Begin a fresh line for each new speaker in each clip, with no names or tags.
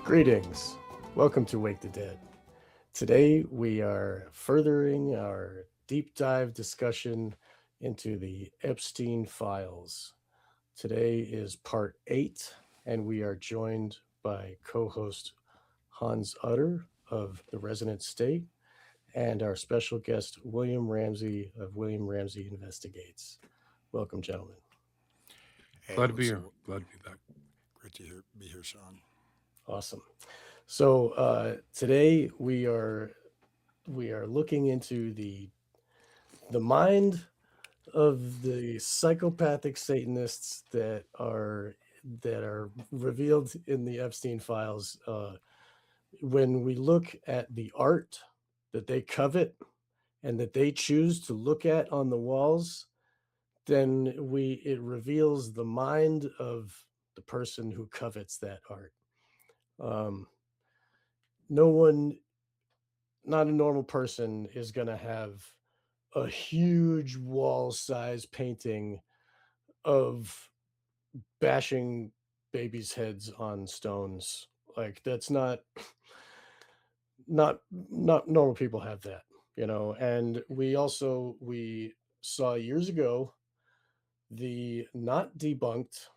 Greetings. Welcome to Wake the Dead. Today we are furthering our deep dive discussion into the Epstein files. Today is part 8, and we are joined by co-host Hans Utter of The Resonant State and our special guest William Ramsey of William Ramsey Investigates. Welcome, gentlemen.
Hey,
Glad to be here. Glad to be back.
Great to be here, Sean.
Awesome. So today we are looking into the mind of the psychopathic Satanists that are revealed in the Epstein files. When we look at the art that they covet and that they choose to look at on the walls, then it reveals the mind of the person who covets that art. No one, not a normal person, is going to have a huge wall-size painting of bashing babies' heads on stones. Like, that's not normal people have that, you know. And we saw years ago the not debunked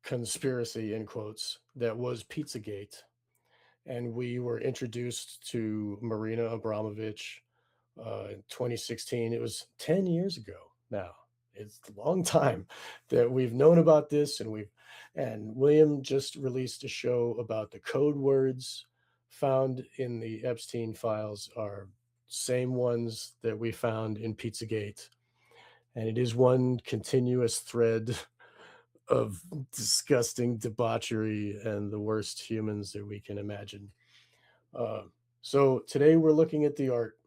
conspiracy, in quotes, that was Pizzagate. And we were introduced to Marina Abramovich in 2016. It was 10 years ago now. It's a long time that we've known about this, and William just released a show about the code words found in the Epstein files are same ones that we found in Pizzagate. And it is one continuous thread of disgusting debauchery and the worst humans that we can imagine. So today we're looking at the art,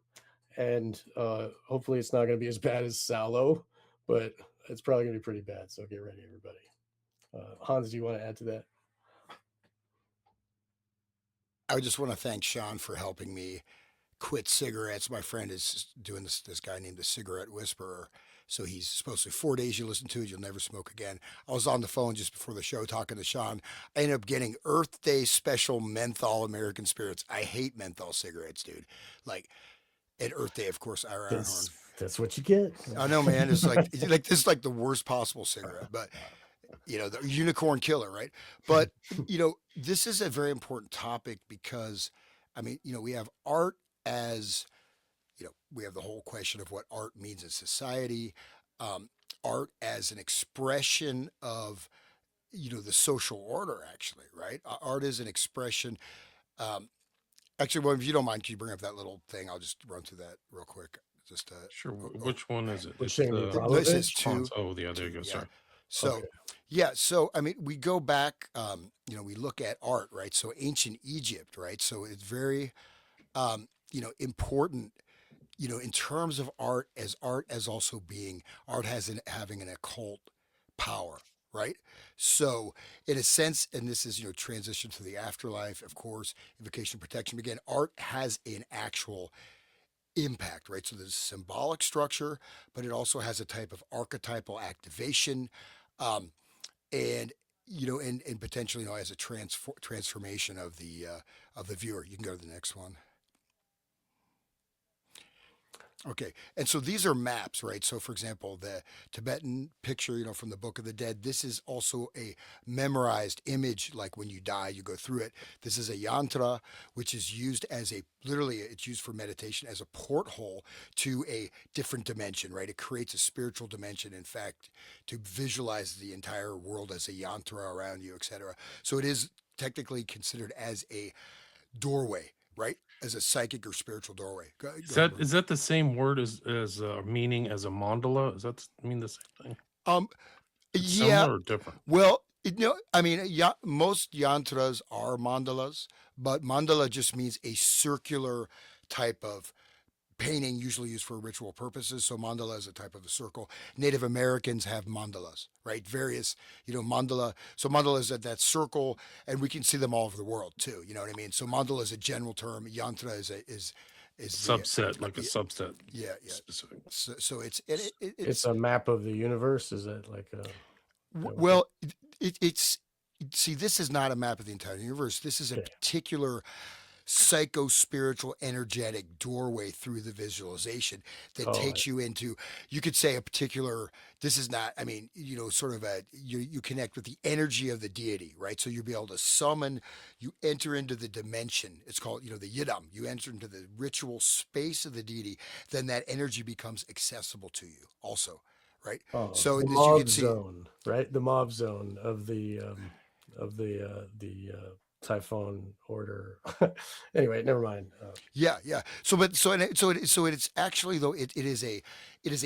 and hopefully it's not going to be as bad as Sallow, but it's probably going to be pretty bad. So get ready, everybody. Hans, do you want to add to that?
I just want to thank Sean for helping me quit cigarettes. My friend is doing this guy named the Cigarette Whisperer. So he's supposed to 4 days you listen to it, you'll never smoke again. I was on the phone just before the show talking to Sean. I ended up getting Earth Day special menthol American Spirits. I hate menthol cigarettes, dude. Like at Earth Day, of course, Ira Horn.
That's what you get.
I know, man. It's like this is like the worst possible cigarette, but the unicorn killer, right? But this is a very important topic because, we have art as, we have the whole question of what art means in society, art as an expression of, the social order, actually, right? Art is an expression. Actually, well, if you don't mind, can you bring up that little thing? I'll just run through that real quick. Just
Sure. Which one is it?
Which
It's
thing?
this is two.
Oh, the other goes.
Yeah.
Sorry.
So,
Okay.
yeah. So, we go back, we look at art, right? So ancient Egypt, right? So it's very, important, in terms of art as also being art having an occult power, right? So in a sense, and this is, transition to the afterlife, of course, invocation, protection. Again, art has an actual impact, right? So there's a symbolic structure, but it also has a type of archetypal activation, um, and and potentially, as a transformation of the viewer. You can go to the next one. Okay, and so these are maps, right? So, for example, the Tibetan picture, from the Book of the Dead. This is also a memorized image. Like when you die, you go through it. This is a yantra, which is used as it's used for meditation as a porthole to a different dimension, right? It creates a spiritual dimension. In fact, to visualize the entire world as a yantra around you, etc. So it is technically considered as a doorway, right? As a psychic or spiritual doorway. Go ahead, bro.
Is that the same word as meaning as a mandala? Does that mean the same thing?
Um,
It's
yeah.
similar or different?
Well, most yantras are mandalas, but mandala just means a circular type of painting, usually used for ritual purposes. So mandala is a type of a circle. Native Americans have mandalas, right? Various, mandala. So mandala is that circle, and we can see them all over the world too. You know what I mean? So mandala is a general term. Yantra is the
Subset, like a subset.
yeah.
Specific.
So
It's a map of the universe. Is that like a?
well, it's see, this is not a map of the entire universe. This is a
Okay.
particular psycho spiritual energetic doorway through the visualization that
Oh, I
takes
see.
you into, you could say, a particular, this is not, I mean, sort of you connect with the energy of the deity, right? So you'll be able to summon, you enter into the dimension, it's called, the yidam, you enter into the ritual space of the deity, then that energy becomes accessible to you also, right?
Oh,
So
the
as you can
mauve
see,
zone, right? The mauve zone of the typhoon order. Anyway, never mind.
yeah, yeah. So, but so and it, so it's actually, though, it is a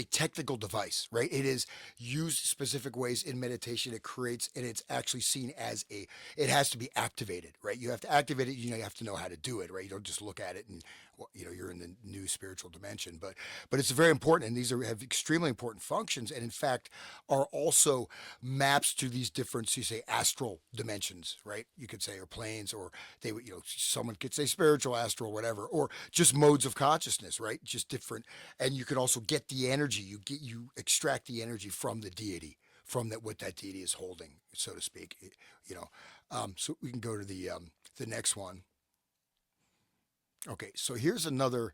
technical device, right? It is used specific ways in meditation. It creates, and it's actually seen as a. It has to be activated, right? You have to activate it. You have to know how to do it, right? You don't just look at it and, well, you're in the new spiritual dimension. But it's very important, and these have extremely important functions, and in fact are also maps to these different, so you say, astral dimensions, right? You could say, or planes, or they would, someone could say spiritual, astral, whatever, or just modes of consciousness, right? Just different. And you can also get the energy, you extract the energy from the deity, from that, what that deity is holding, so to speak. So we can go to the next one. Okay, so here's another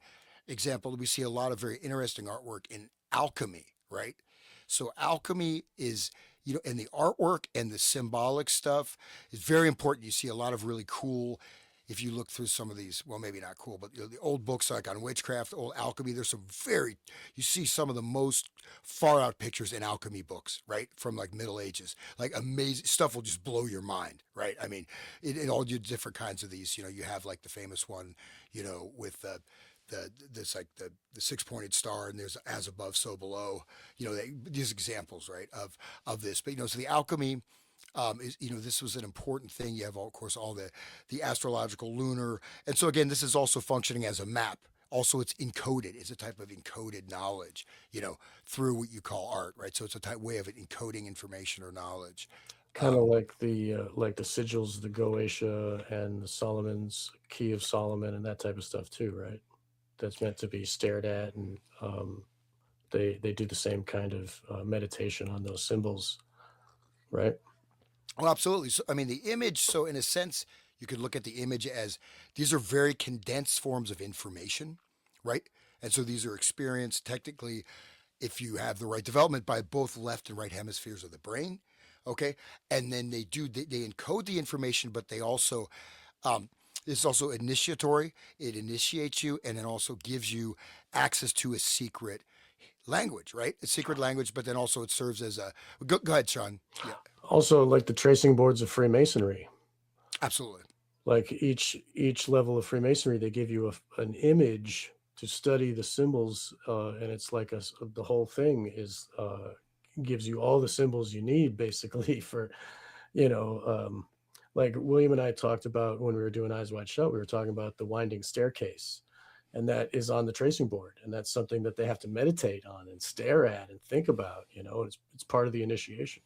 example. We see a lot of very interesting artwork in alchemy, right? So alchemy is, and the artwork and the symbolic stuff is very important. You see a lot of really cool, if you look through some of these, well, maybe not cool, but the old books like on witchcraft, old alchemy, there's some very, you see some of the most far out pictures in alchemy books, right? From like Middle Ages, like amazing stuff will just blow your mind, right? I mean, in all your different kinds of these, you have like the famous one, with this, like the six pointed star, and there's as above so below, these examples, right, of this. But so the alchemy, is, this was an important thing. You have, of course, all the astrological lunar, and so again, this is also functioning as a map. Also, it's encoded. It's a type of encoded knowledge, through what you call art, right? So it's a type way of encoding information or knowledge.
Kind of
Um,
like the sigils, the Goetia and the Solomon's Key of Solomon and that type of stuff too, right? That's meant to be stared at, and they do the same kind of meditation on those symbols, right?
Well, absolutely. So, I mean, the image, so in a sense, you could look at the image as these are very condensed forms of information, right? And so these are experienced technically, if you have the right development, by both left and right hemispheres of the brain. Okay. And then they encode the information, but they also, um, it's also initiatory. It initiates you, and it also gives you access to a secret language, right? A secret language, but then also it serves as a, go ahead, Sean. Yeah,
Also, like the tracing boards of Freemasonry.
absolutely.
Like each level of Freemasonry, they give you an image to study the symbols, and it's like the whole thing is gives you all the symbols you need basically for you know like William and I talked about when we were doing Eyes Wide Shut. We were talking about the winding staircase, and that is on the tracing board, and that's something that they have to meditate on and stare at and think about. It's part of the initiation.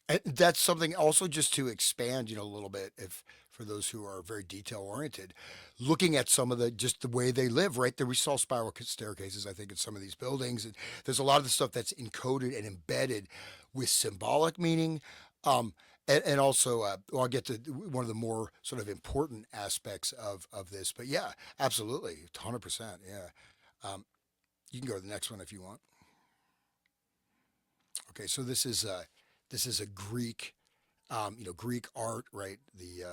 And that's something also, just to expand, a little bit, if for those who are very detail oriented, looking at some of the, just the way they live, right there. We saw spiral staircases, I think, in some of these buildings. And there's a lot of the stuff that's encoded and embedded with symbolic meaning. And also, well, I'll get to one of the more sort of important aspects of this, but yeah, absolutely. 100%. Yeah. Um, you can go to the next one if you want. Okay. So this is a Greek, Greek art, right? The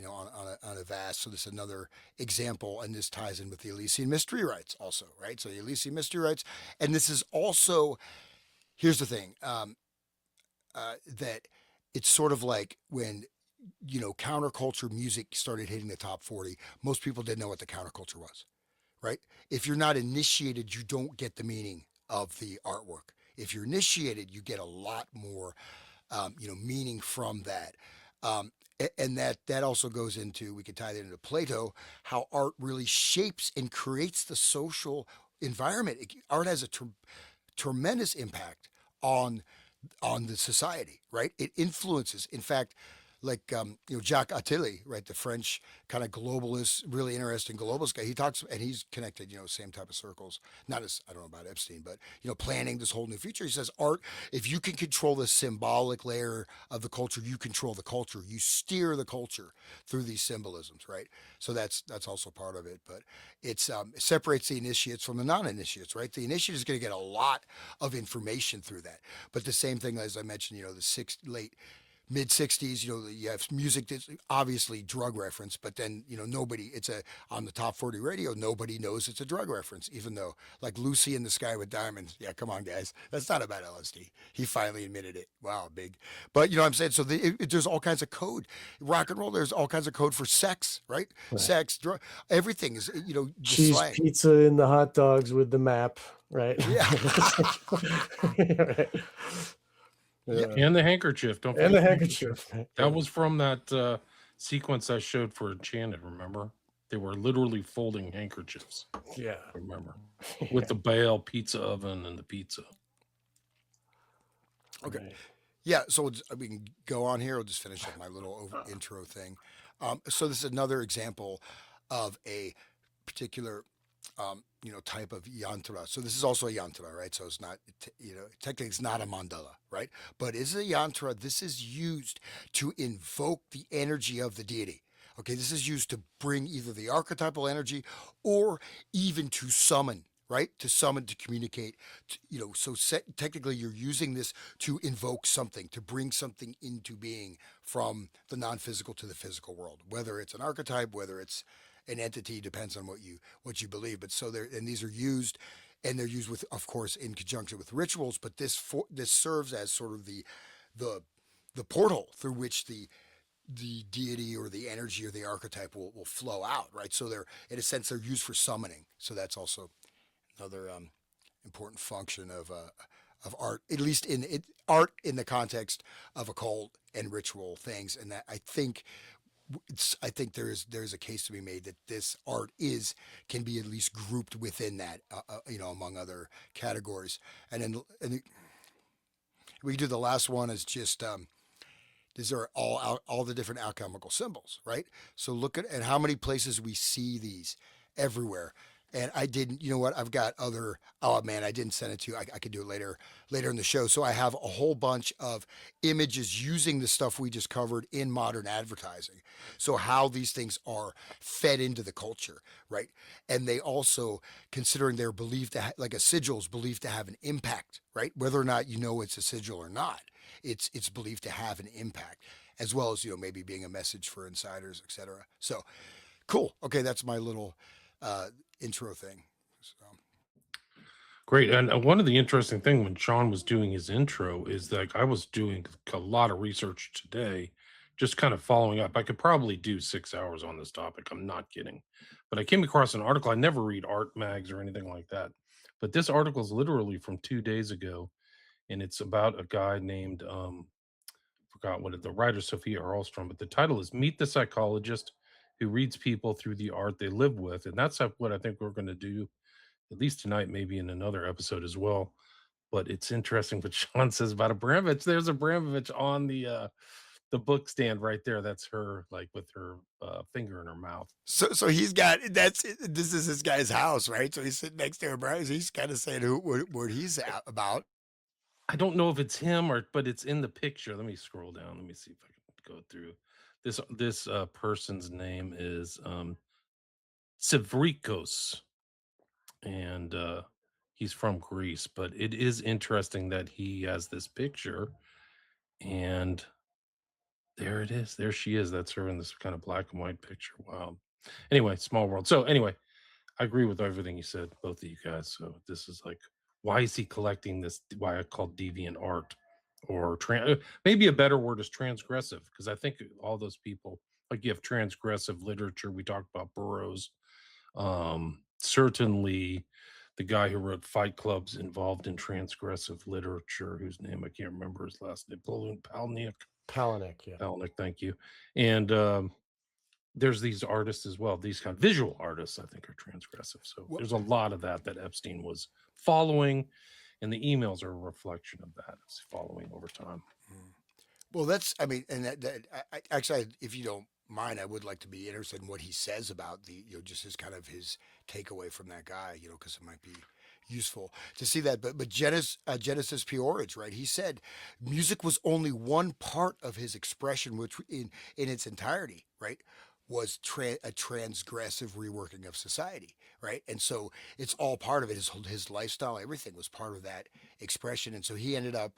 on a vase. So this is another example, and this ties in with the Elysian mystery rites, also, right? So the Elysian mystery rites, and this is also, here's the thing, that it's sort of like when, counterculture music started hitting the top 40. Most people didn't know what the counterculture was, right? If you're not initiated, you don't get the meaning of the artwork. If you're initiated, you get a lot more, meaning from that. And that also goes into, we could tie that into Plato, how art really shapes and creates the social environment. Art has a tremendous impact on the society, right? It influences. In fact, like Jacques Attali, right? The French kind of globalist, really interesting globalist guy. He talks, and he's connected, same type of circles. Not as, I don't know about Epstein, but planning this whole new future. He says art, if you can control the symbolic layer of the culture, you control the culture. You steer the culture through these symbolisms, right? So that's also part of it. But it separates the initiates from the non-initiates, right? The initiate is going to get a lot of information through that. But the same thing as I mentioned, late mid 60s, you have music that's obviously drug reference, but then nobody, on the top 40 radio, nobody knows it's a drug reference, even though, like, Lucy in the Sky with Diamonds, yeah, come on guys, that's not about LSD. He finally admitted it. Wow, big. But what I'm saying, so there's all kinds of code. Rock and roll, there's all kinds of code for sex, right?
Right.
Sex, drug, everything is, the
Cheese
slang.
pizza in the hot dogs with the map, right?
Yeah.
Right.
Yeah.
Yeah.
And the handkerchief. Don't
And
forget
the
the handkerchief.
handkerchief. Right?
That
Yeah.
was from that sequence I showed for Enchanted, remember? They were literally folding handkerchiefs,
Yeah.
remember? With
Yeah.
the Bale pizza oven and the pizza.
Okay.
Right.
Yeah, so we can go on here. I'll just finish up my little intro thing. So this is another example of a particular, type of yantra. So this is also a yantra, right? So it's not, technically it's not a mandala, right? But it's a yantra. This is used to invoke the energy of the deity. Okay, this is used to bring either the archetypal energy or even to summon, right? To summon, to communicate, so technically you're using this to invoke something, to bring something into being from the non-physical to the physical world, whether it's an archetype, whether it's an entity, depends on what you believe. But so there, and these are used, and they're used with, of course, in conjunction with rituals. But this serves as sort of the the portal through which the deity or the energy or the archetype will flow out, right? So they're, in a sense, they're used for summoning. So that's also another important function of art, at least art in the context of occult and ritual things. And that I think there's a case to be made that this art can be at least grouped within that, among other categories. And we do the last one is just these are all the different alchemical symbols, right? So look at how many places we see these everywhere. And I didn't, you know what? I've got other. Oh man, I didn't send it to you. I could do it later in the show. So I have a whole bunch of images using the stuff we just covered in modern advertising. So how these things are fed into the culture, right? And they also, considering they're believed to like a sigil is believed to have an impact, right? Whether or not you know it's a sigil or not, it's believed to have an impact, as well as maybe being a message for insiders, etc. So cool. Okay, that's my little uh, intro thing. So,
Great. And one of the interesting thing when Sean was doing his intro is that I was doing a lot of research today, just kind of following up. I could probably do 6 hours on this topic. I'm not kidding. But I came across an article. I never read art mags or anything like that. But this article is literally from 2 days ago. And it's about a guy named forgot what the writer Sophia Earlstrom, but the title is Meet the Psychologist Who Reads People Through the Art They Live With. And that's what I think we're going to do at least tonight, maybe in another episode as well. But it's interesting what Sean says about Abramovich. There's Abramovich on the book stand right there. That's her, like with her finger in her mouth.
so this is this guy's house, right? So he's sitting next to him, he's kind of saying what he's about.
I don't know if it's him but it's in the picture. Let me scroll down. Let me see if I can go through this person's name is Sivrikos, and he's from Greece. But it is interesting that he has this picture, and there it is. There she is. That's her in this kind of black and white picture. Wow. Anyway, small world. So anyway, I agree with everything you said, both of you guys. So this is like, why is he collecting this? Why I call deviant art, or maybe a better word is transgressive, because I think all those people, like you have transgressive literature. We talked about Burroughs. Certainly, the guy who wrote Fight Club's involved in transgressive literature, whose name I can't remember his last name. Napoleon Palniuk.
Palaniuk. Yeah.
Palniuk, thank you. And there's these artists as well. These kind of visual artists, I think, are transgressive. So
Well,
there's a lot of that Epstein was following, and the emails are a reflection of that. It's following over time.
Well, that's, I mean, and actually, if you don't mind, I would like to be interested in what he says about the, just his kind of his takeaway from that guy, because it might be useful to see that. But Genesis P. right? He said music was only one part of his expression, which in its entirety, right, was a transgressive reworking of society, right? And so it's all part of it. His lifestyle, everything was part of that expression. And so he ended up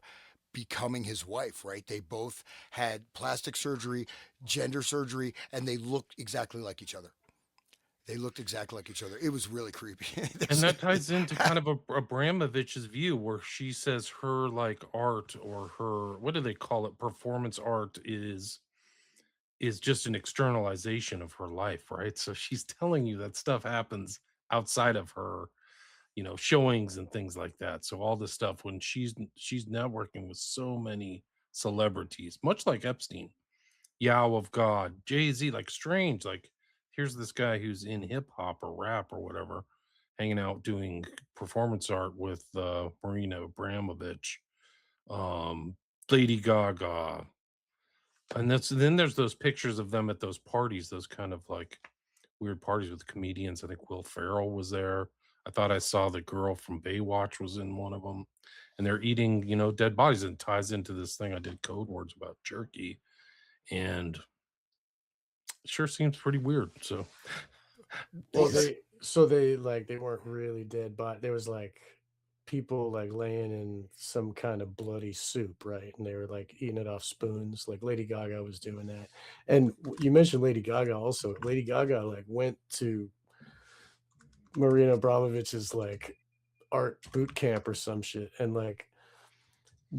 becoming his wife, right? They both had plastic surgery, gender surgery, and they looked exactly like each other. They looked exactly like each other. It was really creepy.
And that ties into kind of Abramovich's view where she says her like art or her, what do they call it? Performance art is just an externalization of her life, right? So she's telling you that stuff happens outside of her, showings and things like that. So all this stuff when she's networking with so many celebrities, much like Epstein, Yao of God, Jay-Z, like strange, like here's this guy who's in hip hop or rap or whatever, hanging out doing performance art with Marina Abramovich, um, Lady Gaga, and then there's those pictures of them at those parties, those kind of like weird parties with comedians. I think Will Ferrell was there. I thought I saw the girl from Baywatch was in one of them, and they're eating, dead bodies, and it ties into this thing I did code words about jerky, and it sure seems pretty weird. So
Well,
Well,
they weren't really dead, but there was like people like laying in some kind of bloody soup, right? And they were like eating it off spoons. Like Lady Gaga was doing that. And you mentioned Lady Gaga also. Lady Gaga like went to Marina Abramovich's like art boot camp or some shit and like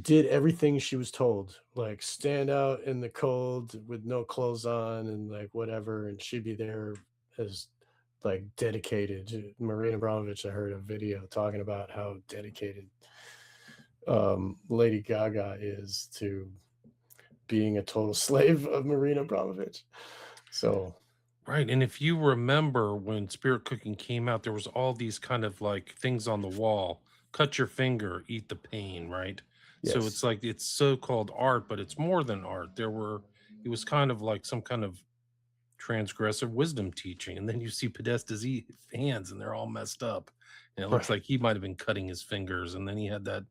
did everything she was told, like stand out in the cold with no clothes on and like whatever, and she'd be there as like dedicated. Marina Abramovich, I heard a video talking about how dedicated Lady Gaga is to being a total slave of Marina Abramovich. So
right, and if you remember when Spirit Cooking came out, there was all these kind of like things on the wall. Cut your finger, eat the pain, right? So it's
yes,
like it's so-called art, but it's more than art. It was kind of like some kind of transgressive wisdom teaching. And then you see Podesta's hands and they're all messed up. And it looks
right,
like he might have been cutting his fingers. And then he had that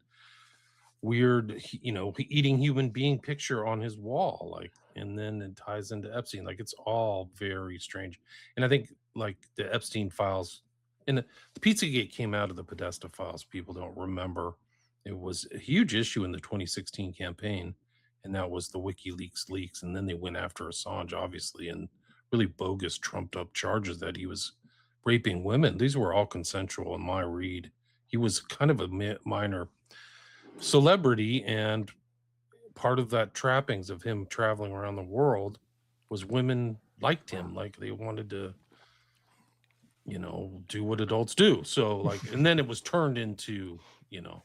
weird, eating human being picture on his wall, like, and then it ties into Epstein. Like, it's all very strange. And I think, like, the Epstein files and the Pizzagate came out of the Podesta files. People don't remember. It was a huge issue in the 2016 campaign, and that was the WikiLeaks leaks. And then they went after Assange, obviously, and really bogus, trumped up charges that he was raping women. These were all consensual in my read. He was kind of a minor celebrity, and part of that trappings of him traveling around the world was women liked him, like they wanted to, do what adults do. So like, and then it was turned into, you know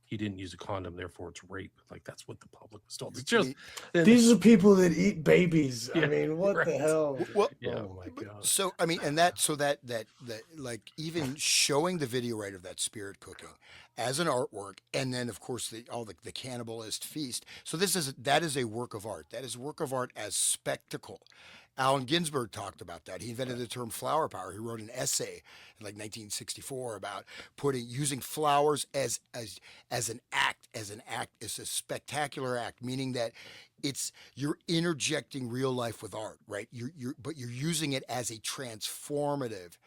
he didn't use a condom, therefore it's rape. Like that's what the public was told. It's just,
me,
and
these are people that eat babies. I
yeah,
mean, what the
right,
hell?
well,
yeah,
Oh my god.
so I mean, and that like even showing the video right of that spirit cooking as an artwork, and then of course the cannibalist feast. So that is a work of art. That is work of art as spectacle. Allen Ginsberg talked about that. He invented the term flower power. He wrote an essay in like 1964 about putting using flowers as an act, as a spectacular act, meaning that you're interjecting real life with art, right? But you're using it as a transformative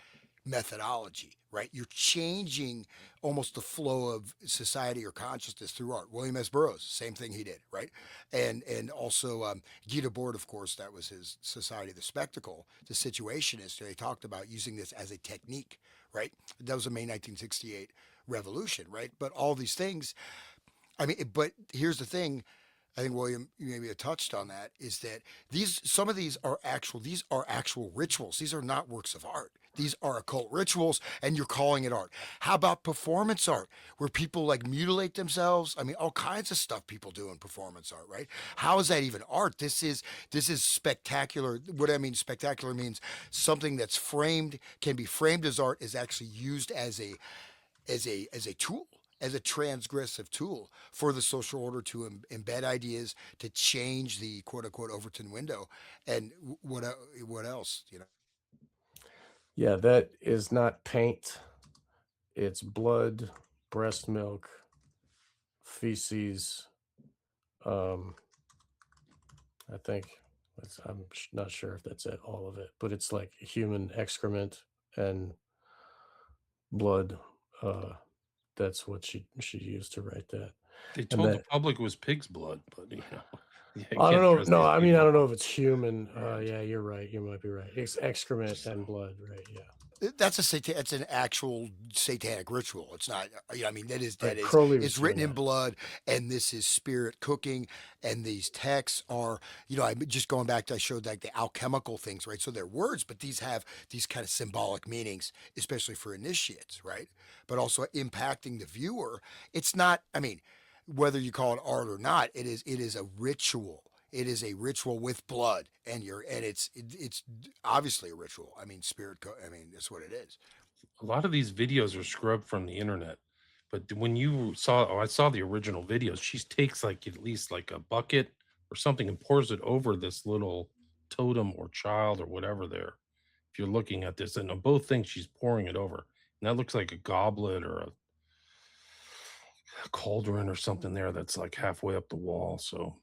methodology, right? You're changing almost the flow of society or consciousness through art. William S. Burroughs, same thing he did, right? And also Guy Debord, of course, that was his Society of the Spectacle. The Situationist, they talked about using this as a technique, right? That was a May 1968 revolution, right? But all these things, I mean, but here's the thing. I think William, you maybe have touched on that, is that some of these are actual rituals. These are not works of art. These are occult rituals, and you're calling it art. How about performance art, where people like mutilate themselves? I mean, all kinds of stuff people do in performance art, right? How is that even art? This is spectacular. What I mean, spectacular means something that's framed, can be framed as art, is actually used as a tool, as a transgressive tool for the social order to embed ideas, to change the quote unquote Overton window. And what else? You know,
Yeah, that is not paint. It's blood, breast milk, feces. Um, I think not sure if that's it, all of it, but it's like human excrement and blood. Uh, that's what she used to write that.
They
And
told the
that
public it was pig's blood, but yeah, you
I don't
can't
know.
trust
No,
these
I mean I
people.
don't know if it's human.
Right.
Yeah, you're right. You might be right. It's excrement
So
and blood, right? Yeah.
that's that's an actual satanic ritual. It's not, I mean,
Right.
that is,
Crowley was
it's
doing
written in
that.
blood, and this is spirit cooking. And these texts are, I just going back to, I showed like the alchemical things, right? So they're words, but these have these kind of symbolic meanings, especially for initiates, right? But also impacting the viewer. It's not, I mean, whether you call it art or not, it is a ritual. It is a ritual with blood, and it's obviously a ritual. I mean, I mean, that's what it is.
a lot of these videos are scrubbed from the internet. But when you saw, I saw the original videos. She takes like at least like a bucket or something and pours it over this little totem or child or whatever there. If you're looking at this, and on both things, she's pouring it over, and that looks like a goblet or a cauldron or something there that's like halfway up the wall. So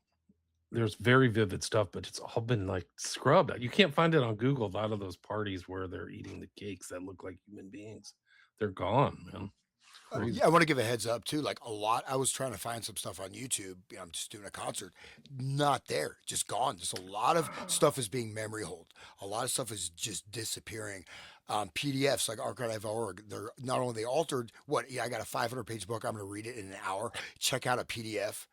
there's very vivid stuff, but it's all been like scrubbed. You can't find it on Google. A lot of those parties where they're eating the cakes that look like human beings, they're gone, man. It's crazy.
Yeah, I want to give a heads up too. Like a lot, I was trying to find some stuff on YouTube. I'm just doing a concert, not there, just gone. Just a lot of stuff is being memory hold. A lot of stuff is just disappearing. PDFs like archive.org, they're not only they altered what. Yeah, I got a 500-page book. I'm going to read it in an hour. Check out a PDF.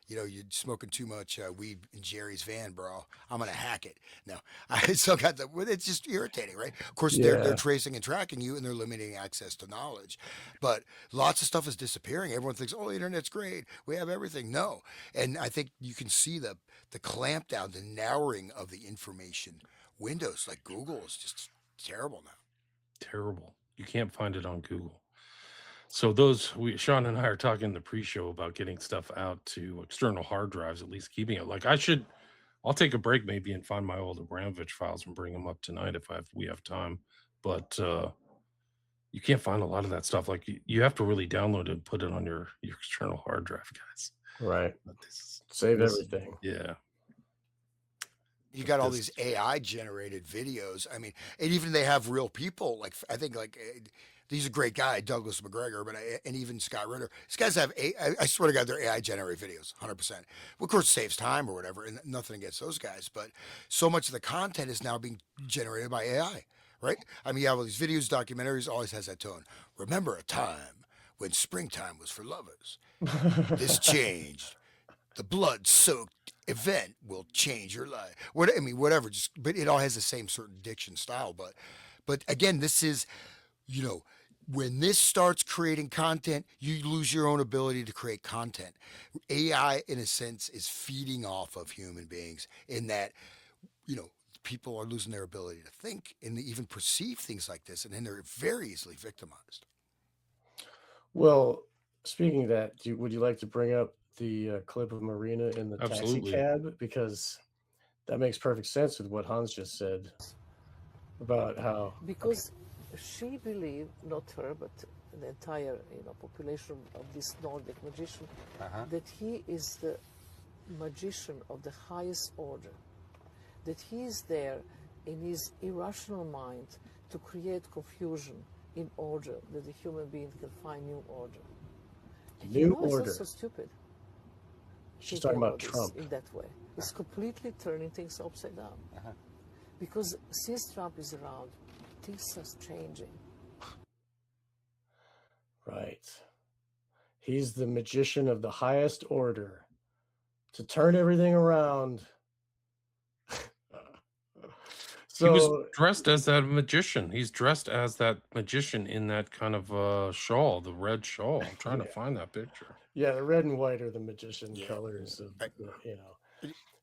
You're smoking too much weed in Jerry's van, bro. I'm gonna hack it. No, I still got the. Well, it's just irritating, right? Of course, they're
Yeah.
tracing and tracking you, and they're limiting access to knowledge. But lots of stuff is disappearing. Everyone thinks, oh, the internet's great. We have everything. No, and I think you can see the clamp down, the narrowing of the information windows. Like Google is just terrible now.
Terrible. You can't find it on Google. So those we Sean and I are talking in the pre-show about getting stuff out to external hard drives, at least keeping it. Like I'll take a break maybe and find my old Abramovich files and bring them up tonight if we have time. But you can't find a lot of that stuff. Like you have to really download it and put it on your external hard drive, guys.
Right.
But
Save
this
everything.
yeah.
You
But
got all
this
these AI generated videos. I mean, and even they have real people. Like I think like he's a great guy, Douglas McGregor, but and even Scott Ritter. These guys have I swear to God, they're AI generated videos, 100%. Well, of course, it saves time or whatever, and nothing against those guys. But so much of the content is now being generated by AI, right? I mean, you have all these videos, documentaries, always has that tone. Remember a time when springtime was for lovers. This changed, the blood soaked event will change your life. What I mean, whatever. Just but it all has the same certain diction style. But again, this is you know when this starts creating content, you lose your own ability to create content. AI, in a sense, is feeding off of human beings in that you know people are losing their ability to think and even perceive things like this, and then they're very easily victimized.
Well, speaking of that, would you like to bring up the clip of Marina in the taxi
absolutely.
cab? Because that makes perfect sense with what Hans just said about how. Okay.
because she believed, not her, but the entire population of this Nordic magician, that he is the magician of the highest order, that he is there in his irrational mind to create confusion in order that the human being can find new order.
New
It's not
order.
so stupid
She's
thinking
talking about
this
Trump.
in that way. It's completely turning things upside down. Because since Trump is around, things are changing.
Right. He's the magician of the highest order to turn everything around.
He was
So,
dressed as that magician. He's dressed as that magician in that kind of shawl, the red shawl. I'm trying to
yeah.
find that picture.
Yeah, the red and white are the magician
Yeah.
colors of
I,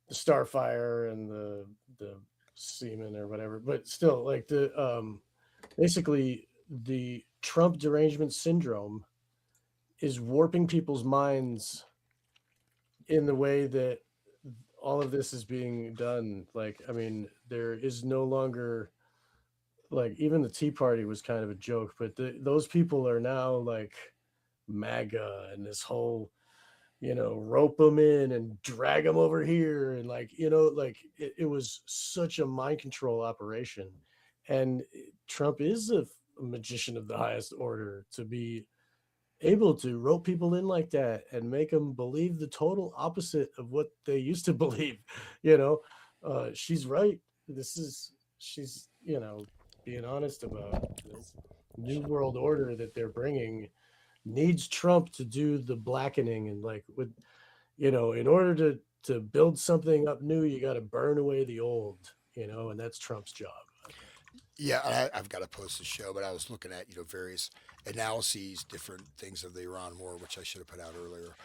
the starfire and the semen or whatever. But still, like basically the Trump derangement syndrome is warping people's minds in the way that all of this is being done. Like, I mean, there is no longer, like, even the Tea Party was kind of a joke, but those people are now like MAGA and this whole, rope them in and drag them over here. And like, like it was such a mind control operation. And Trump is a magician of the highest order to be able to rope people in like that and make them believe the total opposite of what they used to believe. you know she's right. She's being honest about this new world order that they're bringing needs Trump to do the blackening. And like, with in order to build something up new, you got to burn away the old. And that's Trump's job.
Yeah, I've got to post the show, but I was looking at various analyses, different things of the Iran war, which I should have put out earlier.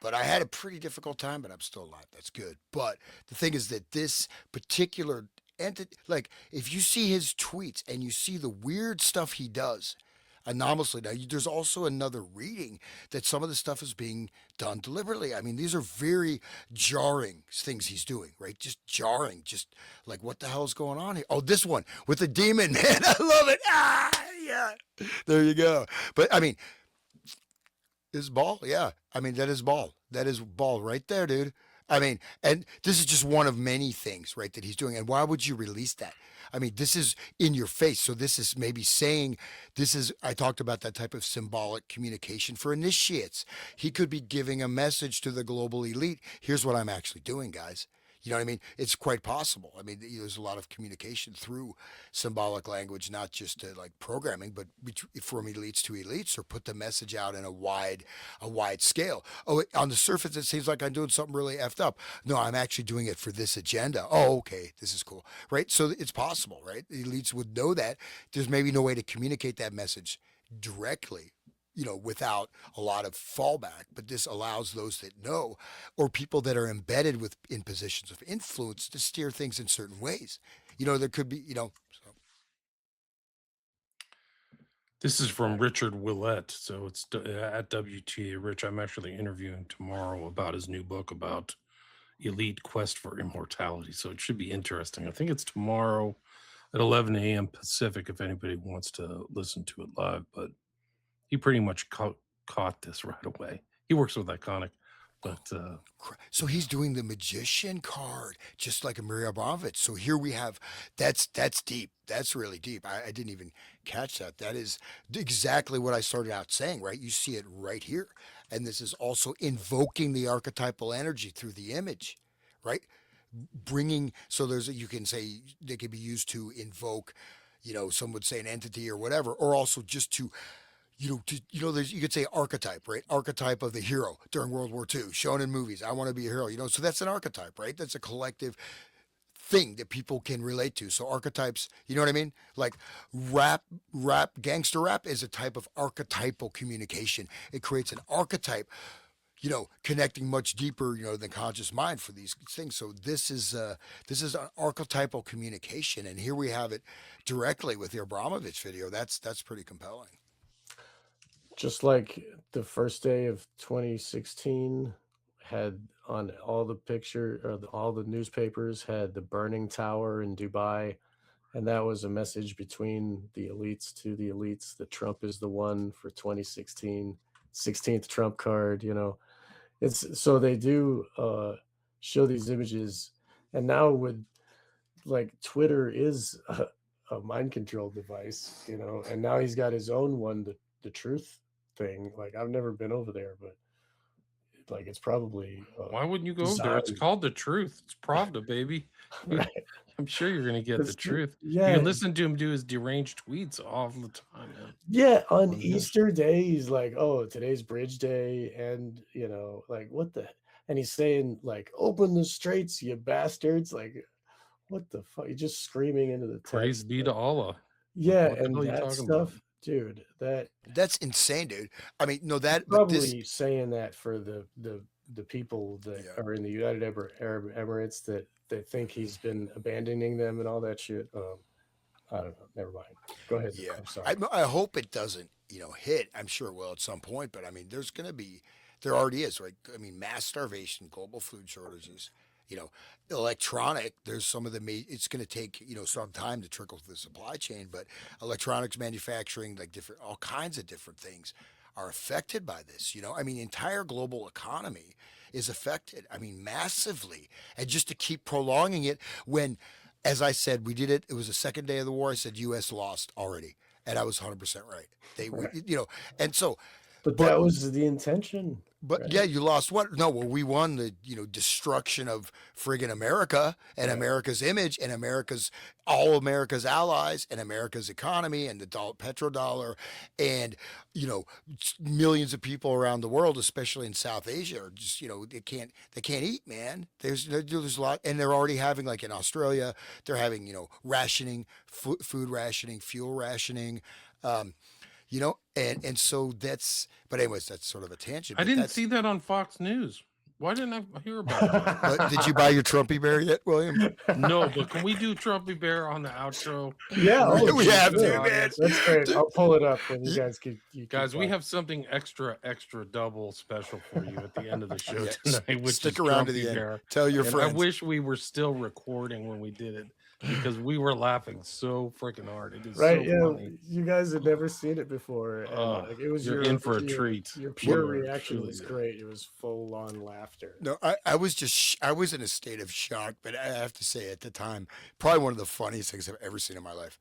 But I had a pretty difficult time, but I'm still alive. That's good. But the thing is that this particular entity, like if you see his tweets and you see the weird stuff he does, anomalously. Now, there's also another reading that some of the stuff is being done deliberately. I mean, these are very jarring things he's doing, right? Just jarring. Just like, what the hell is going on here? Oh, this one with the demon, man. I love it. Ah, yeah. There you go. But I mean, is ball? Yeah. I mean, that is ball. That is ball right there, dude. I mean, and this is just one of many things, right, that he's doing. And why would you release that? I mean, this is in your face. So this is maybe saying, I talked about that type of symbolic communication for initiates. He could be giving a message to the global elite. Here's what I'm actually doing, guys. You know what I mean? It's quite possible. I mean, there's a lot of communication through symbolic language, not just like programming, but from elites to elites, or put the message out in a wide scale. Oh, on the surface, it seems like I'm doing something really effed up. No, I'm actually doing it for this agenda. Oh, okay, this is cool, right? So it's possible, right? The elites would know that. There's maybe no way to communicate that message directly, without a lot of fallback. But this allows those that know, or people that are embedded in positions of influence, to steer things in certain ways. There could be, so.
This is from Richard Willett. So it's at WTA Rich. I'm actually interviewing tomorrow about his new book about elite quest for immortality. So it should be interesting. I think it's tomorrow at 11 a.m. Pacific if anybody wants to listen to it live. But he pretty much caught this right away. He works with Iconic, but
So he's doing the magician card, just like a Maria Abramovich. So here we have, that's deep. That's really deep. I didn't even catch that. That is exactly what I started out saying, right? You see it right here. And this is also invoking the archetypal energy through the image, right? Bringing, so you can say they could be used to invoke, some would say an entity or whatever, or also just to you could say archetype, right? Archetype of the hero during World War II, shown in movies. I want to be a hero, so that's an archetype, right? That's a collective thing that people can relate to. So archetypes, you know what I mean? Like gangster rap is a type of archetypal communication. It creates an archetype, connecting much deeper, than conscious mind for these things. So this is an archetypal communication, and here we have it directly with the Abramovich video. That's pretty compelling.
Just like the first day of 2016 had on all the picture, or all the newspapers had the burning tower in Dubai, and that was a message between the elites to the elites that Trump is the one for 2016, 16th Trump card. It's so they do show these images. And now with, like, Twitter is a mind control device, and now he's got his own one, the truth thing. Like, I've never been over there, but like, it's probably
why wouldn't you go over there? It's
designed.
called The Truth. It's Pravda, baby.
Right.
I'm sure you're going to get the
That's true.
truth. You
Yeah.
can listen to him do his deranged tweets all the time, man.
Yeah, on
On his
Easter Day, he's like, "Oh, today's Bridge Day," and like, what the? And he's saying like, "Open the straits, you bastards!" Like, what the fuck? You're just screaming into the
praise
text.
be to Allah. Like,
Yeah,
what the hell
and
are you
that
talking about?
stuff, dude. That
That's insane, dude. I mean, no,
he's
but this,
probably saying that for the people that
yeah.
are in the United Arab Emirates that think he's been abandoning them and all that shit. I don't know. Never mind. Go ahead.
Yeah,
I'm sorry.
I hope it doesn't, hit. I'm sure it will at some point, but I mean, there already is, right? I mean, mass starvation, global food shortages, you know, electronic. There's some of the, it's going to take, some time to trickle through the supply chain, but electronics manufacturing, like all kinds of different things are affected by this. I mean, the entire global economy is affected. I mean, massively. And just to keep prolonging it when, as I said, we did it. It was the second day of the war. I said U.S. lost already, and I was 100% right.
Right.
And so,
But
but
that was the intention,
yeah,
right?
you lost what? No, well, we won the destruction of friggin' America and
Right.
America's image and all America's allies and America's economy and the petrodollar and millions of people around the world, especially in South Asia, are just they can't eat, man. There's a lot, and they're already having, like in Australia, they're having rationing, food rationing, fuel rationing. Um, and so but anyways, that's sort of a tangent,
I
but
didn't
that's,
see that on Fox News. Why didn't I hear about that?
but did you buy your Trumpy bear yet, William?
No, but can we do Trumpy Bear on the outro?
Yeah,
For
We
the
have to,
sure.
man.
audience?
That's great.
Dude,
I'll pull it up, and you
y-
guys keep
Guys, we
talking.
have something extra double special for you at the end of the show
yeah,
tonight, which
stick
is
around to
Trumpy
the end.
Bear.
Tell your
And I
friends.
wish we were still recording when we did it because we were laughing so freaking hard. It is
Right?
so
Yeah,
funny.
you guys had never seen it before, and
Oh,
like, it was
you're in for a treat.
your pure
You are
reaction
truly
was
do.
great. It was full on laughter.
No, I was just I was in a state of shock, but I have to say at the time, probably one of the funniest things I've ever seen in my life.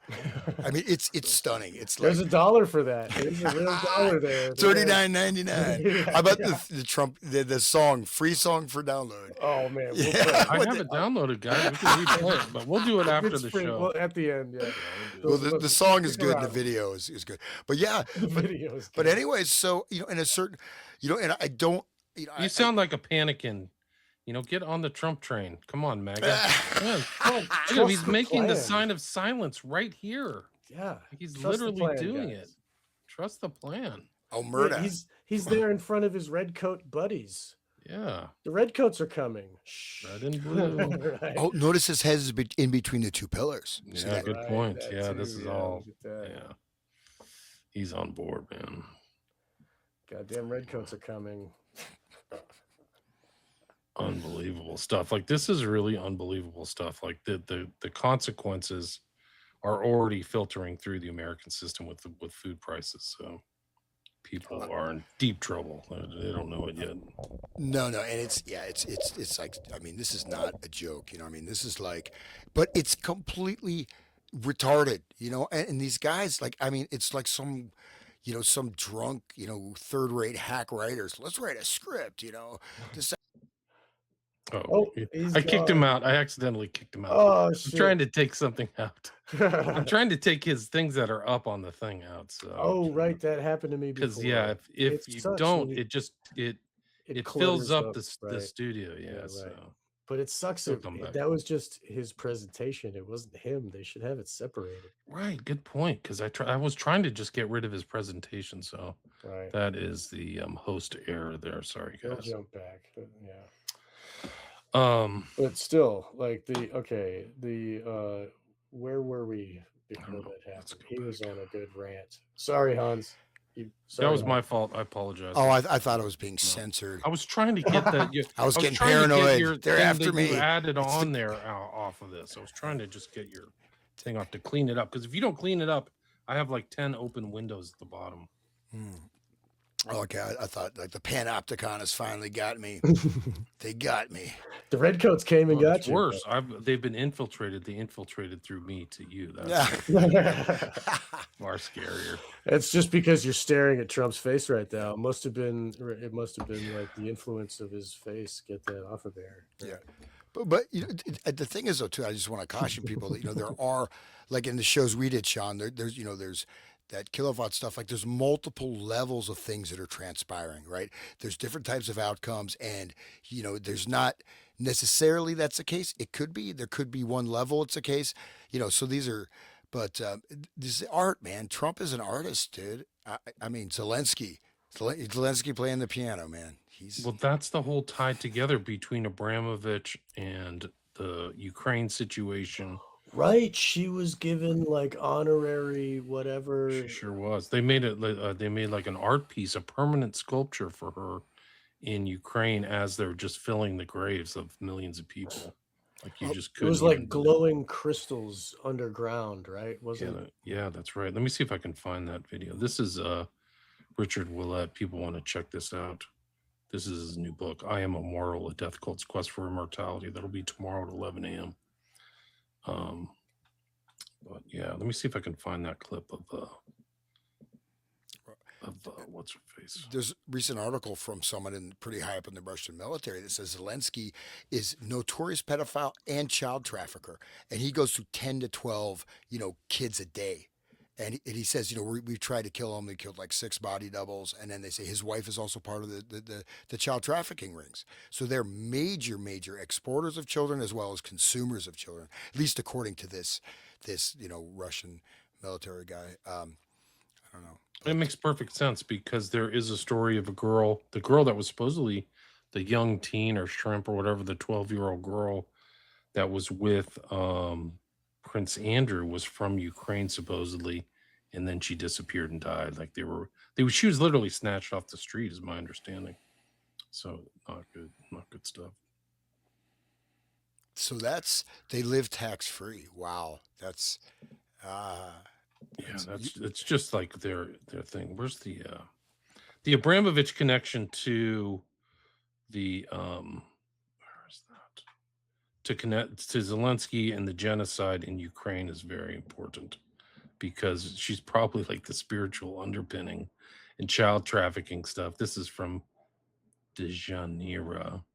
I mean, it's stunning. It's
There's
like
a dollar for that. There's a real dollar there.
$39.99.
Yeah,
How about
yeah.
the Trump the song, free song for download?
Oh man, we'll
Yeah,
I
what
have it downloaded, guys. We can replay it, but we'll do it after
it's
the
free.
show.
Well, at the end, yeah.
Yeah, we'll do
well,
it.
the song is
Stick
good, and the
around.
video is good. But yeah,
The
but
video is
but
good.
anyways, so in a certain, and I don't,
You sound like a panicking. Get on the Trump train. Come on, MAGA. Man,
Well,
look at him.
trust
He's
the
making the
plan.
sign of silence right here.
Yeah,
He's
trust the
literally
plan,
doing
guys.
it. Trust the plan.
Yeah,
Omerta.
he's there in front of his red coat buddies.
Yeah.
The red coats are coming. Shh.
Red and blue.
Right.
Oh, notice his head is in between the two pillars. See
Yeah,
that?
good
Right,
point.
that
Yeah, this
too,
is
yeah,
all.
look at that.
Yeah. He's on board, man.
Goddamn red coats are coming.
Unbelievable stuff. Like, this is really unbelievable stuff. Like, the consequences are already filtering through the American system with food prices. So people are in deep trouble. They don't know it yet.
No, and it's like, I mean, this is not a joke, I mean, this is like, but it's completely retarded, and these guys, like, I mean, it's like some drunk, third-rate hack writers. Let's write a script, to say,
Oh,
Oh, he's
I kicked him
gone.
out. I accidentally kicked him out.
Oh
I'm
shit.
trying to take something out. I'm trying to take his things that are up on the thing out. So
Oh right, that happened to me before.
because yeah, if
It
you
sucks
don't,
when
it just it fills
clutters
up the
right.
studio. Yeah,
right.
so
But it sucks
He'll
if
come back.
that was just his presentation. It wasn't him. They should have it separated.
right, good point. Because I was trying to just get rid of his presentation. So
Right.
that is the host error there. Sorry,
He'll
guys.
jump back. Yeah.
But
still, like where were we
I don't
before
know.
that
Let's
happened?
go
He was
back.
on a good rant. Sorry, Hans.
That was
Hans.
my fault. I apologize.
oh, I thought it was being censored.
I was trying to get that.
I was getting
trying to get
paranoid.
your
They're
thing
after
that you
me.
added on there off of this. I was trying to just get your thing off to clean it up. Because if you don't clean it up, I have like 10 open windows at the bottom.
Oh, okay, I thought like the panopticon has finally got me. They got me.
The redcoats came and
Oh,
got
it's
you.
worse. They've been infiltrated. They infiltrated through me to you. That's far scarier.
It's just because you're staring at Trump's face right now. It must have been like the influence of his face. Get that off of there.
Yeah. But the thing is though too, I just want to caution people that there are, like in the shows we did, Sean, there's that kilowatt stuff, like there's multiple levels of things that are transpiring, right? There's different types of outcomes, and there's not necessarily that's the case. There could be one level it's a case, so these are, but this is art, man. Trump is an artist, dude. I mean, Zelensky playing the piano, man.
Well, that's the whole tie together between Abramovich and the Ukraine situation
Right, she was given like honorary
She
whatever.
sure was. They made it. They made like an art piece, a permanent sculpture for her in Ukraine as they're just filling the graves of millions of people. Like you
Oh,
just
It was
couldn't
like
even believe.
glowing crystals underground, right?
Yeah,
Wasn't
yeah, that's right. Let me see if I can find that video. This is Richard Willett. People want to check this out. This is his new book, I Am Immortal: A Death Cult's Quest for Immortality. That'll be tomorrow at 11 a.m. Um, but yeah, let me see if I can find that clip of what's her face.
there's a recent article from someone pretty high up in the Russian military that says Zelensky is notorious pedophile and child trafficker, and he goes through 10 to 12, kids a day. And he says, we've tried to kill him. We killed like 6 body doubles, and then they say his wife is also part of the child trafficking rings. So they're major, major exporters of children as well as consumers of children, at least according to this Russian military guy. I don't know,
It
but
makes perfect sense because there is a story of a girl, the girl that was supposedly the young teen or shrimp or whatever, the 12-year-old girl that was with Prince Andrew was from Ukraine supposedly, and then she disappeared and died. Like she was literally snatched off the street, is my understanding. So not good stuff.
so they live tax free. Wow, uh,
Yeah,
that's you,
it's just like their thing. Where's the Abramovich connection to the where is that? To connect to Zelensky and the genocide in Ukraine is very important because she's probably like the spiritual underpinning and child trafficking stuff. This is from De Janeiro.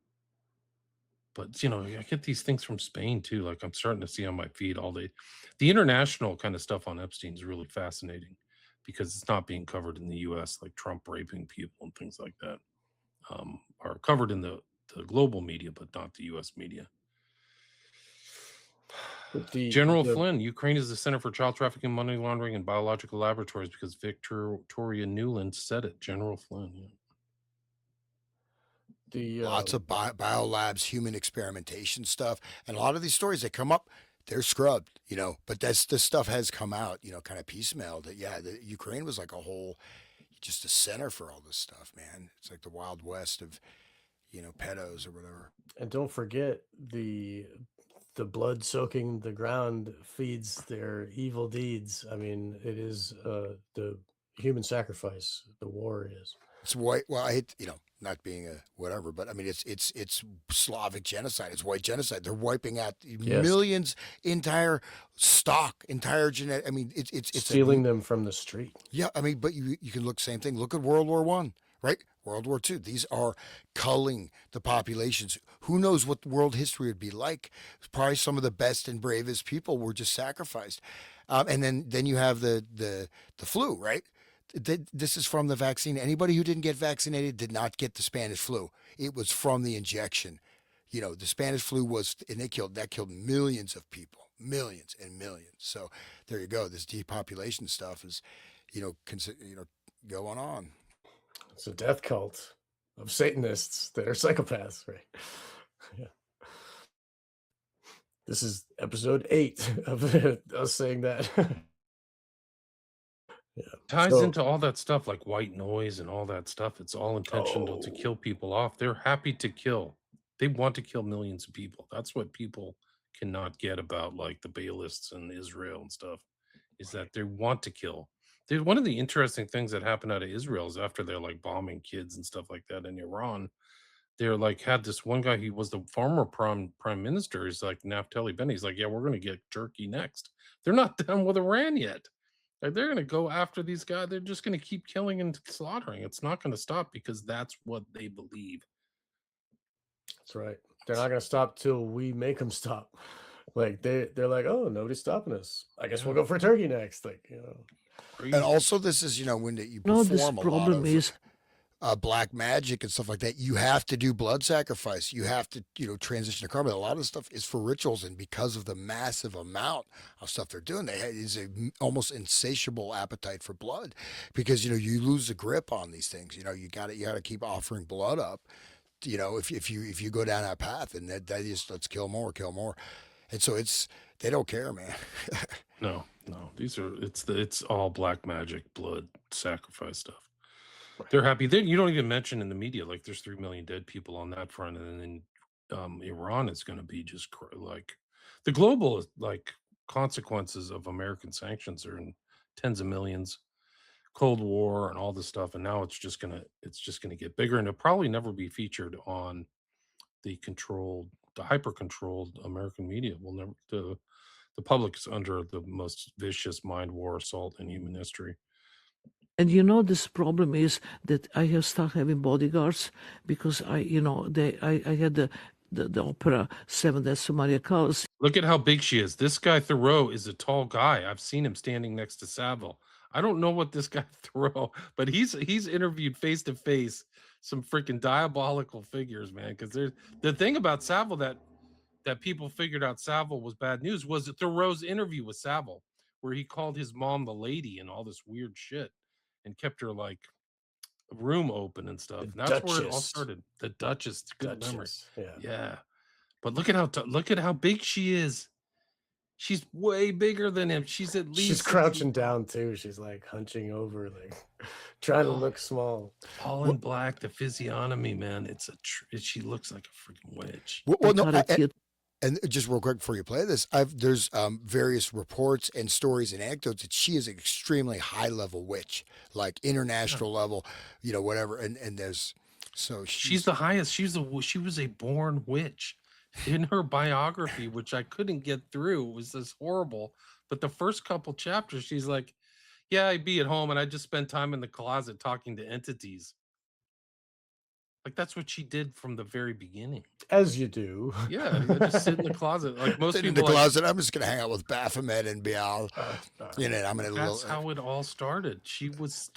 But I get these things from Spain too. Like I'm starting to see on my feed all day. The international kind of stuff on Epstein is really fascinating because it's not being covered in the US, like Trump raping people and things like that. Are covered in the global media, but not the US media.
but
General
the
Flynn, Ukraine is the center for child trafficking, money laundering, and biological laboratories because Victoria Newland said it. General Flynn, yeah.
the
lots of biolabs, human experimentation stuff, and a lot of these stories that come up, they're scrubbed, But this stuff has come out, kind of piecemeal. That the Ukraine was like a whole, just a center for all this stuff, man. It's like the Wild West of pedos or whatever.
and don't forget the blood soaking the ground feeds their evil deeds. I mean, it is the human sacrifice. The war is.
It's white. Well, I hate not being a whatever, but I mean it's Slavic genocide. It's white genocide. They're wiping out
Yes,
millions, entire stock, entire genetic. I mean it's a
stealing them from the street.
yeah. I mean, but you can look same thing. Look at World War One, right? World War Two. These are culling the populations. Who knows what world history would be like? Probably some of the best and bravest people were just sacrificed. And then you have the flu, right? This is from the vaccine. Anybody who didn't get vaccinated did not get the Spanish flu. It was from the injection. The Spanish flu was, and that killed millions of people, millions and millions. So there you go. This depopulation stuff is, going on.
It's a death cult of Satanists that are psychopaths, right? Yeah. This is episode 8 of us saying that. Yeah.
Ties
So,
into all that stuff like white noise and all that stuff. It's all intentional to
oh,
kill people off. They're happy to kill. They want to kill millions of people. That's what people cannot get about like the Baalists and Israel and stuff is that they want to kill. One of the interesting things that happened out of Israel is after they're like bombing kids and stuff like that in Iran, they're like had this one guy, he was the former prime minister, he's like Naftali Bennett. He's like, yeah, we're gonna get Turkey next. They're not done with Iran yet. Like they're gonna go after these guys. They're just gonna keep killing and slaughtering. It's not gonna stop because that's what they believe.
that's right. They're not going to stop till we make them stop. Like they're like, oh, nobody's stopping us. I guess we'll
Yeah,
go for turkey next.
And
crazy.
also, this is when you
No, this
perform a lot
problem
of
is
black magic and stuff like that, you have to do blood sacrifice. You have to, transition to karma. A lot of stuff is for rituals, and because of the massive amount of stuff they're doing, is a almost insatiable appetite for blood. Because you lose the grip on these things. You got to keep offering blood up. If you go down that path, and that is let's kill more, kill more. And so they don't care, man.
No, it's all black magic, blood, sacrifice stuff. They're happy. You don't even mention in the media like there's 3 million dead people on that front, and then Iran is going to be just like the global like consequences of American sanctions are in tens of millions. Cold War and all this stuff, and now it's just gonna get bigger, and it'll probably never be featured on the hyper controlled American media. Will never the public is under the most vicious mind war assault in human history.
And this problem is that I have started having bodyguards because I had the opera Seven Deaths of Maria Callas.
Look at how big she is. This guy Thoreau is a tall guy. I've seen him standing next to Savile. I don't know what this guy Thoreau, but he's interviewed face to face some freaking diabolical figures, man. Because there's the thing about Savile that people figured out Savile was bad news was Thoreau's interview with Savile, where he called his mom the lady and all this weird shit, and kept her like room open and stuff. And that's where it all started. The Duchess, good memory. Yeah. But look at how big she is. She's way bigger than him. She's at least
she's crouching down too. She's like hunching over, like trying to look small.
All in black. The physiognomy, man. She looks like a freaking witch.
Well, no, and just real quick before you play this, there's various reports and stories and anecdotes that she is an extremely high level witch, like international level, whatever. And there's
she's the highest. She was a born witch. In her biography, which I couldn't get through, was this horrible. But the first couple chapters, she's like, "Yeah, I'd be at home and I just spend time in the closet talking to entities." Like that's what she did from the very beginning.
As you do.
Yeah, I just sit in the closet. Like most
sit
people
in the closet. I'm just gonna hang out with Baphomet and Baal.
That's how it all started. She was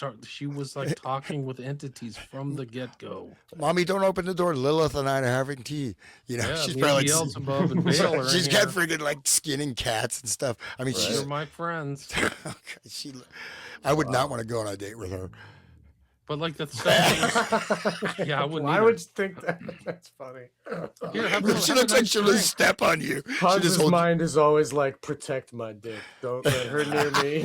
like talking with entities from the get-go.
Mommy, don't open the door. Lilith and I are having tea. She's probably
Beelzebub and Baal
she's got freaking like skinning cats and stuff. I mean,
she's my friends.
I would not want to go on a date with her.
But like the stuff, I wouldn't.
Why would you think that? That's funny.
She looks like she'll just step on you.
Hans's mind is always like, protect my dick. Don't let her near me.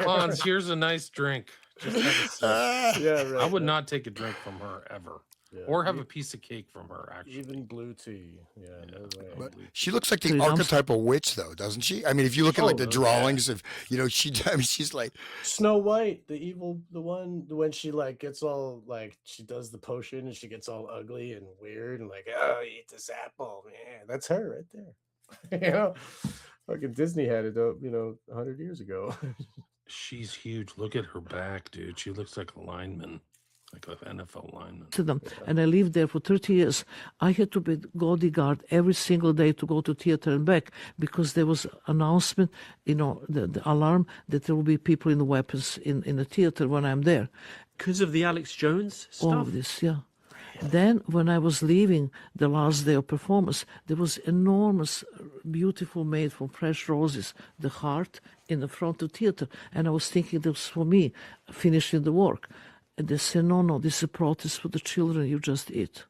Hans, here's a nice drink. Just have a sip.
Yeah, right.
I would not take a drink from her ever. Yeah, or have a piece of cake from her, actually.
Even blue tea. Yeah, no way.
But she looks like the archetypal witch, though, doesn't she? I mean, if you look at like the drawings of, she's like
Snow White, the one when she like gets all like she does the potion and she gets all ugly and weird and like, oh, eat this apple, man. That's her right there. Fucking Disney had it, 100 years ago.
She's huge. Look at her back, dude. She looks like a lineman. Like an NFL lineman.
To them, and I lived there for 30 years. I had to be bodyguard every single day to go to theater and back because there was announcement, the alarm that there will be people in the weapons in the theater when I'm there.
Because of the Alex Jones stuff?
All of this, yeah. Then when I was leaving the last day of performance, there was enormous, beautiful made from fresh roses, the heart in the front of the theater. And I was thinking this was for me, finishing the work. And they said, no, this is a protest for the children you just eat.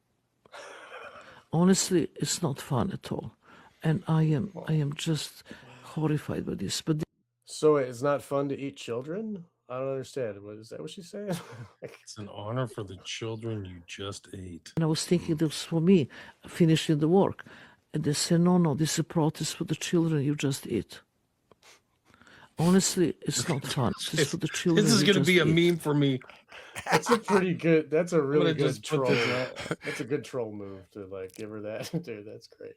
Honestly, it's not fun at all. And I am just horrified by this. But
so it's not fun to eat children? I don't understand. Is that what she's saying?
It's an honor for the children you just ate.
And I was thinking this was for me, finishing the work. And they said, no, this is a protest for the children you just eat. Honestly, it's not fun. It's for the children.
This is going to be a meme for me.
That's a really good troll. That's a good troll move to like give her that. Dude, that's great.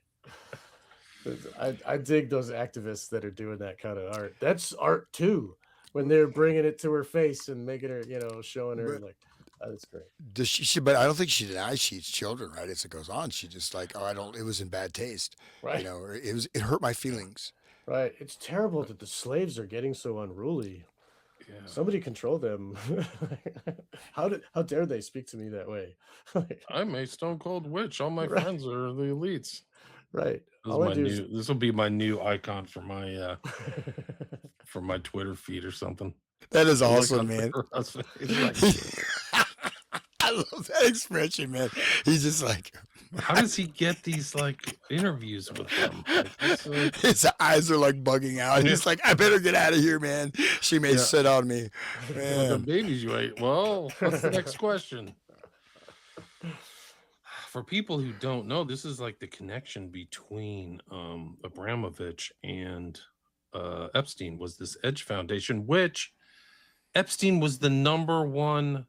I dig those activists that are doing that kind of art. That's art too. When they're bringing it to her face and making her, showing her like, that's great.
Does she? But I don't think she denies she eats children, right? As it goes on, she just like, it was in bad taste,
right?
It hurt my feelings.
Right. It's terrible that the slaves are getting so unruly. Yeah. Somebody control them. How dare they speak to me that way?
I'm a stone cold witch. All my friends are the elites.
Right.
This will be my new icon for my for my Twitter feed or something.
That is awesome, man. I love that expression, man. He's just like,
How does he get these like interviews with them? Like this,
His eyes are like bugging out.
yeah,
He's like, I better get out of here, man. She may
yeah.
sit on me.
Well, the
Man.
babies you ate. Well, what's the next question? For people who don't know, this is like the connection between Abramovich and Epstein was this Edge Foundation, which Epstein was the #1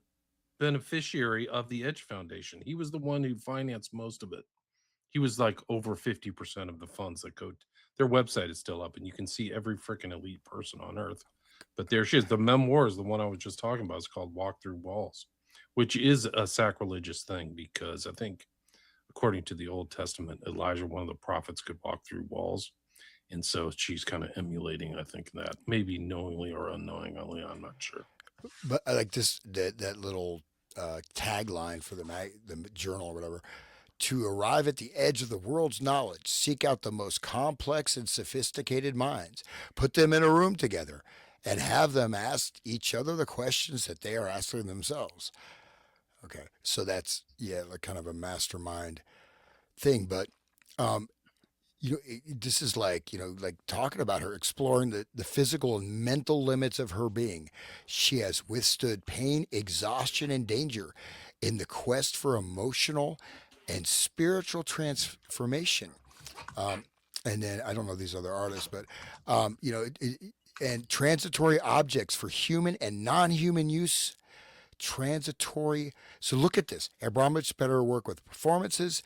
beneficiary of the Edge Foundation. He was the one who financed most of it. He was like over 50% of the funds that go. Their website is still up, and you can see every freaking elite person on earth. But there she is. The memoir is the one I was just talking about. It's called Walk Through Walls, which is a sacrilegious thing because I think, according to the Old Testament, Elijah, one of the prophets, could walk through walls. And so she's kind of emulating, I think, that maybe knowingly or unknowingly. I'm not sure.
But I like this that little tagline for the journal or whatever. To arrive at the edge of the world's knowledge, seek out the most complex and sophisticated minds, put them in a room together, and have them ask each other the questions that they are asking themselves. Okay, so that's like kind of a mastermind thing, but um, this is like like talking about her exploring the physical and mental limits of her being. She has withstood pain, exhaustion, and danger in the quest for emotional and spiritual transformation. And then I don't know these other artists, but and transitory objects for human and non-human use. Transitory. So look at this. Abramovich better work with performances,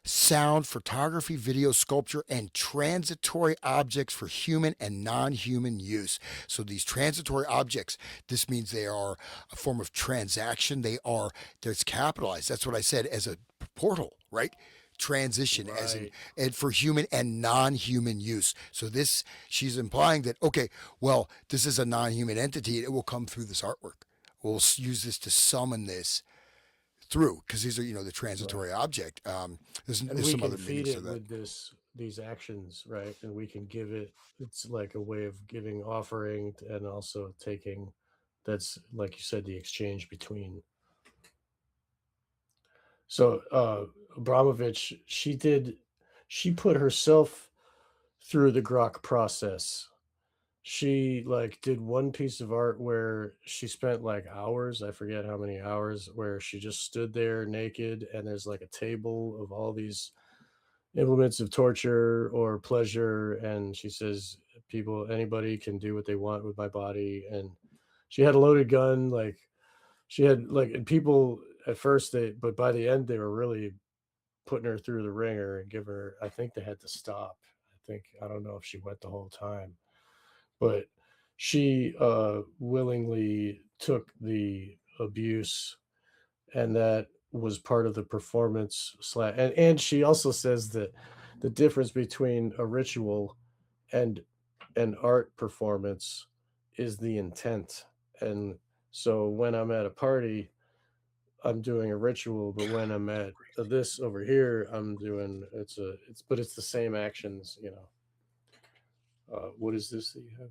sound, photography, video, sculpture, and transitory objects for human and non-human use. So these transitory objects, this means they are a form of transaction. There's capitalized. That's what I said, as a portal, right? Transition, as in,
Right.
and for human and non-human use. So she's implying that, okay, well, this is a non-human entity. It will come through this artwork. We'll use this to summon this through, because these are the
Right.
transitory object. There's
And
there's
we
some
can
other
feed
meanings to
it
that.
with these actions, right? And we can give it, it's like a way of giving offering and also taking, that's like you said, the exchange between. So Abramovich, she put herself through the Grok process. She like did one piece of art where she spent like hours, I forget how many hours, where she just stood there naked and there's like a table of all these implements of torture or pleasure, and she says anybody can do what they want with my body. And she had a loaded gun, like she had like, and people at first but by the end they were really putting her through the ringer and give her, I think they had to stop. I don't know if she went the whole time, but she willingly took the abuse, and that was part of the performance slash. And she also says that the difference between a ritual and an art performance is the intent. And so when I'm at a party, I'm doing a ritual, but when I'm at this over here, I'm doing but it's the same actions. What is this that you have?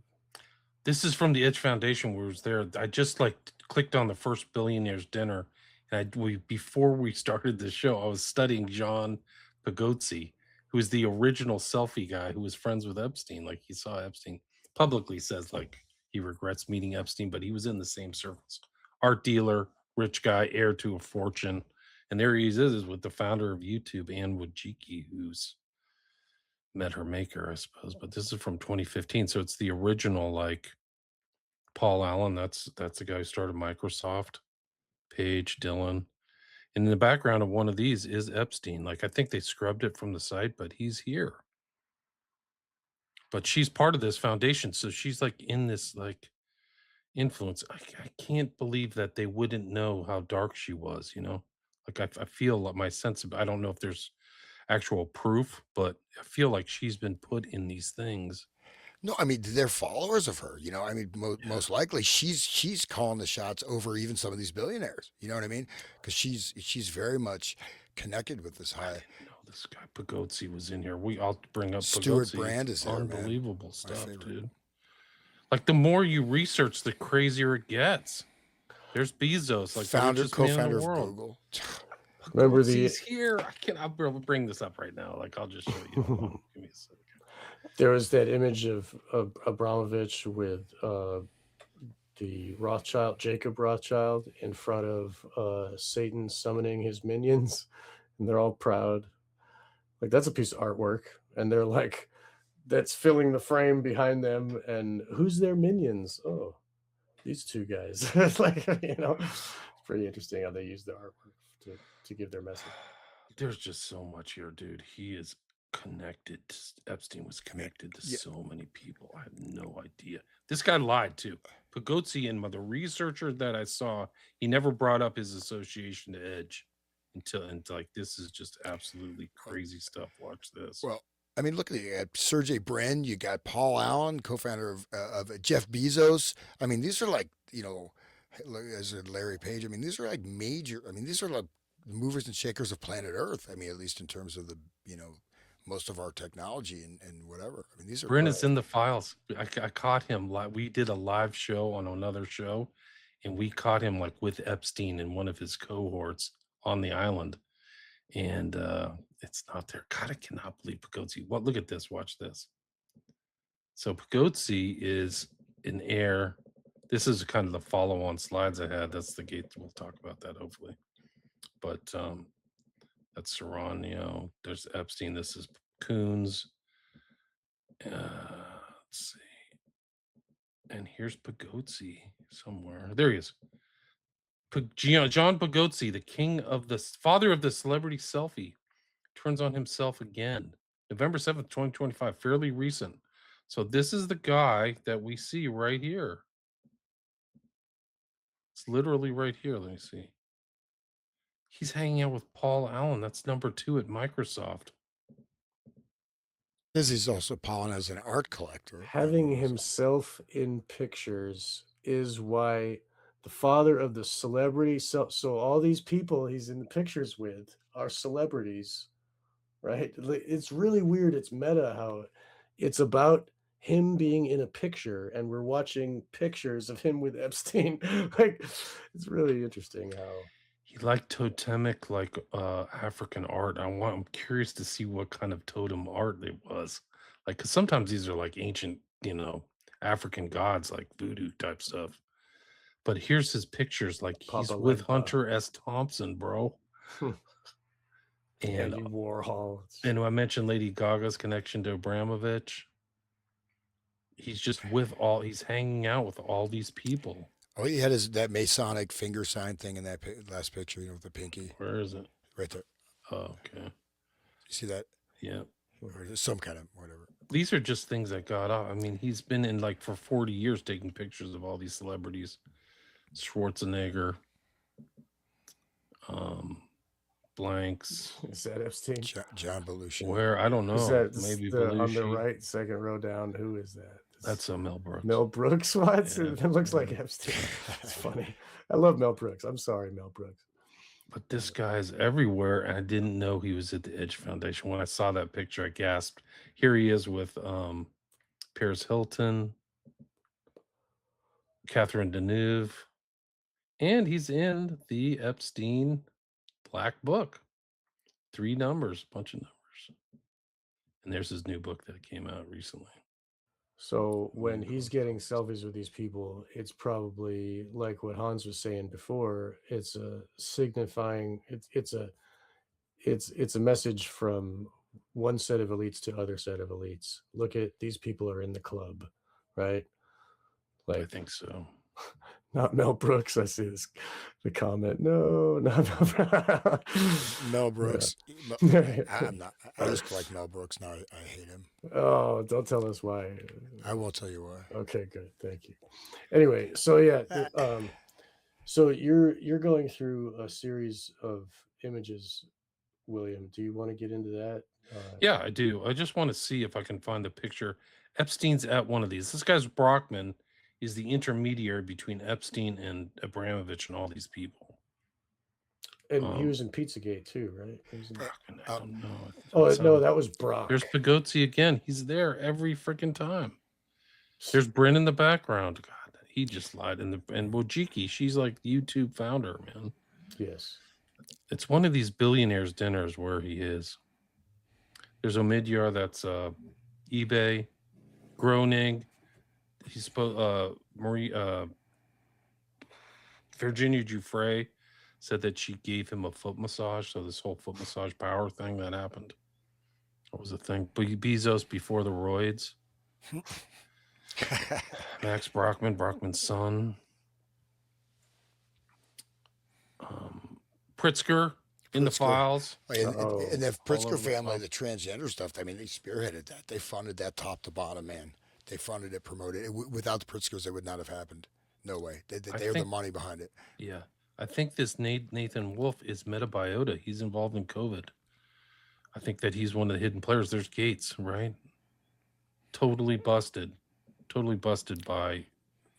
This is from the Edge Foundation, where it was there. I just like clicked on the first billionaire's dinner, and before we started the show, I was studying John Pagozzi, who is the original selfie guy who was friends with Epstein. Like he saw Epstein, publicly says like he regrets meeting Epstein, but he was in the same circles. Art dealer, rich guy, heir to a fortune, and there he is with the founder of YouTube, Ann Wojcicki, who's met her maker, I suppose. But this is from 2015, so it's the original like Paul Allen, that's the guy who started Microsoft. Paige Dillon. And in the background of one of these is Epstein. Like I think they scrubbed it from the site, but he's here. But she's part of this foundation, so she's like in this like influence. I can't believe that they wouldn't know how dark she was. Like I feel like my sense of, I don't know if there's actual proof, but I feel like she's been put in these things.
No, I mean they're followers of her. I mean
Yeah.
most likely she's calling the shots over even some of these billionaires. You know what I mean? Because she's very much connected with this
I
high.
didn't know this guy Pagozzi was in here. I'll bring up
Stuart
Pagozzi.
Brand is there, man.
Unbelievable
My
stuff,
favorite.
dude. Like the more you research, the crazier it gets. There's Bezos, like the richest man in
Co-founder
the
of
world.
Google.
Remember
Pagotzi's here. I'll bring this up right now. Like, I'll just show you. Hold on. Give me a second.
there was that image of Abramovich with the Jacob Rothschild, in front of Satan summoning his minions, and they're all proud. Like, that's a piece of artwork, and they're like, that's filling the frame behind them, and who's their minions? Oh, these two guys. It's like, it's pretty interesting how they use the artwork to give their message.
There's just so much here, dude. He is connected. Epstein was connected to so many people. I had no idea. This guy lied too. Pagotzi, and the researcher that I saw, he never brought up his association to Edge and like, this is just absolutely crazy stuff. Watch this.
Well, I mean, look at Sergey Brin. You got Paul Allen, co-founder of Jeff Bezos. I mean, these are like, as Larry Page. I mean, these are like major. I mean, these are like movers and shakers of planet Earth. I mean, at least in terms of the most of our technology and whatever. I mean, these are.
Bryn is in the files. I caught him. We did a live show on another show, and we caught him like with Epstein and one of his cohorts on the island. And it's not there. God, I cannot believe Pagotzi. Well, look at this. Watch this. So Pagotzi is in air. This is kind of the follow-on slides I had. That's the gate. We'll talk about that hopefully. But that's Serrano. There's Epstein. This is Coons. Let's see. And here's Pagotzi somewhere. There he is. John Pagotzi, the father of the celebrity selfie, turns on himself again. November 7th, 2025, fairly recent. So this is the guy that we see right here. It's literally right here. Let me see. He's hanging out with Paul Allen. That's number 2 at Microsoft.
Because he's also Paul as an art collector.
Having himself in pictures is why the father of the celebrity. So all these people he's in the pictures with are celebrities, right? It's really weird. It's meta how it's about him being in a picture, and we're watching pictures of him with Epstein. Like, it's really interesting how
he liked totemic, like African art. I'm curious to see what kind of totem art it was. Like, because sometimes these are like ancient, African gods, like voodoo type stuff. But here's his pictures. Like, he's
Papa
with
Legba.
Hunter S. Thompson, bro. And
Andy Warhol.
And I mentioned Lady Gaga's connection to Abramovich. He's just he's hanging out with all these people.
Oh, he had that Masonic finger sign thing in that last picture, with the pinky.
Where is it?
Right there.
Oh, okay.
You see that?
Yeah.
Or some kind of whatever.
These are just things that got out. I mean, he's been in like for 40 years taking pictures of all these celebrities. Schwarzenegger. Blanks.
Is that Epstein?
John Belushi.
Where? I don't know.
Is that
maybe
on the
Belushi.
right, second row down? Who is that?
That's Mel Brooks.
Mel Brooks? What?
Yeah,
That looks like Epstein. It's funny. I love Mel Brooks. I'm sorry, Mel Brooks.
But this guy's everywhere, and I didn't know he was at the Edge Foundation. When I saw that picture, I gasped. Here he is with Paris Hilton, Catherine Deneuve, and he's in the Epstein Black Book. 3 numbers, bunch of numbers. And there's his new book that came out recently.
So when he's getting selfies with these people, it's probably like what Hans was saying before. It's a signifying. It's a message from one set of elites to other set of elites. Look at these people are in the club, right? Like,
I think so.
Not Mel Brooks. I see the comment. No, not
Mel Brooks.
Yeah.
I'm not. I used to like Mel Brooks. Now I hate him.
Oh, don't tell us why.
I will tell you why.
Okay, good. Thank you. Anyway, so yeah, so you're going through a series of images, William. Do you want to get into that?
Yeah, I do. I just want to see if I can find a picture. Epstein's at one of these. This guy's Brockman is the intermediary between Epstein and Abramovich and all these people.
And he was in Pizzagate too, right?
Brockman, I don't know.
Oh no, that was Brock.
There's Pagotzi again. He's there every freaking time. There's Bryn in the background. God, he just lied. And Wojcicki, she's like YouTube founder, man.
Yes.
It's one of these billionaires' dinners where he is. There's Omidyar, that's eBay, Groening. He's supposed Marie Virginia Giuffre said that she gave him a foot massage. So this whole foot massage power thing that happened. What was the thing? Bezos before the roids. Max Brockman, Brockman's son. Pritzker in the
Pritzker.
files.
And the
all
Pritzker
over the
family,
top.
the transgender stuff, I mean, they spearheaded that. They funded that top to bottom, man. They funded it, promoted it. Without the Pritzkers, it would not have happened. No way. They're the money behind it.
Yeah. I think this Nathan Wolf is Metabiota. He's involved in COVID. I think that he's one of the hidden players. There's Gates, right? Totally busted by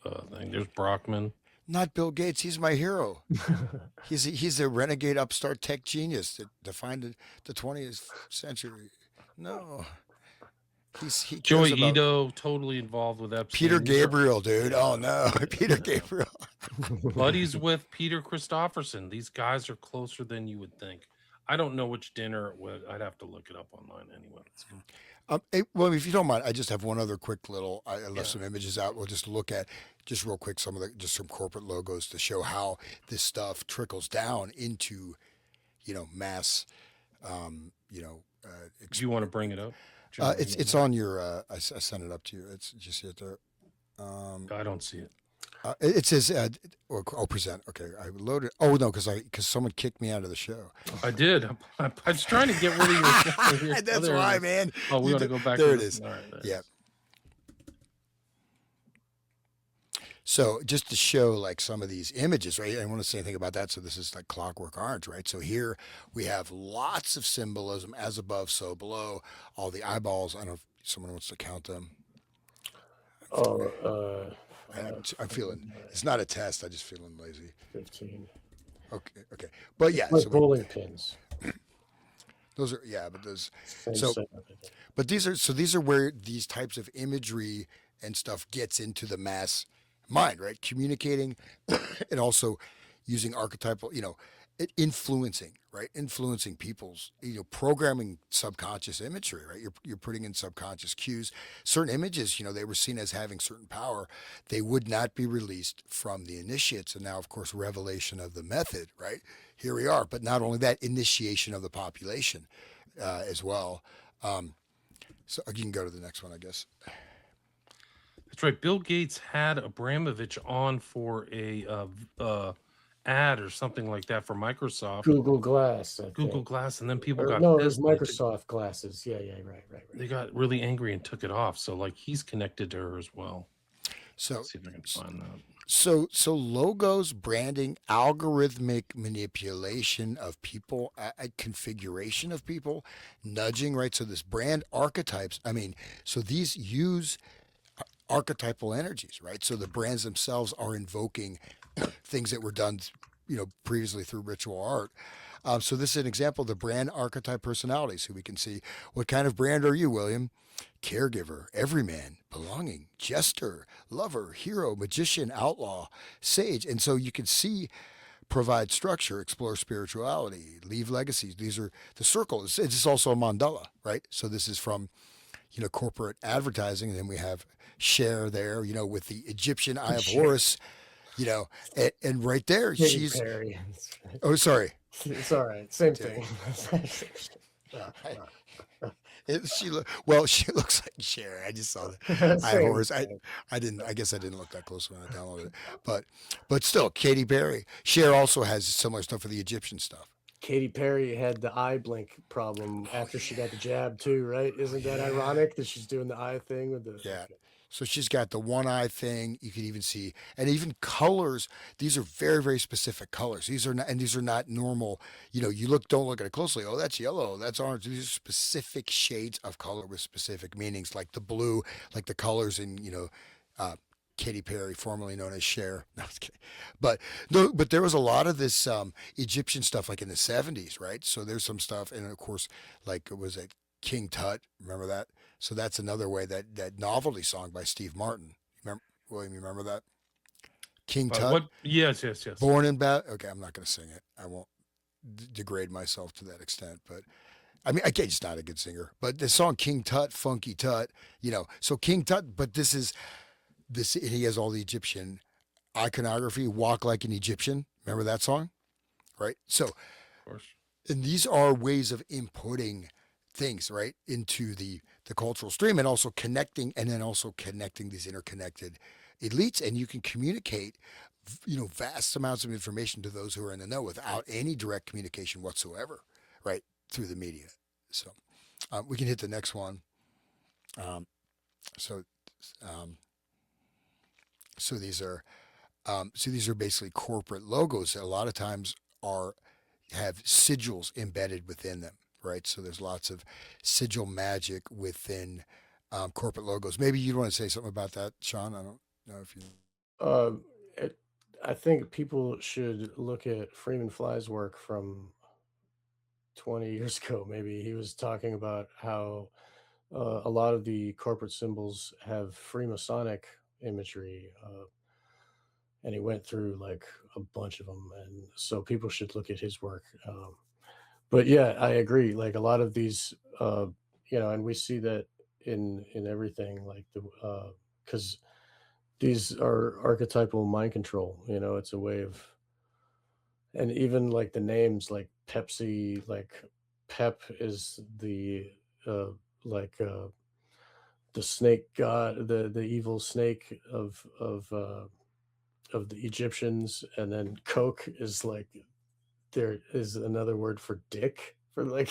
thing. There's Brockman.
Not Bill Gates. He's my hero. He's a renegade upstart tech genius that defined the 20th century. No. He
Joey
cares about
Ito, totally involved with Epstein.
Peter Gabriel, dude. Oh no, Peter Gabriel.
Buddies with Peter Christopherson. These guys are closer than you would think. I don't know which dinner it was. I'd have to look it up online anyway.
Well, if you don't mind, I just have one other quick little. I left some images out. We'll just look at just real quick some corporate logos to show how this stuff trickles down into, mass.
Do you want to bring it up?
It's on your. I sent it up to you. It's just here there.
I don't see it.
It says, present. Okay, I loaded. Oh no, because someone kicked me out of the show.
I did. I was trying to get rid of your.
That's why, man.
Oh, we want to go back.
There it is.
All right,
yeah. So just to show like some of these images, right? I don't want to say anything about that. So this is like Clockwork Orange, right? So here we have lots of symbolism, as above, so below. All the eyeballs. I don't know if someone wants to count them. I'm feeling, it's not a test. I'm just feeling lazy.
15.
Okay. But yeah.
Like bowling pins.
Those are, but those,
Same
so,
setup.
but these are where these types of imagery and stuff gets into the mass mind, right? Communicating and also using archetypal, influencing, right? Influencing people's, programming subconscious imagery, right? You're putting in subconscious cues. Certain images, they were seen as having certain power. They would not be released from the initiates. And now, of course, revelation of the method, right? Here we are. But not only that, initiation of the population as well. So you can go to the next one, I guess.
That's right. Bill Gates had Abramovich on for a ad or something like that for Microsoft.
Google Glass.
Google Glass, and then people got
no,
pissed.
it was Microsoft glasses. Yeah, right.
They got really angry and took it off. So like he's connected to her as well.
So
let's see if I can find that.
So logos, branding, algorithmic manipulation of people, configuration of people, nudging, right? So this brand archetypes. I mean, so these use archetypal energies, right? So the brands themselves are invoking things that were done, previously through ritual art. So this is an example of the brand archetype personalities who we can see. What kind of brand are you, William? Caregiver, everyman, belonging, jester, lover, hero, magician, outlaw, sage. And so you can see provide structure, explore spirituality, leave legacies. These are the circle. It's also a mandala, right? So this is from, corporate advertising. And then we have share there, with the Egyptian Eye of Horus, and right there, she's.
Perry.
Oh, sorry.
It's all right. Same thing.
She looks like Cher. I just saw the Eye of Horus. I guess I didn't look that close when I downloaded it. But still, Katy Perry. Cher also has similar stuff for the Egyptian stuff.
Katy Perry had the eye blink problem after she got the jab too, right? Isn't that ironic that she's doing the eye thing with the?
Yeah. So she's got the one eye thing. You can even see, and even colors. These are very, very specific colors. These are not normal. Don't look at it closely. Oh, that's yellow. That's orange. These are specific shades of color with specific meanings, like the blue, like the colors in Katy Perry, formerly known as Cher. No, I was kidding. But there was a lot of this Egyptian stuff, like in the 70s, right? So there's some stuff, and of course, like was it King Tut? Remember that? So that's another way that novelty song by Steve Martin. Remember, William? You remember that? King Tut.
What? Yes.
Born in Bad. Okay, I'm not going to sing it. I won't. degrade myself to that extent, but I mean, again, he's not a good singer, but the song King Tut, Funky Tut, so King Tut, but this is this, and he has all the Egyptian iconography, Walk Like an Egyptian. Remember that song? Right? So,
Of course.
and these are ways of inputting things, right, into the cultural stream and also connecting, and then also connecting these interconnected elites. And you can communicate, vast amounts of information to those who are in the know without any direct communication whatsoever, right, through the media. So we can hit the next one. Um, so, um, so these are basically corporate logos that a lot of times are have sigils embedded within them, right? So there's lots of sigil magic within corporate logos. Maybe you'd want to say something about that, Sean. I don't know if you.
Uh, it, I think people should look at Freeman Fly's work from 20 years ago. Maybe he was talking about how a lot of the corporate symbols have Freemasonic imagery, and he went through like a bunch of them, and so people should look at his work. But yeah, I agree. Like a lot of these, and we see that in everything, like the because these are archetypal mind control. It's a way of, and even like the names, like Pepsi, like Pep is uh, like the snake god, the evil snake of the Egyptians, and then Coke is like, there is another word for dick, for like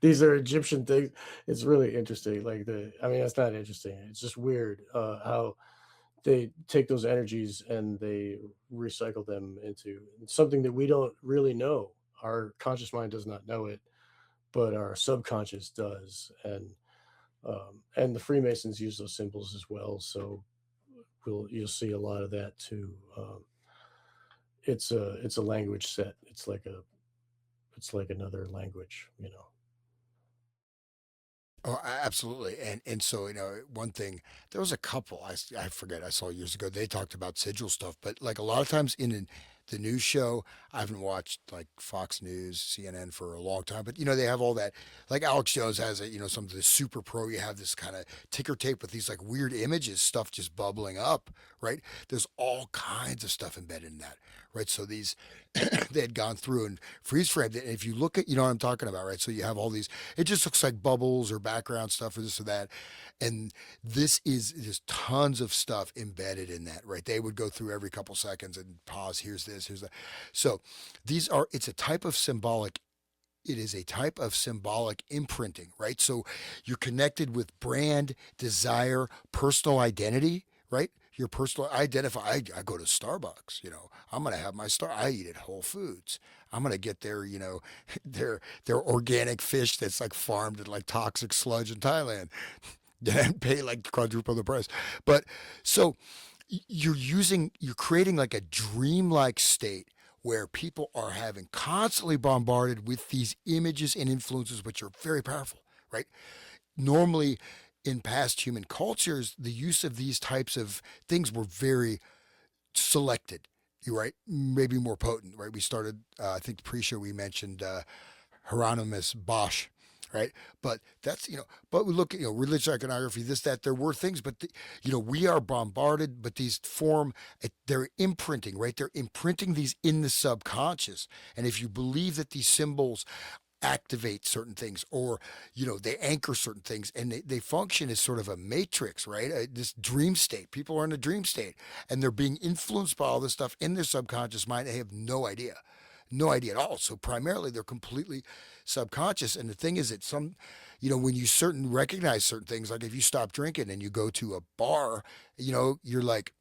these are Egyptian things. It's really interesting. Like I mean, it's not interesting. It's just weird how they take those energies and they recycle them into something that we don't really know. Our conscious mind does not know it, but our subconscious does. And the Freemasons use those symbols as well. So you'll see a lot of that too. It's a language set. It's like another language.
Oh, absolutely. And so, one thing, there was a couple, I forget, I saw years ago, they talked about sigil stuff, but like a lot of times the news show, I haven't watched like Fox News, CNN for a long time, but they have all that, like Alex Jones has it, some of the super pro, you have this kind of ticker tape with these like weird images, stuff just bubbling up, right? There's all kinds of stuff embedded in that, right? So these, they had gone through and freeze framed it. And if you look at, what I'm talking about, right? So you have all these, it just looks like bubbles or background stuff or this or that. And this is just tons of stuff embedded in that, right? They would go through every couple seconds and pause. Here's this, here's that. So it's a type of symbolic. It is a type of symbolic imprinting, right? So you're connected with brand, desire, personal identity, right? Your personal identify. I go to Starbucks, I'm gonna have my star. I eat at Whole Foods. I'm gonna get their, their organic fish that's like farmed in like toxic sludge in Thailand, and pay like quadruple the price. But so you're creating like a dreamlike state where people are having constantly bombarded with these images and influences which are very powerful, right? Normally in past human cultures, the use of these types of things were very selected, right? Maybe more potent, right? We started, I think the pre-show we mentioned Hieronymus Bosch, right? But that's, but we look at, religious iconography, this, that, there were things, but, we are bombarded, but these form, they're imprinting, right? They're imprinting these in the subconscious. And if you believe that these symbols activate certain things or they anchor certain things and they function as sort of a matrix, right? This dream state, people are in a dream state and they're being influenced by all this stuff in their subconscious mind. They have no idea at all. So primarily they're completely subconscious. And the thing is that when you recognize certain things, like if you stop drinking and you go to a bar, you're like,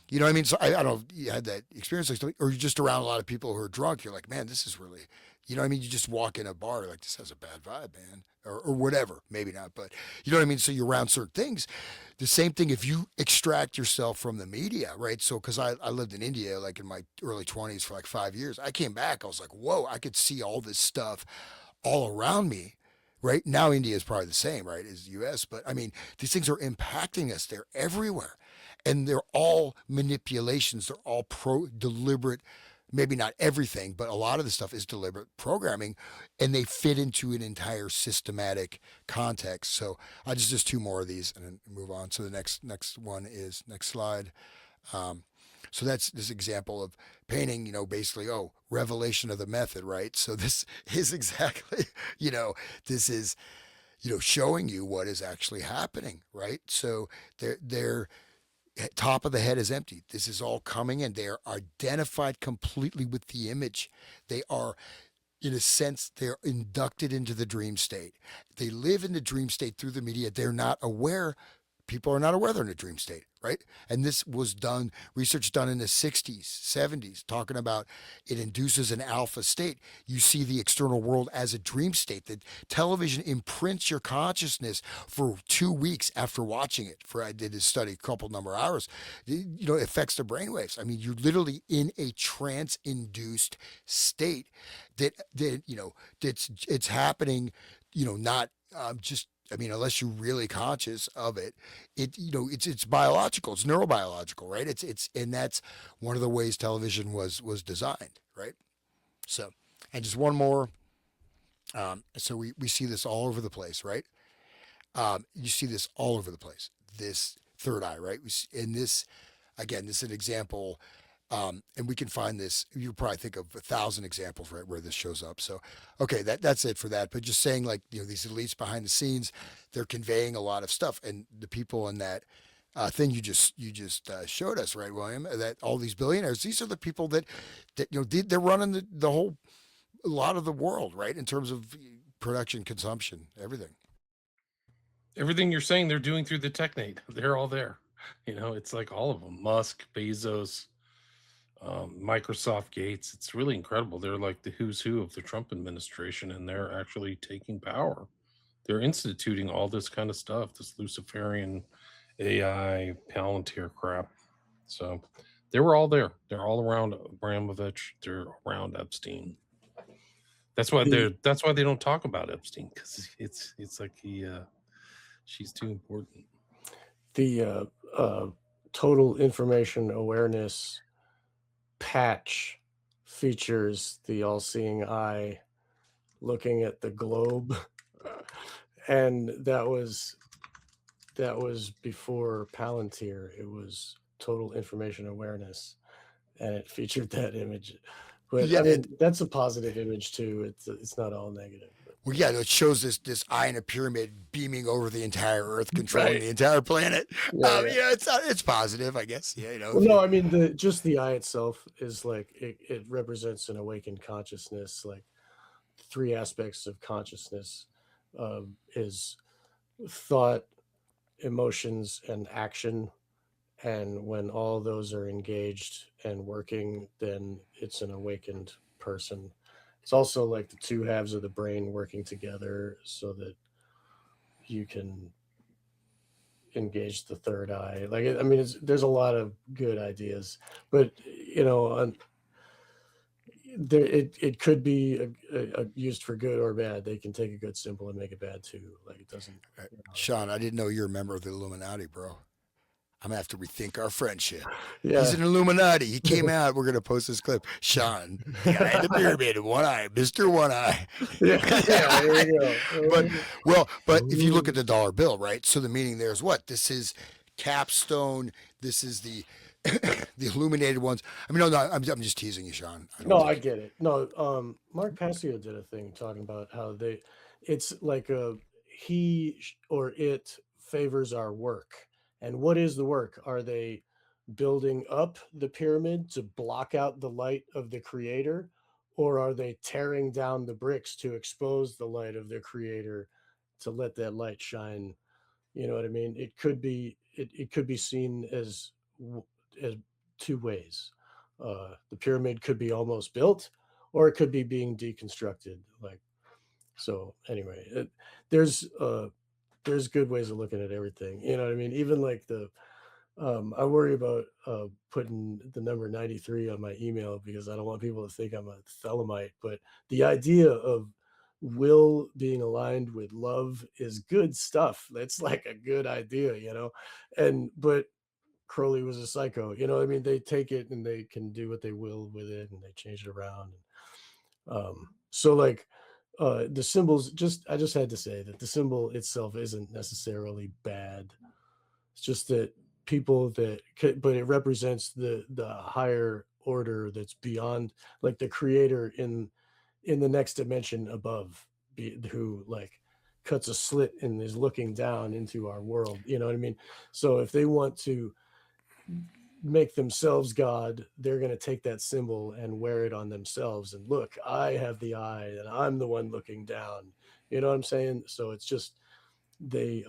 you know what I mean? So I don't know if you had that experience, or you're just around a lot of people who are drunk. You're like, man, this is really, you know what I mean? You just walk in a bar, like, this has a bad vibe, man, or whatever. Maybe not, but you know what I mean? So you're around certain things. The same thing if you extract yourself from the media, right? So, because I lived in India, like in my early 20s for like 5 years. I came back, I was like, whoa, I could see all this stuff all around me. Right now, India is probably the same, right, as the U.S. But I mean, these things are impacting us. They're everywhere, and they're all manipulations. They're all deliberate maybe not everything, but a lot of the stuff is deliberate programming, and they fit into an entire systematic context. So I just two more of these and then move on. So the next one is next slide. Um, so that's this example of painting, basically, revelation of the method, right? So this is exactly, this is, showing you what is actually happening, right? So they're top of the head is empty. This is all coming in. They are identified completely with the image. They are, in a sense, they're inducted into the dream state. They live in the dream state through the media. They're not aware. People are not aware they're in a dream state, right? And this was done, research done in the 60s, 70s, talking about it induces an alpha state. You see the external world as a dream state. That television imprints your consciousness for 2 weeks after watching it. I did this study a couple number of hours. It affects the brainwaves. I mean, you're literally in a trance-induced state it's happening, not just, I mean, unless you're really conscious of it, it's biological, it's neurobiological, right? And that's one of the ways television was designed, right? So, and just one more. So we see this all over the place, right? You see this all over the place. This third eye, right? In this, again, this is an example, and we can find this. You probably think of 1,000 examples, right, where this shows up. So, okay, that's it for that. But just saying, like, these elites behind the scenes, they're conveying a lot of stuff, and the people in that thing you just showed us, right, William? That all these billionaires, these are the people that they're running the whole, a lot of the world, right, in terms of production, consumption, everything.
Everything you're saying, they're doing through the technate. They're all there. It's like all of them: Musk, Bezos, Microsoft, Gates. It's really incredible. They're like the who's who of the Trump administration, and they're actually taking power. They're instituting all this kind of stuff, this Luciferian AI Palantir crap. So they were all there. They're all around Abramovich. They're around Epstein. That's why
The
they don't talk about Epstein, because it's like she's too important.
the total information awareness patch features the all-seeing eye looking at the globe, and that was before Palantir. It was total information awareness, and it featured that image. But
Yeah,
I mean, that's a positive image too. It's not all negative.
well, yeah, it shows this eye in a pyramid beaming over the entire Earth, controlling
Right.
the entire planet.
Yeah, yeah.
It's positive, I guess. Yeah,
Well,
if
no,
you,
I mean just the eye itself is like it represents an awakened consciousness. Like three aspects of consciousness is thought, emotions, and action. And when all those are engaged and working, then it's an awakened person. It's also like the two halves of the brain working together so that you can engage the third eye. Like, I mean, there's a lot of good ideas, but it could be used for good or bad. They can take a good symbol and make it bad too. Like it doesn't.
Sean, I didn't know you're a member of the Illuminati, bro. I'm gonna have to rethink our friendship. He's
Yeah.
an Illuminati. He came out. We're gonna post this clip. Sean, the guy in the pyramid, one eye, Mister One Eye.
Yeah. Yeah. There you go.
But if you look at the dollar bill, right? So the meaning there is what? This is capstone. This is the the illuminated ones. I mean, no, I'm just teasing you, Sean.
No, I get it. No, Mark Passio did a thing talking about how it's like or it favors our work. And what is the work? Are they building up the pyramid to block out the light of the creator? Or are they tearing down the bricks to expose the light of the creator to let that light shine? You know what I mean? It could be seen as two ways. The pyramid could be almost built, or it could be being deconstructed. Like so. Anyway, there's good ways of looking at everything. You know what I mean? Even like I worry about putting the number 93 on my email because I don't want people to think I'm a Thelemite. But the idea of will being aligned with love is good stuff. That's like a good idea, and but Crowley was a psycho. You know what I mean? They take it and they can do what they will with it, and they change it around. So like the symbols, I just had to say that the symbol itself isn't necessarily bad. It's just that people but it represents the higher order that's beyond, like the creator in the next dimension above, who like cuts a slit and is looking down into our world. You know what I mean? So if they want to make themselves God, they're going to take that symbol and wear it on themselves. And look, I have the eye, and I'm the one looking down. You know what I'm saying? So it's just they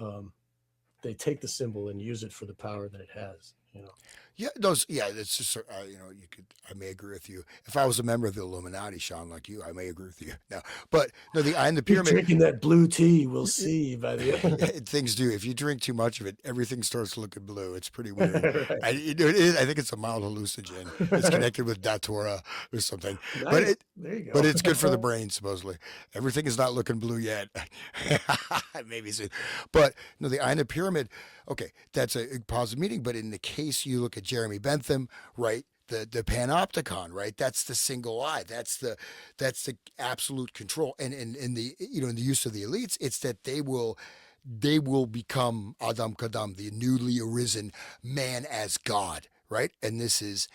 take the symbol and use it for the power that it has. You know.
Yeah, those. Yeah, it's just you could. I may agree with you. If I was a member of the Illuminati, Sean, like you, I may agree with you. No, but no, the eye in the
Keep
pyramid.
drinking that blue tea. We'll see by the end.
Things do. If you drink too much of it, everything starts looking blue. It's pretty weird.
Right.
I think it's a mild hallucinogen. It's connected with datura or something. But
Nice.
it,
There you
but it's good for the
go.
brain, supposedly. Everything is not looking blue yet. Maybe soon. But no, the eye in the pyramid. Okay, that's a positive meaning. But in the case you look at Jeremy Bentham, right? The panopticon, right? That's the single eye. That's the absolute control. And in the in the use of the elites, it's that they will become Adam Kadam, the newly arisen man as God, right? And this is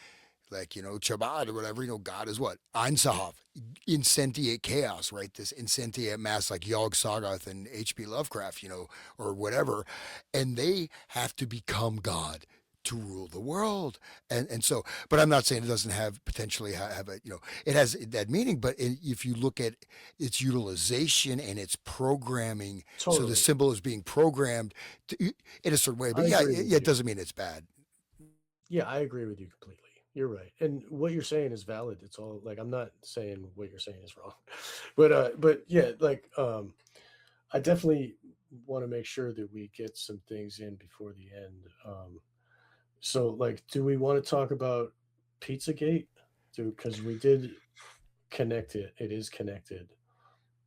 like, Chabad or whatever, God is what? Ein Sof, insentient chaos, right? This insentient mass like Yog Sothoth and H.P. Lovecraft, or whatever. And they have to become God to rule the world. And so, but I'm not saying it doesn't have potentially have a, it has that meaning, but if you look at its utilization and its programming, so the
Totally.
symbol is being programmed in a certain way,
I
but yeah,
agree
yeah,
with
it
you.
doesn't mean it's bad.
Yeah, I agree with you completely. You're right. And what you're saying is valid. It's all like, I'm not saying what you're saying is wrong. But yeah, like I definitely want to make sure that we get some things in before the end. So like, do we want to talk about Pizzagate? Because we did connect it. It is connected.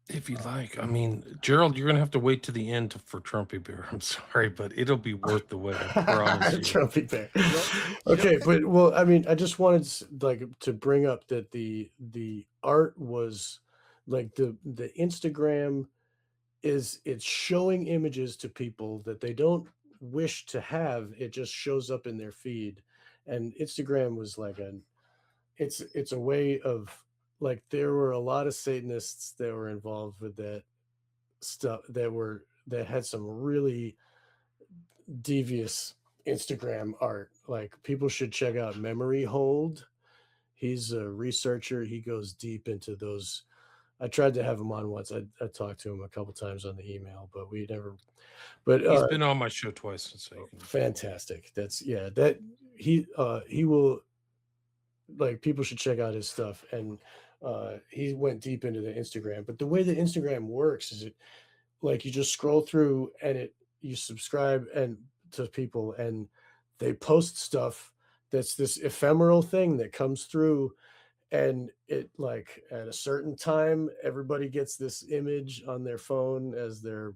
If you
Uh,
like, I mean, Gerald, you're gonna have to wait to the end for Trumpy Bear. I'm sorry, but it'll be worth the wait. I promise you.
Trumpy bear.
Well,
Okay, but well, I mean, I just wanted like to bring up that the art was like the Instagram it's showing images to people that they don't wish to have. It just shows up in their feed, and Instagram was like it's a way of, like, there were a lot of Satanists that were involved with that stuff, that had some really devious Instagram art. Like, people should check out Memory Hold. He's a researcher. He goes deep into those. I tried to have him on once. I talked to him a couple times on the email, but we never. But
He's been on my show twice, so you can.
fantastic. That's yeah. That he will, like, people should check out his stuff. And he went deep into the Instagram. But the way that Instagram works is, it like, you just scroll through, and you subscribe and to people, and they post stuff that's this ephemeral thing that comes through, and it, like, at a certain time everybody gets this image on their phone as they're,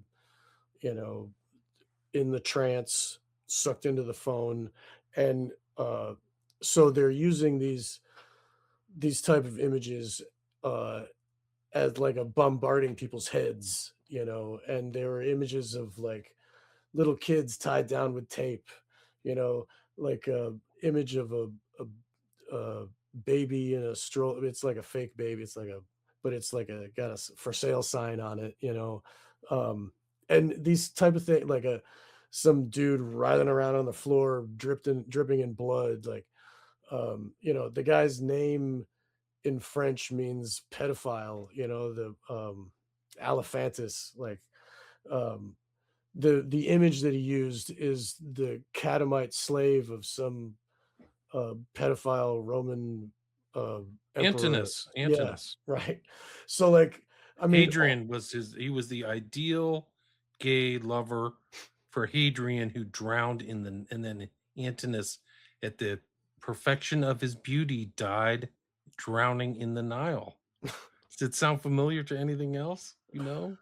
you know in the trance, sucked into the phone. And so they're using these type of images uh as like a bombarding people's heads, and there were images of, like, little kids tied down with tape, you know, like a image of a baby in a stroller. It's like a fake baby. It's like but it's like got a for sale sign on it, um, and these type of thing, like some dude writhing around on the floor, dripping in blood, like, the guy's name in French means pedophile, the Alephantis, like, um, the image that he used is the catamite slave of some pedophile Roman uh, emperor. Yeah,
Antinous.
right. So, like, I mean,
Hadrian was he was the ideal gay lover for Hadrian, who drowned and then Antinous, at the perfection of his beauty, died drowning in the Nile. Does it sound familiar to anything else?
hmm.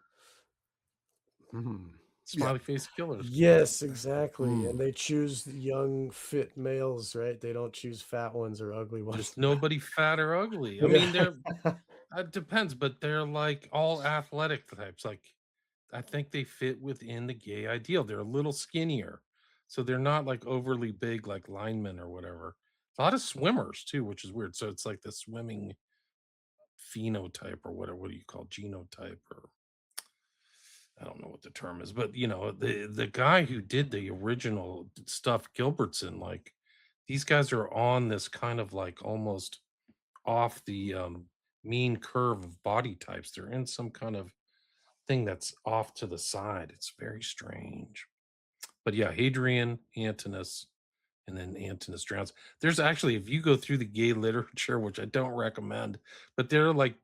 Yeah.
smiley face killers.
Yes, exactly. And
Mm.
they choose young, fit males, right? They don't choose fat ones or ugly
Just
ones.
nobody fat or ugly. I mean,
Yeah.
they're it depends, but they're like all athletic types. Like I think they fit within the gay ideal. They're a little skinnier. So they're not like overly big like linemen or whatever. A lot of swimmers too, which is weird. So it's like the swimming phenotype or whatever. What do you call genotype or I don't know what the term is, but the guy who did the original stuff, Gilbertson, like these guys are on this kind of like almost off the mean curve of body types. They're in some kind of thing that's off to the side. It's very strange. But yeah, Hadrian, Antinous, and then Antinous drowns. There's actually, if you go through the gay literature, which I don't recommend, but there are like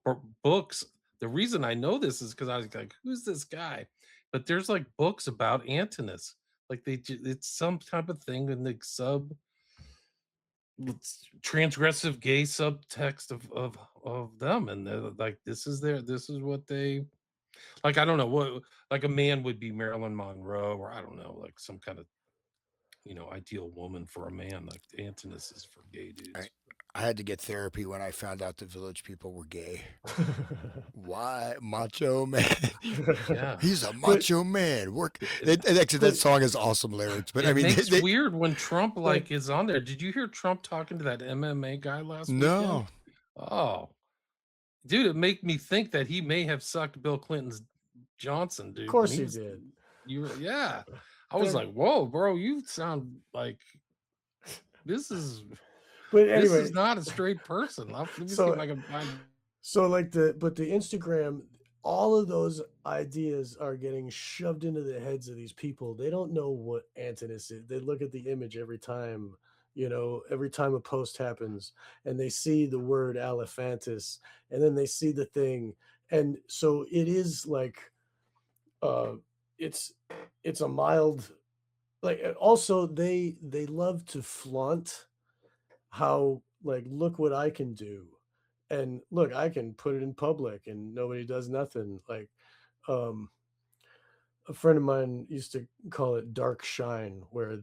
books. The reason I know this is because I was like, who's this guy? But there's like books about Antinous. Like it's some type of thing in the transgressive gay subtext of them, and they're like, this is what they like. I don't know what like a man would be Marilyn Monroe, or I don't know, like some kind of ideal woman for a man. Like Antinous is for gay
I,
dudes.
I had to get therapy when I found out the Village People were gay. Why, macho man?
Yeah,
He's a
But
macho man. Work.
it,
And actually, that
but
song has awesome lyrics. But I
it
mean,
makes
they
weird when Trump
like
like is on there. Did you hear Trump talking to that MMA guy last weekend?
no,
Oh, dude, it made me think that he may have sucked Bill Clinton's Johnson,
of
dude. When
course
he
he
was
did.
yeah, I was
They're,
like, whoa, bro, you sound like this is
but
this is
anyway,
not a straight person. Let me see if
so
I can find.
like the Instagram, all of those ideas are getting shoved into the heads of these people. They don't know what Antinous is. They look at the image every time, every time a post happens, and they see the word Alephantis, and then they see the thing. And so it is like uh it's it's a mild, like, also they love to flaunt how, like, look what I can do, and look, I can put it in public and nobody does nothing. Like, um a friend of mine used to call it dark shine, where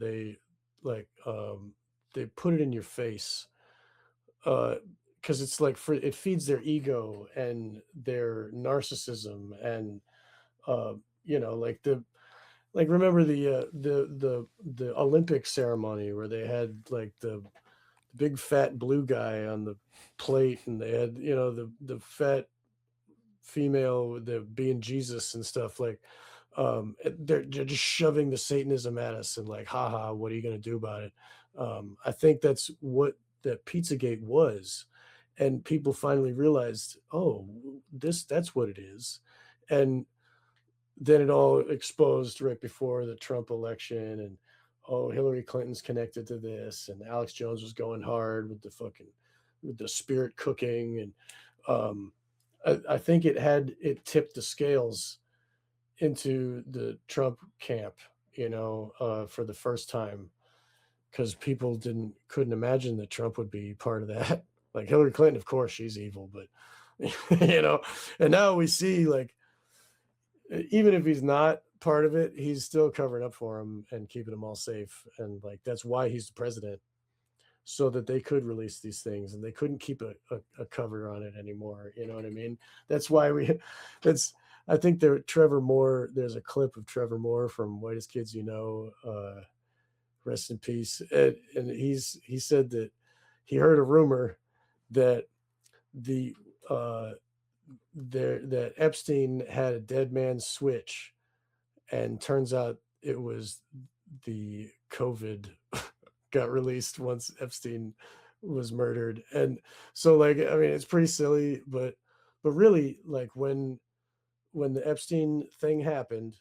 like they put it in your face, uh because it's like, for it feeds their ego and their narcissism, and like remember the Olympic ceremony where they had like the big fat blue guy on the plate, and they had, the fat female with the being Jesus and stuff. Like, they're just shoving the Satanism at us, and like, haha, what are you going to do about it? I think that's what that Pizzagate was, and people finally realized, oh, that's what it is. And then it all exposed right before the Trump election, and oh, Hillary Clinton's connected to this, and Alex Jones was going hard with the spirit cooking, and I think it tipped the scales into the Trump camp, for the first time, because people couldn't imagine that Trump would be part of that. Like Hillary Clinton, of course, she's evil, but and now we see, like, even if he's not part of it, he's still covering up for him and keeping them all safe. And like, that's why he's the president, so that they could release these things, and they couldn't keep a cover on it anymore. You know what I mean? That's why that's, I think there's a clip of Trevor Moore from Whitest Kids You Know, rest in peace. And he said that he heard a rumor that the, that Epstein had a dead man's switch, and turns out it was the COVID got released once Epstein was murdered. And so, like, I mean, it's pretty silly, but really, like, when the Epstein thing happened,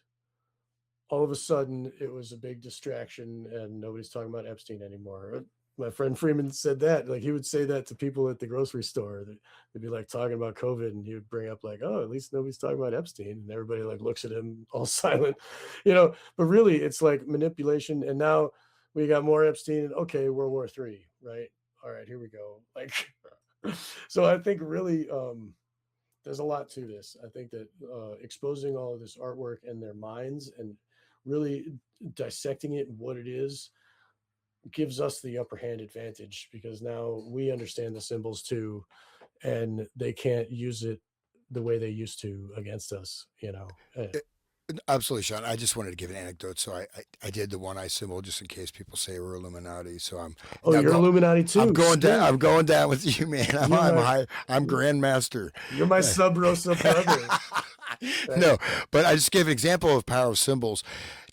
all of a sudden it was a big distraction and nobody's talking about Epstein anymore. My friend Freeman said that, like, he would say that to people at the grocery store. They'd be like talking about COVID, and he would bring up like, oh, at least nobody's talking about Epstein, and everybody like looks at him all silent, but really it's like manipulation. And now we got more Epstein, and okay, World War III, right? All right, here we go. Like, so I think really, there's a lot to this. I think that exposing all of this artwork and their minds, and really dissecting it, what it is, gives us the upper hand advantage, because now we understand the symbols too, and they can't use it the way they used to against us, you know.
Absolutely, Sean. I just wanted to give an anecdote. So I did the one eye symbol just in case people say we're Illuminati. So I'm
Oh,
now
you're Illuminati too.
I'm going down.
Sweet.
I'm going down with you, man. I'm
You're
I'm Grandmaster.
You're my Sub Rosa brother.
No, but I just gave an example of power of symbols.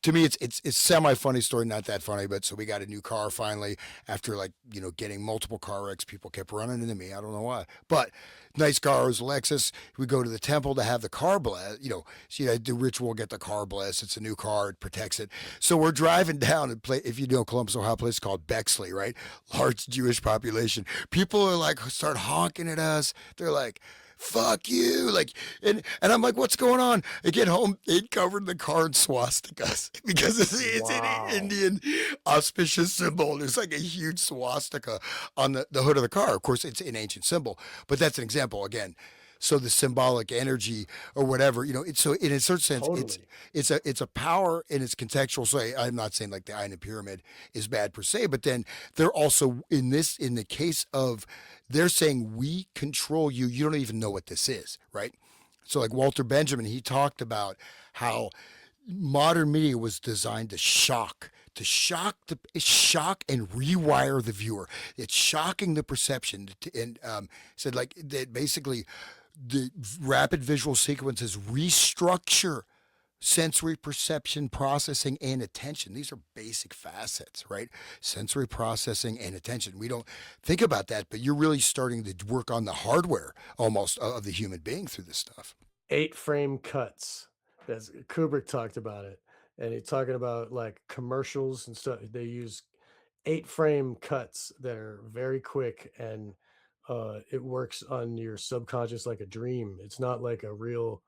To me, it's semi funny story, not that funny. But so we got a new car finally after like getting multiple car wrecks. People kept running into me. I don't know why, but nice car. It was a Lexus. We go to the temple to have the car blessed. See, I do ritual, get the car blessed. It's a new car. It protects it. So we're driving down and play. If you know Columbus, Ohio, a place called Bexley, right? Large Jewish population. People are like start honking at us. They're like, fuck you, like, and I'm like, what's going on? I get home, they covered the car in swastikas because it's
Wow.
an Indian auspicious symbol. There's like a huge swastika on the hood of the car. Of course, it's an ancient symbol, but that's an example again. So the symbolic energy or whatever, it's so in a certain sense,
Totally.
it's a power and it's contextual. So I'm not saying like the eye in the pyramid is bad per se, but then they're also in the case of they're saying we control you. You don't even know what this is, right? So like Walter Benjamin, he talked about how modern media was designed to shock and rewire the viewer. It's shocking the perception, and said like that basically the rapid visual sequences restructure sensory perception, processing, and attention. These are basic facets, right? Sensory processing and attention. We don't think about that, but you're really starting to work on the hardware almost of the human being through this stuff.
8-frame cuts. That's Kubrick talked about it, and he's talking about like commercials and stuff. They use 8-frame cuts that are very quick, and it works on your subconscious like a dream. It's not like a real.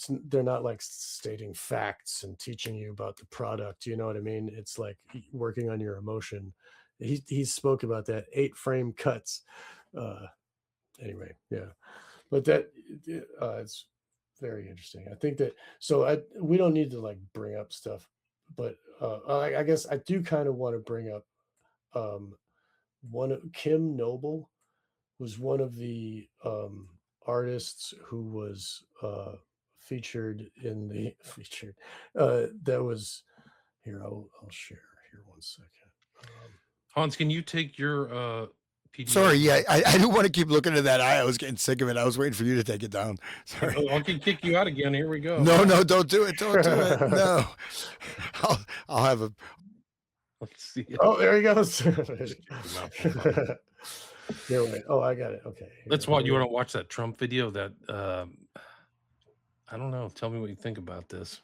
They're not like stating facts and teaching you about the product. You know what I mean? It's like working on your emotion. He spoke about that 8-frame cuts. Anyway, yeah, but that it's very interesting. I think that we don't need to like bring up stuff, but I guess I do kind of want to bring up one of Kim Noble was one of the artists who was featured in the that was here. I'll share here 1 second.
Hans, can you take your PDF?
Sorry, yeah, I didn't want to keep looking at that eye. I was getting sick of it. I was waiting for you to take it down. Sorry.
I can kick you out again. Here we go.
No, don't do it. Don't do it. No. I'll have a.
Let's see.
Oh, there he goes. Here, wait. Oh, I got it. Okay.
That's what you want to watch that Trump video that I don't know. Tell me what you think about this.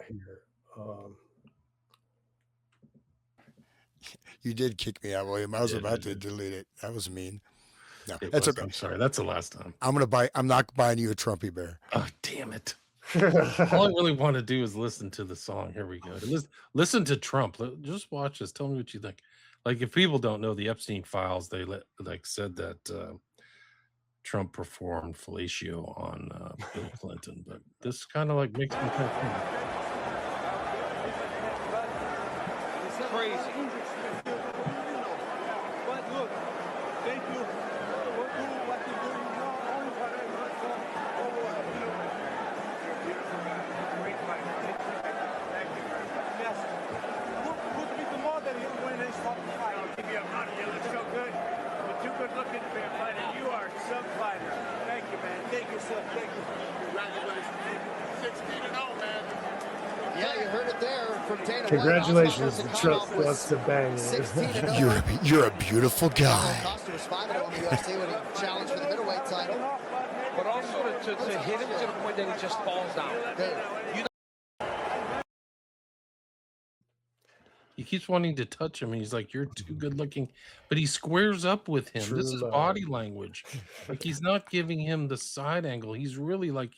Here.
You did kick me out, William. I was about to delete it. That was mean. No, that's okay.
I'm sorry. That's the last time.
I'm not buying you a Trumpy bear.
Oh, damn it. All I really want to do is listen to the song. Here we go. Listen to Trump. Just watch this. Tell me what you think. Like, if people don't know the Epstein files, they said that Trump performed fellatio on Bill Clinton, but this kind of like makes me kind of think.
It's crazy. But look, thank you for doing what you're doing. Only for great fight. Thank you. Yes. Put me the more than him when they stop the fight. I'll give you a money. You look so good. You're too good looking to be a fighter. You are some fighter. Thank you, man. Thank you, sir. Thank you. Congratulations. 16-0, man.
Yeah, you heard it there from Dana.
Congratulations, Trump wants to bang.
You're a beautiful guy.
Costa was 5-0 in the UFC when he challenged for the middleweight title.
But also to hit him to the point that he just falls down.
He keeps wanting to touch him, and he's like, "You're too good looking," but he squares up with him.
True
This is
love.
body language. Like, he's not giving him the side angle. He's really like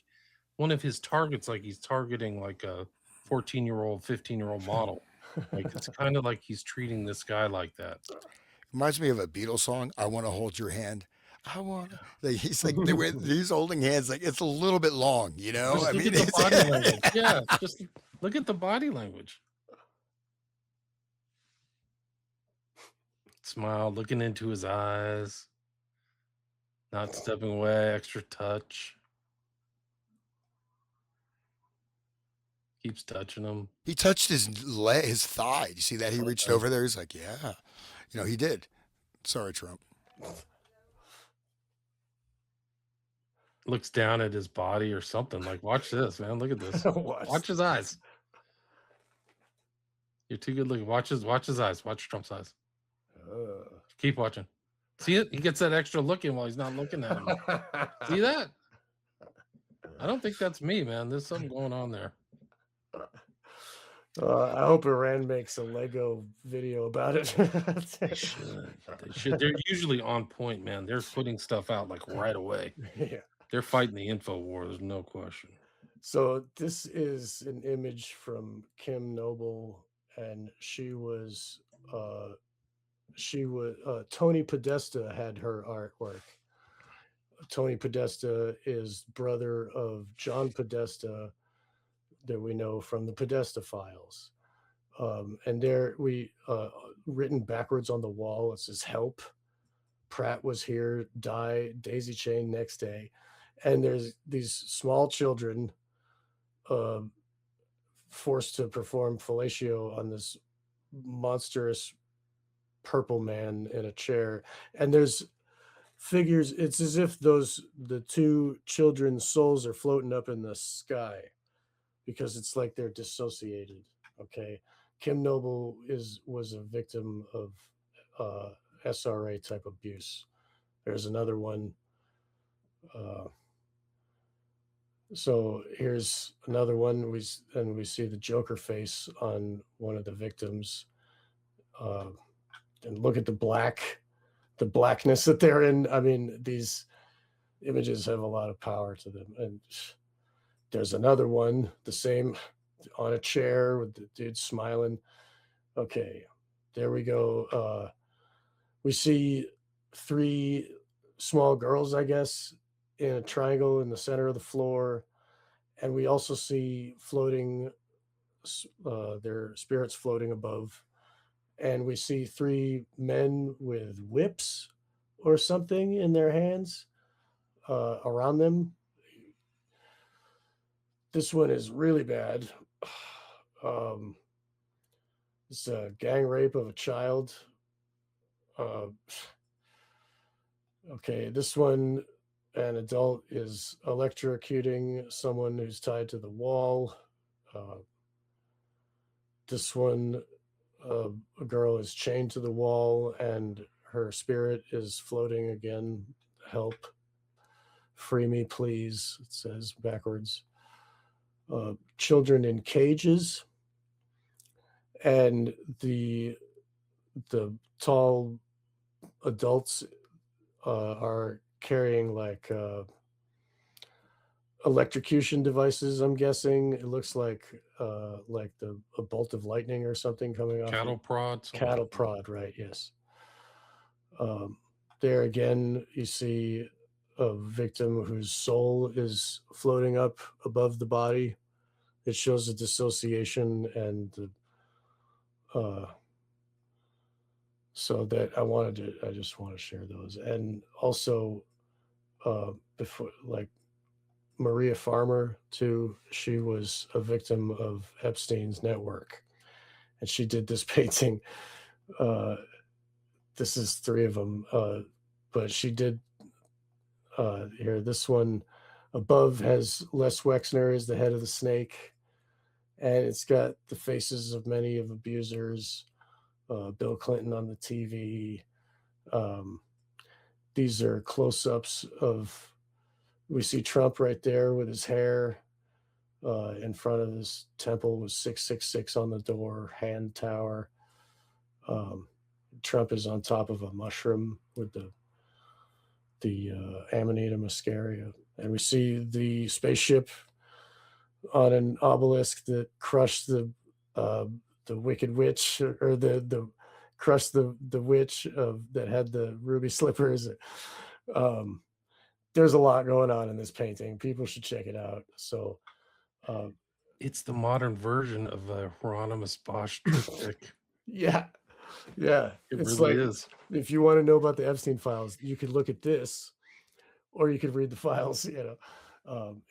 one of his targets. Like, he's targeting like a 14-year-old, 15-year-old model. Like, it's kind of like he's treating this guy like that.
Reminds me of a Beatles song. I want to hold your hand. I want to. Like, he's like he's holding hands. Like, it's a little bit long, you know.
Just
I
look
mean,
at the body language. Yeah, just Look at the body language. Smile, looking into his eyes, not stepping away, extra touch. Keeps touching him.
He touched his thigh. You see that? He reached over there. He's like, yeah. You know, he did. Sorry, Trump.
Looks down at his body or something. Like, watch this, man. Look at this. Watch his eyes. You're too good looking. Watch his eyes. Watch Trump's eyes. Keep watching. See it? He gets that extra look in while he's not looking at him. See that? I don't think that's me, man. There's something going on there.
I hope Iran makes a Lego video about it.
They should. They should. They're usually on point, man. They're putting stuff out like right away.
Yeah.
They're fighting the info war. There's no question.
So this is an image from Kim Noble, and she was Tony Podesta had her artwork. Tony Podesta is brother of John Podesta that we know from the Podesta files. And there we written backwards on the wall, it says help. Pratt was here, die, daisy chain next day. And there's these small children forced to perform fellatio on this monstrous purple man in a chair. And there's figures, it's as if the two children's souls are floating up in the sky because it's like they're dissociated. Okay. Kim Noble was a victim of SRA type abuse. There's another one. So here's another one. We see the Joker face on one of the victims. And look at the blackness that they're in. I mean, these images have a lot of power to them. And there's another one, the same, on a chair with the dude smiling. Okay, there we go. We see three small girls, I guess, in a triangle in the center of the floor. And we also see floating, their spirits floating above. And we see three men with whips or something in their hands around them. This one is really bad. It's a gang rape of a child. Okay, this one, an adult is electrocuting someone who's tied to the wall. This one, a girl is chained to the wall and her spirit is floating again. Help. Free me, please. It says backwards. Children in cages. And the tall adults are carrying like electrocution devices, I'm guessing. It looks like a bolt of lightning or something coming off.
Cattle prod.
Cattle prod, right? Yes. There again, you see a victim whose soul is floating up above the body. It shows the dissociation and the so that I just want to share those. And also before, like, Maria Farmer too, she was a victim of Epstein's network, and she did this painting. This is three of them, but she did here. This one above has Les Wexner as the head of the snake, and it's got the faces of many of abusers. Bill Clinton on the TV. These are close-ups of. We see Trump right there with his hair in front of his temple with 666 on the door, hand tower. Trump is on top of a mushroom with the Amanita muscaria. And we see the spaceship on an obelisk that crushed the wicked witch, or the crushed the witch that had the ruby slippers. There's a lot going on in this painting. People should check it out. So
It's the modern version of a Hieronymus Bosch triptych.
Yeah. Yeah.
It
It's
really
like,
is.
if you want to know about the Epstein files, you could look at this or you could read the files,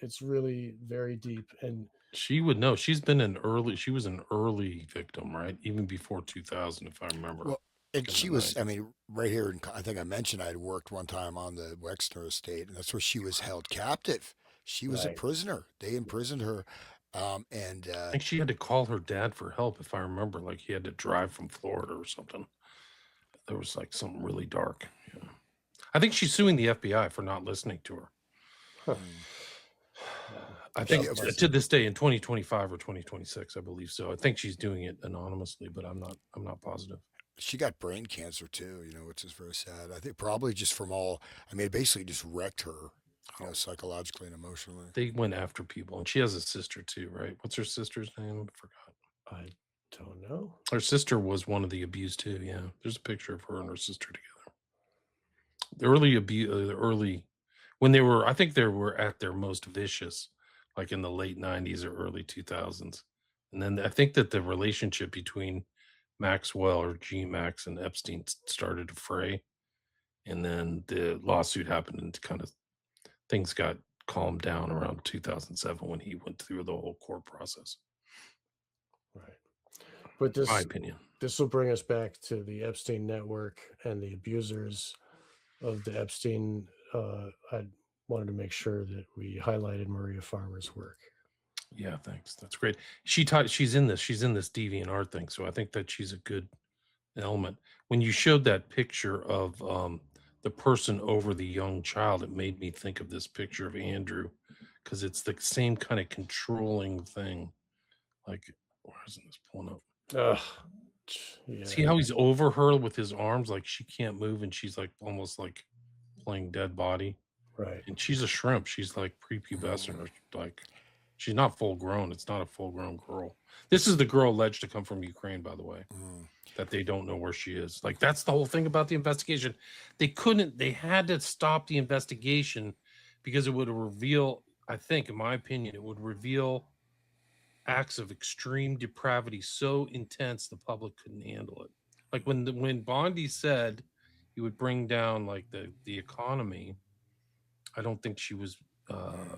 it's really very deep. And
She would know. She was an early victim, right? Even before 2000, if I remember,
Well, and
like in the
she was, I
90s.
mean, right here, I think I mentioned I had worked one time on the Wexner estate, and that's where she was held captive. She was a
right.
prisoner. They imprisoned her. And
I think she had to call her dad for help, if I remember. Like he had to drive from Florida or something. There was like something really dark. Yeah. I think she's suing the FBI for not listening to her.
Huh.
mm,
I
Yeah,
think
she,
plus,
to this day in 2025 or 2026, I believe so. I think she's doing it anonymously, but I'm not positive.
she got brain cancer too, which is very sad. I think probably just from all, I mean, it basically just wrecked her, psychologically and emotionally.
They went after people, and she has a sister too, right? What's her sister's name? I forgot.
I don't know.
Her sister was one of the abused too. Yeah, there's a picture of her and her sister together. The early when they were, I think they were at their most vicious, like in the late 90s or early 2000s. And then I think that the relationship between Maxwell or G Max and Epstein started to fray. And then the lawsuit happened and kind of things got calmed down around 2007 when he went through the whole court process.
Right. But
My opinion.
this will bring us back to the Epstein network and the abusers of the Epstein. I wanted to make sure that we highlighted Maria Farmer's work.
Yeah, thanks. That's great. She's in this Deviant Art thing. So I think that she's a good element. When you showed that picture of the person over the young child, it made me think of this picture of Andrew because it's the same kind of controlling thing. Like, where isn't this pulling up?
Ugh.
See
Yeah.
how he's over her with his arms, like she can't move, and she's like almost like playing dead body.
Right.
And she's a shrimp. She's like prepubescent, or like she's not full grown. It's not a full grown girl. This is the girl alleged to come from Ukraine, by the way.
Mm.
That they don't know where she is. Like that's the whole thing about the investigation. They had to stop the investigation because it would reveal, I think, in my opinion, it would reveal acts of extreme depravity so intense the public couldn't handle it. Like when Bondi said he would bring down like the economy, I don't think she was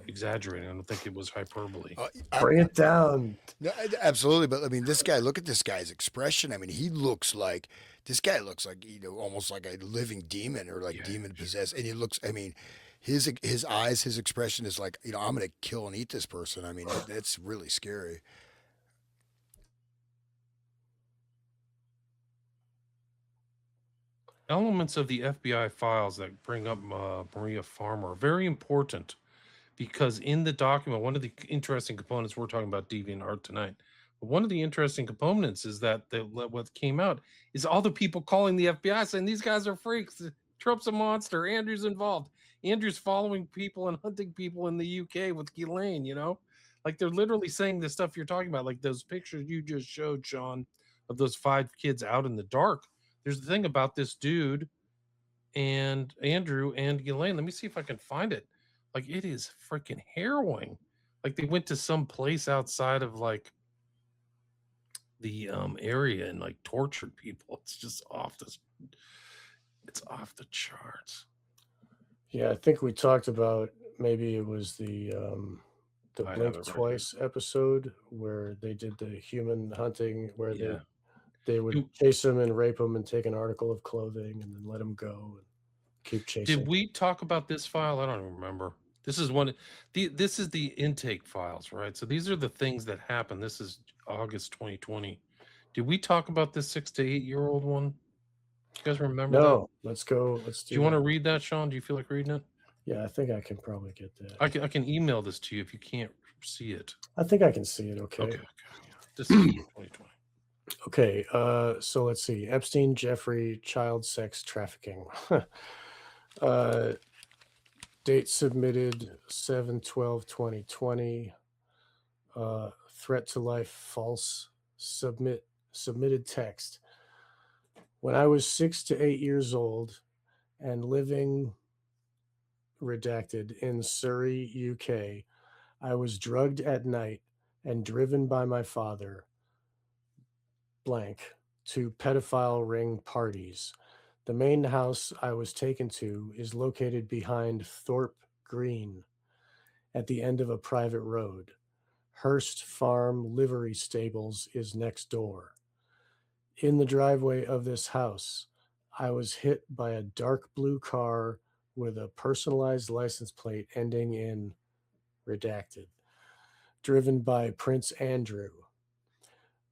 exaggerating. I don't think it was hyperbole.
Bring it down.
No, absolutely. But I mean, this guy, look at this guy's expression. I mean, this guy looks like, almost like a living demon or like
Yeah,
demon
sure.
possessed. And he looks, I mean, his eyes, his expression is like, I'm going to kill and eat this person. I mean, that's really scary.
Elements of the FBI files that bring up Maria Farmer are very important because in the document, one of the interesting components, we're talking about Deviant Art tonight, but one of the interesting components is that what came out is all the people calling the FBI saying these guys are freaks. Trump's a monster. Andrew's involved. Andrew's following people and hunting people in the UK with Ghislaine, Like they're literally saying the stuff you're talking about, like those pictures you just showed, Sean, of those 5 kids out in the dark. There's the thing about this dude and Andrew and Ghislaine. Let me see if I can find it. Like it is freaking harrowing. Like they went to some place outside of like the area and like tortured people. It's just it's off the charts.
Yeah, I think we talked about, maybe it was the
I have
Blink
it right here.
Twice episode where they did the human hunting, where
Yeah.
they would
Do-
chase him and rape him and take an article of clothing and then let him go and keep chasing.
Did we talk about this file? I don't even remember. This is this is the intake files, right? So these are the things that happen. This is August 2020. Did we talk about this 6 to 8-year-old one? You guys remember that?
No, let's go. Let's
Do
do
you want to
that.
read that, Sean? Do you feel like reading it?
Yeah, I think I can probably get that.
I can email this to you if you can't see it.
I think I can see it. Okay.
Okay. Yeah. This is 2020.
Okay. So let's see. Epstein, Jeffrey, child sex trafficking. Date submitted 7/12/2020. Threat to life false. Submitted text. When I was 6 to 8 years old and living, redacted, in Surrey, UK, I was drugged at night, and driven by my father, blank, to pedophile ring parties. The main house I was taken to is located behind Thorpe Green at the end of a private road. Hurst Farm Livery Stables is next door. In the driveway of this house, I was hit by a dark blue car with a personalized license plate ending in redacted, driven by Prince Andrew.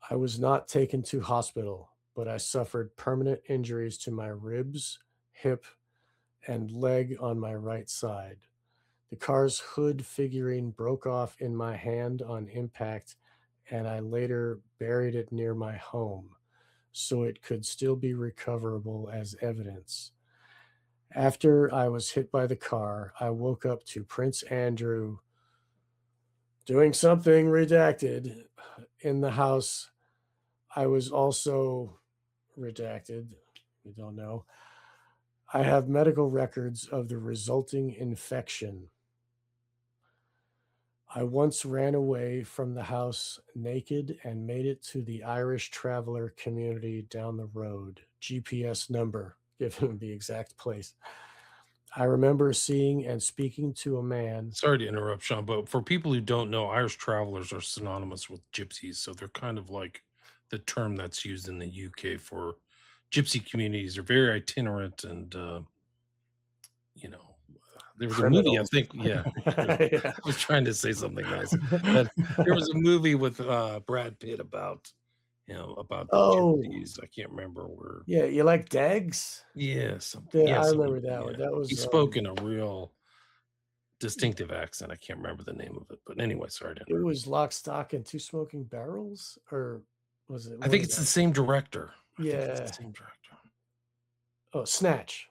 I was not taken to hospital, but I suffered permanent injuries to my ribs, hip, and leg on my right side. The car's hood figurine broke off in my hand on impact, and I later buried it near my home so it could still be recoverable as evidence. After I was hit by the car, I woke up to Prince Andrew doing something redacted in the house. I was also redacted. We don't know. I have medical records of the resulting infection. I once ran away from the house naked and made it to the Irish traveler community down the road. GPS number, give him the exact place. I remember seeing and speaking to a man.
Sorry to interrupt, Sean, but for people who don't know, Irish travelers are synonymous with gypsies. So they're kind of like the term that's used in the UK for gypsy communities. They're very itinerant and, you know, there was a movie, I
Criminals.
think, yeah,
Yeah.
I was trying to say something nice, but there was a movie with Brad Pitt about, about the
Oh,
gypsies. I can't remember where.
yeah, you like Dags?
Yeah, some,
Yeah,
yeah,
I
something,
remember that one.
yeah.
That
He
was,
spoke in a real distinctive accent. I can't remember the name of it, but anyway, sorry to
it
interrupt.
was Lock, Stock, and Two Smoking Barrels? Or was it
I
one
think
of
it's the
them?
same director. I think it's the
Yeah.
same director.
Oh, Snatch.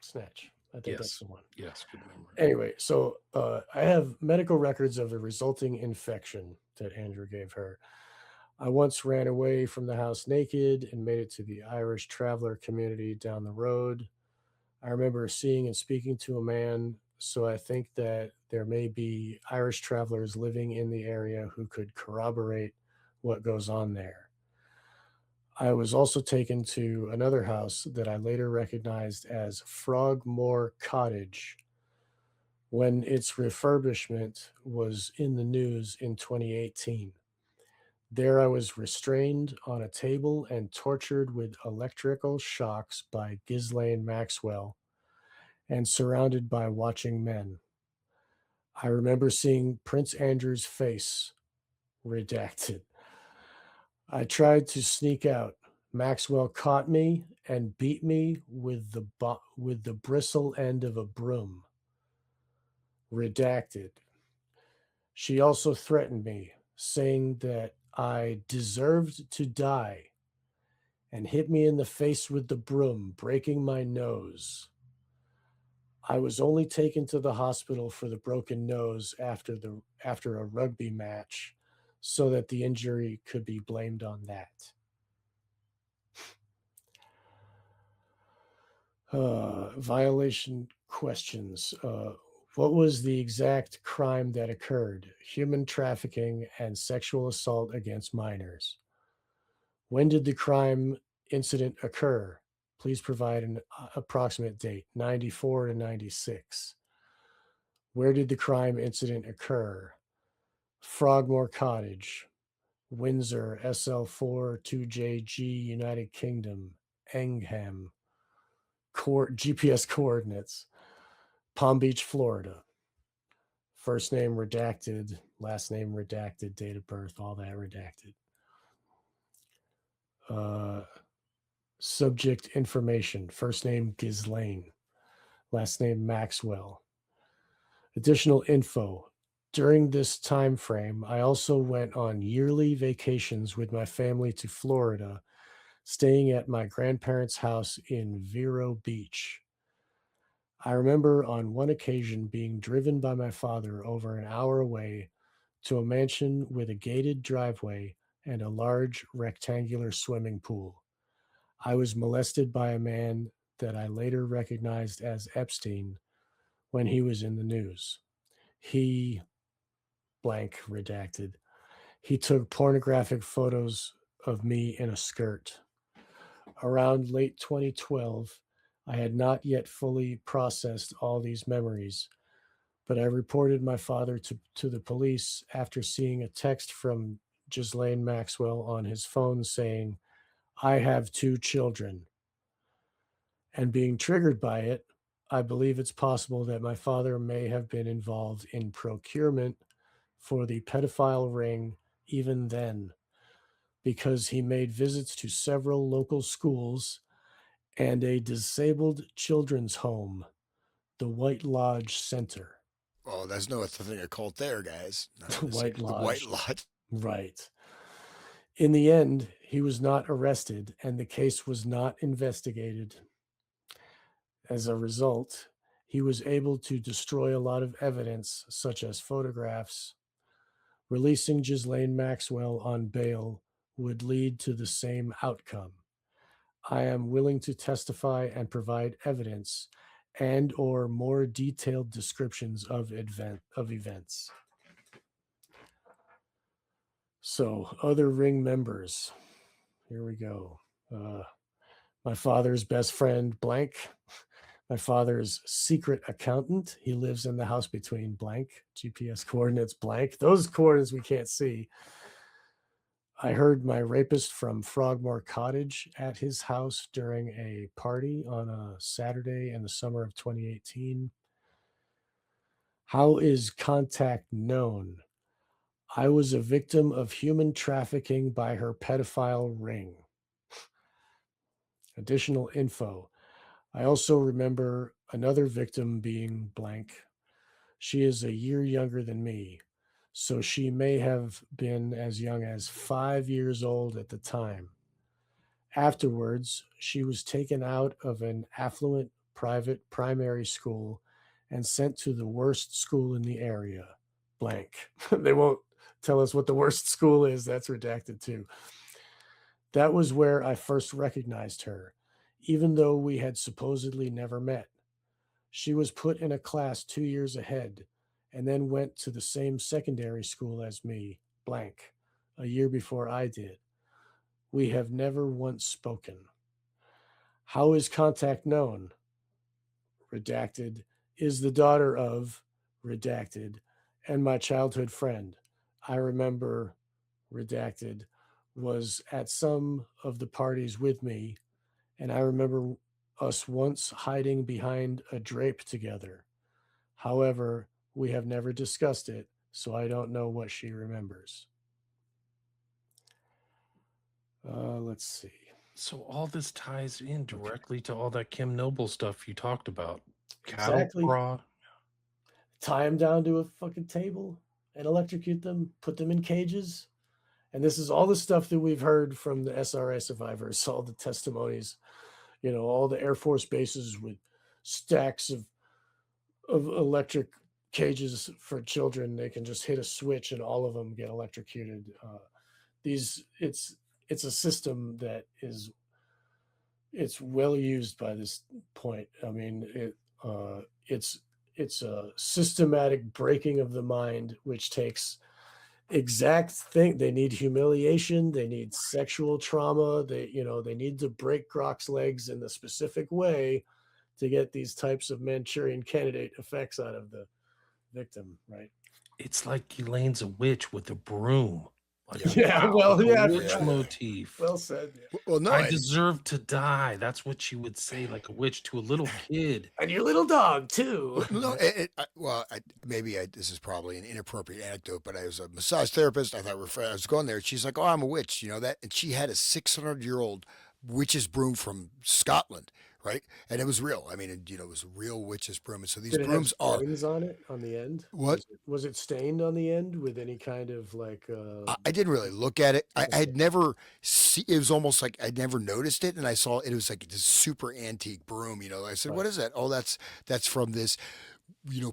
Snatch. I think that's
Yes.
the one.
Yes, good memory.
Anyway, so I have medical records of the resulting infection that Andrew gave her. I once ran away from the house naked and made it to the Irish traveler community down the road. I remember seeing and speaking to a man, so I think that there may be Irish travelers living in the area who could corroborate what goes on there. I was also taken to another house that I later recognized as Frogmore Cottage when its refurbishment was in the news in 2018. There I was restrained on a table and tortured with electrical shocks by Ghislaine Maxwell and surrounded by watching men. I remember seeing Prince Andrew's face, redacted. I tried to sneak out. Maxwell caught me and beat me with with the bristle end of a broom, redacted. She also threatened me, saying that I deserved to die and hit me in the face with the broom, breaking my nose. I was only taken to the hospital for the broken nose after a rugby match so that the injury could be blamed on that. Violation questions. What was the exact crime that occurred? Human trafficking and sexual assault against minors. When did the crime incident occur? Please provide an approximate date, 94 to 96. Where did the crime incident occur? Frogmore Cottage, Windsor, SL4 2JG, United Kingdom, Engham, GPS coordinates, Palm Beach, Florida. First name redacted, last name redacted, date of birth, all that redacted. Subject information, first name Ghislaine, last name Maxwell. Additional info. During this time frame, I also went on yearly vacations with my family to Florida, staying at my grandparents' house in Vero Beach. I remember on one occasion being driven by my father over an hour away to a mansion with a gated driveway and a large rectangular swimming pool. I was molested by a man that I later recognized as Epstein when he was in the news. He blank redacted He took pornographic photos of me in a skirt. Around late 2012, I had not yet fully processed all these memories, but I reported my father to the police after seeing a text from Ghislaine Maxwell on his phone saying, I have two children. And being triggered by it, I believe it's possible that my father may have been involved in procurement for the pedophile ring even then, because he made visits to several local schools and a disabled children's home, the White Lodge Center.
Oh, there's no other thing a cult there, guys. Not
The
gonna say
White
the White
Lodge.
Lodge.
Right. In the end, he was not arrested and the case was not investigated. As a result, he was able to destroy a lot of evidence, such as photographs. Releasing Ghislaine Maxwell on bail would lead to the same outcome. I am willing to testify and provide evidence and or more detailed descriptions of events. So, other ring members. Here we go. My father's best friend, blank. My father's secret accountant. He lives in the house between blank, GPS coordinates blank. Those coordinates we can't see. I heard my rapist from Frogmore Cottage at his house during a party on a Saturday in the summer of 2018. How is contact known? I was a victim of human trafficking by her pedophile ring. Additional info. I also remember another victim being blank. She is a year younger than me, so she may have been as young as 5 years old at the time. Afterwards, she was taken out of an affluent private primary school and sent to the worst school in the area. Blank. They won't tell us what the worst school is. That's redacted too. That was where I first recognized her, even though we had supposedly never met. She was put in a class 2 years ahead and then went to the same secondary school as me, blank, a year before I did. We have never once spoken. How is contact known? Redacted, is the daughter of, redacted, and my childhood friend. I remember, redacted, was at some of the parties with me, and I remember us once hiding behind a drape together. However, we have never discussed it, so I don't know what she remembers. Let's see.
So all this ties in directly to all that Kim Noble stuff you talked about. Cattle
Exactly.
prod.
Tie them down to a fucking table and electrocute them, put them in cages. And this is all the stuff that we've heard from the SRA survivors, all the testimonies, all the Air Force bases with stacks of electric cages for children. They can just hit a switch and all of them get electrocuted. It's a system that it's well used by this point. I mean, it's a systematic breaking of the mind, which takes exact thing. They need humiliation. They need sexual trauma. They need to break Grok's legs in the specific way to get these types of Manchurian candidate effects out of the victim, right?
It's like Elaine's a witch with a broom. Like,
Yeah,
wow,
well,
like
yeah, I
a witch
forgot.
motif.
Well said. Yeah.
Well, no,
I deserve to die. That's what she would say, like a witch to a little kid.
And your little dog too.
no. This is probably an inappropriate anecdote, but I was a massage therapist. I thought I was going there. She's like, "Oh, I'm a witch," that, and she had a 600-year-old witch's broom from Scotland, right? And it was real. I mean, it was a real witch's broom. And so these
Did it have
brooms are
stains on it on the end?
what?
Was it stained on the end with any kind of like
I didn't really look at it. I
Okay.
had never see. It was almost like I'd never noticed it, and I saw it was like this super antique broom. I said,
Right.
"What is that?" Oh, that's from this,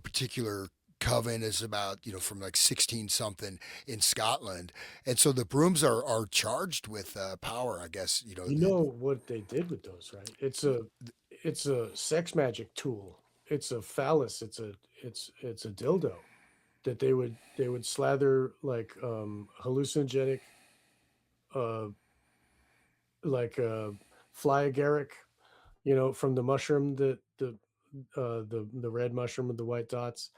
particular coven. Is about from like 16 something in Scotland, and so the brooms are charged with power. I guess
You know what they did with those, right? It's a sex magic tool. It's a phallus. It's a dildo. that they would slather like hallucinogenic uh like fly agaric, from the mushroom, the red mushroom with the white dots,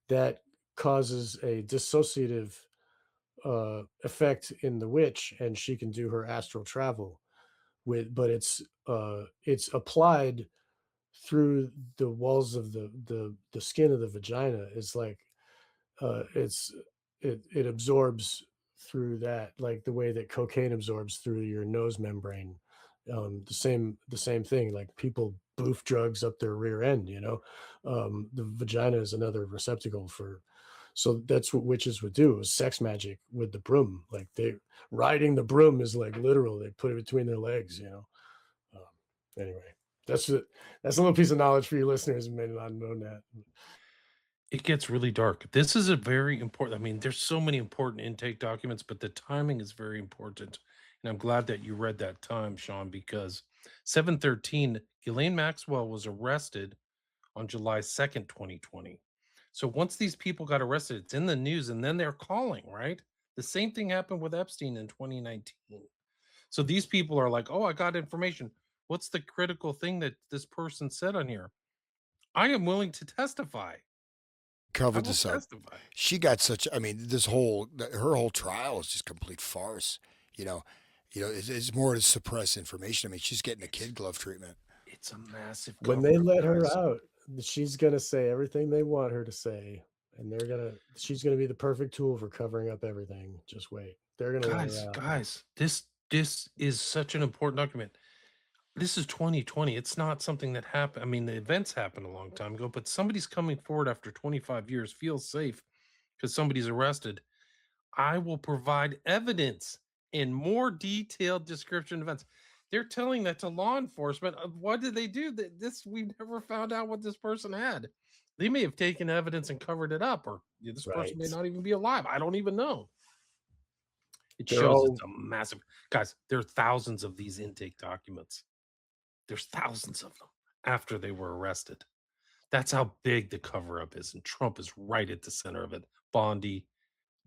that causes a dissociative effect in the witch, and she can do her astral travel but it's applied through the walls of the skin of the vagina. It's like it's it absorbs through that, like the way that cocaine absorbs through your nose membrane. The same thing, like people boof drugs up their rear end. The vagina is another receptacle for. So that's what witches would do, is sex magic with the broom. Like they riding the broom is like literal. They put it between their legs. um, anyway, that's a little piece of knowledge for your listeners who may not have known that.
It gets really dark. This is a very important, I mean, there's so many important intake documents, but the timing is very important. And I'm glad that you read that time, Sean, because 713, Ghislaine Maxwell was arrested on July 2nd, 2020. So once these people got arrested, it's in the news and then they're calling, right? The same thing happened with Epstein in 2019. So these people are like, oh, I got information. What's the critical thing that this person said on here? I am willing to testify. I
Covered
will
this up.
testify.
She got such. I mean, her whole trial is just complete farce. You know, it's more to suppress information. I mean, she's getting a kid glove treatment.
It's a massive
When they
cover up,
let her
guys.
out, she's gonna say everything they want her to say, and she's gonna be the perfect tool for covering up everything. Just wait. They're gonna let her out.
Guys, this is such an important document. This is 2020. It's not something that happened. I mean, the events happened a long time ago, but somebody's coming forward after 25 years, feels safe because somebody's arrested. I will provide evidence in more detailed description of events. They're telling that to law enforcement. What did they do? This we never found out what this person had. They may have taken evidence and covered it up, or this person may
Right.
not even be alive. I don't even know. It
They're
shows
all
it's a massive, guys. There are thousands of these intake documents. There's thousands of them after they were arrested. That's how big the cover up is, and Trump is right at the center of it. Bondi,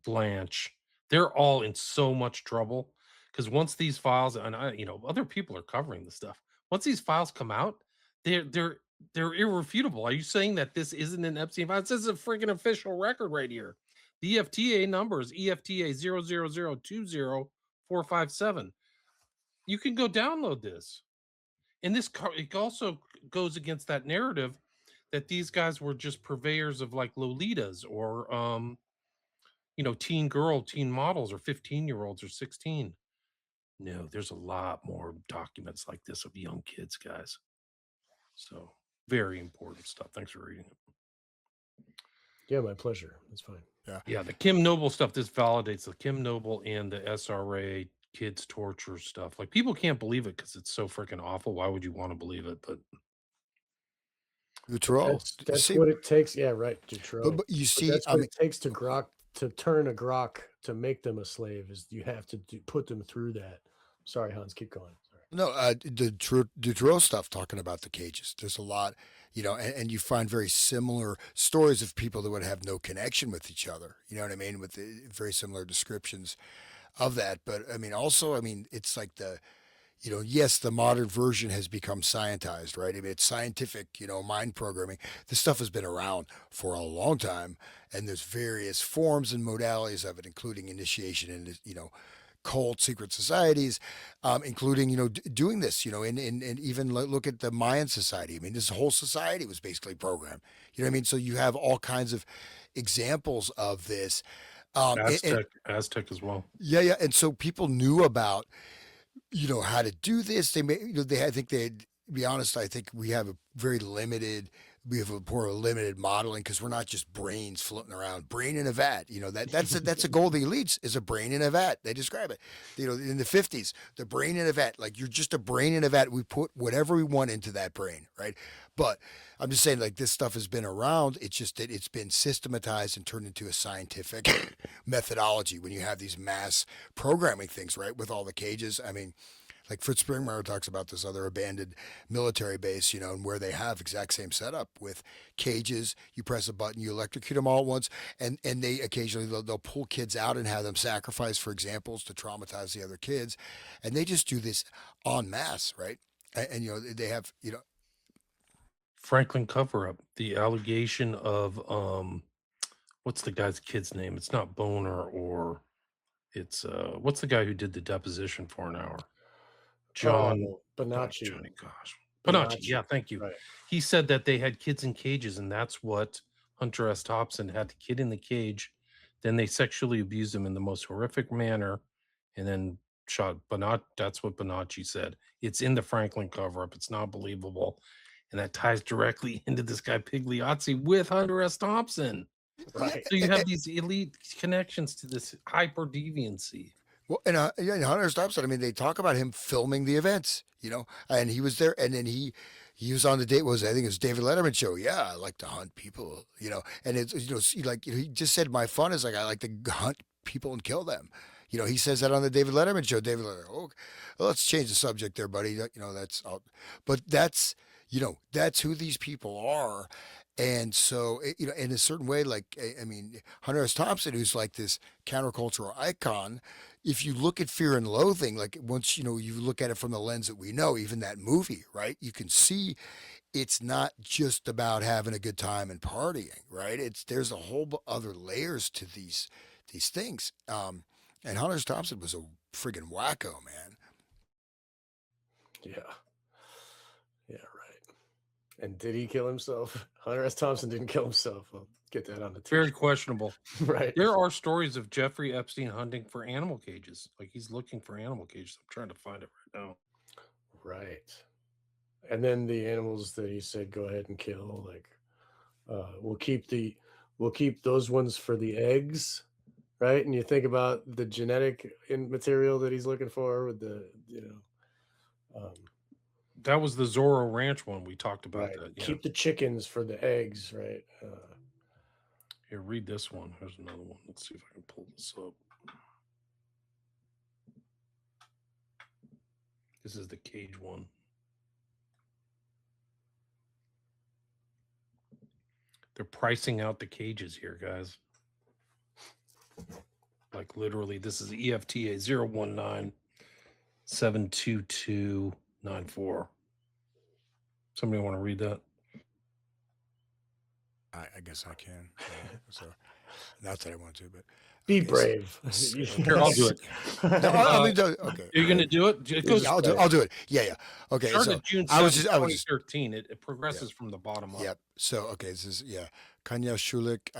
Blanche, they're all in so much trouble because once these files, and other people are covering the stuff. Once these files come out, they're irrefutable. Are you saying that this isn't an Epstein file? This is a freaking official record right here. The EFTA number is EFTA 000020457. You can go download this. And it also goes against that narrative that these guys were just purveyors of like Lolitas or teen models or 15-year-olds or 16. No, there's a lot more documents like this of young kids, guys. So very important stuff. Thanks for reading it.
Yeah, my pleasure. That's fine.
Yeah, the Kim Noble stuff, this validates the Kim Noble and the SRA kids torture stuff. Like people can't believe it because it's so freaking awful. Why would you want to believe it? But
Dutroux.
That's
See,
what it takes. Yeah, right, Dutroux.
but you
But
see,
that's
I
what
mean,
it takes to turn a grok to make them a slave. Is you have to put them through that. Sorry, Hans, keep going. Sorry.
no, the Dutroux stuff talking about the cages. There's a lot, and you find very similar stories of people that would have no connection with each other. You know what I mean? With very similar descriptions of that. But I mean, also, I mean, it's like yes, the modern version has become scientized, right? I mean, it's scientific, mind programming. This stuff has been around for a long time, and there's various forms and modalities of it, including initiation and, cult secret societies, including, doing this, and even look at the Mayan society. I mean, this whole society was basically programmed. You know what I mean? So you have all kinds of examples of this.
Aztec as well.
Yeah, yeah. And so people knew about how to do this. They may, I think they'd be honest. I think we have a poor limited modeling because we're not just brains floating around, brain in a vat. That's a goal of the elites is a brain in a vat. They describe it, in the 50s, the brain in a vat, like you're just a brain in a vat. We put whatever we want into that brain. Right. But I'm just saying, like, this stuff has been around. It's just that it's been systematized and turned into a scientific methodology when you have these mass programming things, right? With all the cages. I mean, Like Fritz Springmeier talks about this other abandoned military base, and where they have exact same setup with cages. You press a button, you electrocute them all at once, and they occasionally they'll pull kids out and have them sacrifice for examples to traumatize the other kids, and they just do this en masse, right? And they have
Franklin cover up, the allegation of what's the guy's kid's name? It's not Boner, or it's what's the guy who did the deposition for an hour? John,
Oh,
not
Bonacci.
Johnny, gosh. Bonacci, yeah,
Bonacci.
thank you.
Right.
He said that they had kids in cages, and that's what Hunter S. Thompson had the kid in the cage. Then they sexually abused him in the most horrific manner, and then shot Bonacci. That's what Bonacci said. It's in the Franklin cover-up. It's not believable. And that ties directly into this guy Pigliazzi with Hunter S. Thompson.
Right.
So you have these elite connections to this hyper deviancy.
Well, and Hunter S. Thompson, I mean, they talk about him filming the events, and he was there, and then he was on the date. I think it was David Letterman show. Yeah, I like to hunt people, and it's he just said my fun is like I like to hunt people and kill them. He says that on the David Letterman show. David Letterman, well, let's change the subject there, buddy. That's all, but that's that's who these people are. And so, in a certain way, like, I mean, Hunter S. Thompson, who's like this countercultural icon, if you look at Fear and Loathing, like once you look at it from the lens that we know, even that movie, right? You can see it's not just about having a good time and partying, right? There's a whole other layers to these things. And Hunter S. Thompson was a friggin' wacko, man.
Yeah. Yeah, right. And did he kill himself? Hunter S. Thompson didn't kill himself. I'll get that on the
Very
t-shirt.
questionable.
Right.
There are stories of Jeffrey Epstein hunting for animal cages. Like he's looking for animal cages. I'm trying to find it right now.
Right. And then the animals that he said go ahead and kill, like we'll keep those ones for the eggs, right? And you think about the genetic material that he's looking for with the
That was the Zorro Ranch one. We talked about
right.
that. Yeah.
Keep the chickens for the eggs, right?
Here, read this one. Here's another one. Let's see if I can pull this up. This is the cage one. They're pricing out the cages here, guys. Like literally, this is EFTA 019-72294. Somebody want to read that?
I guess I can. So, not that I want to, but
Be
okay,
brave.
Here, I'll do it.
Okay.
Are you going to do it? It goes.
I'll do it. Yeah. Okay.
Started
So
June 7th,
I was just
2013. It progresses from the bottom up.
Yep. So okay, this is Kanya Schulich,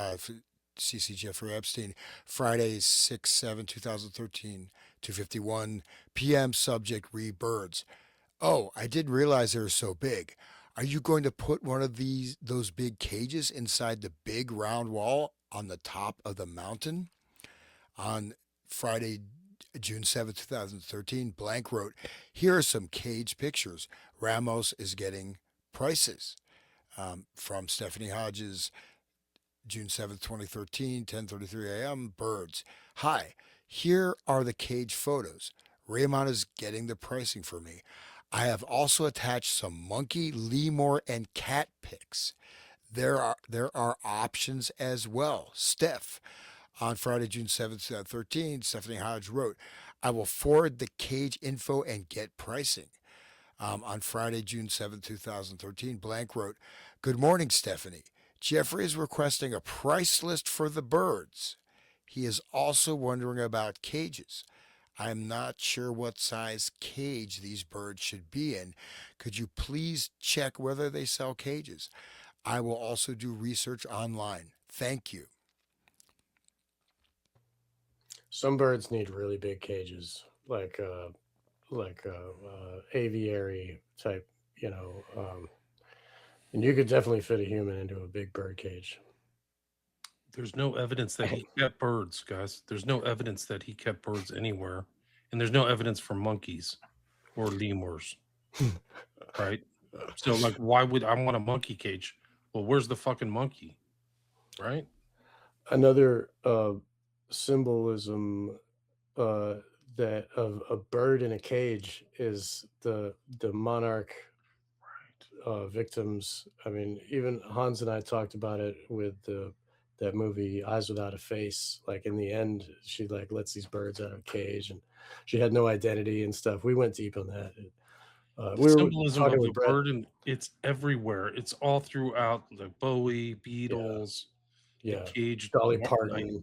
CC Jeffrey Epstein, Friday 6/7/2013, 2:51 p.m. Subject birds. Oh, I didn't realize they were so big. Are you going to put one of those big cages inside the big round wall on the top of the mountain? On Friday, June 7th, 2013, Blank wrote, here are some cage pictures. Ramos is getting prices. From Stephanie Hodges, June 7th, 2013, 10:33 a.m., birds. Hi, here are the cage photos. Raymond is getting the pricing for me. I have also attached some monkey, lemur, and cat pics. There are options as well. Steph, on Friday, June 7th, 2013, Stephanie Hodge wrote, I will forward the cage info and get pricing. On Friday, June 7th, 2013, Blank wrote, good morning, Stephanie. Jeffrey is requesting a price list for the birds. He is also wondering about cages. I'm not sure what size cage these birds should be in. Could you please check whether they sell cages? I will also do research online. Thank you.
Some birds need really big cages, like aviary type, and you could definitely fit a human into a big bird cage.
There's no evidence that he kept birds, guys. There's no evidence that he kept birds anywhere. And there's no evidence for monkeys or lemurs. Right? So, like, why would I want a monkey cage? Well, where's the fucking monkey? Right?
Another symbolism that of a bird in a cage is the monarch victims. I mean, even Hans and I talked about it with that movie Eyes Without a Face. Like in the end, she like lets these birds out of a cage, and she had no identity and stuff. We went deep on that.
The
We were
symbolism
talking
of the
with Brett.
bird, and it's everywhere. It's all throughout the Bowie,
Yeah,
Beatles, the
yeah.
caged.
Dolly
Like,
Parton.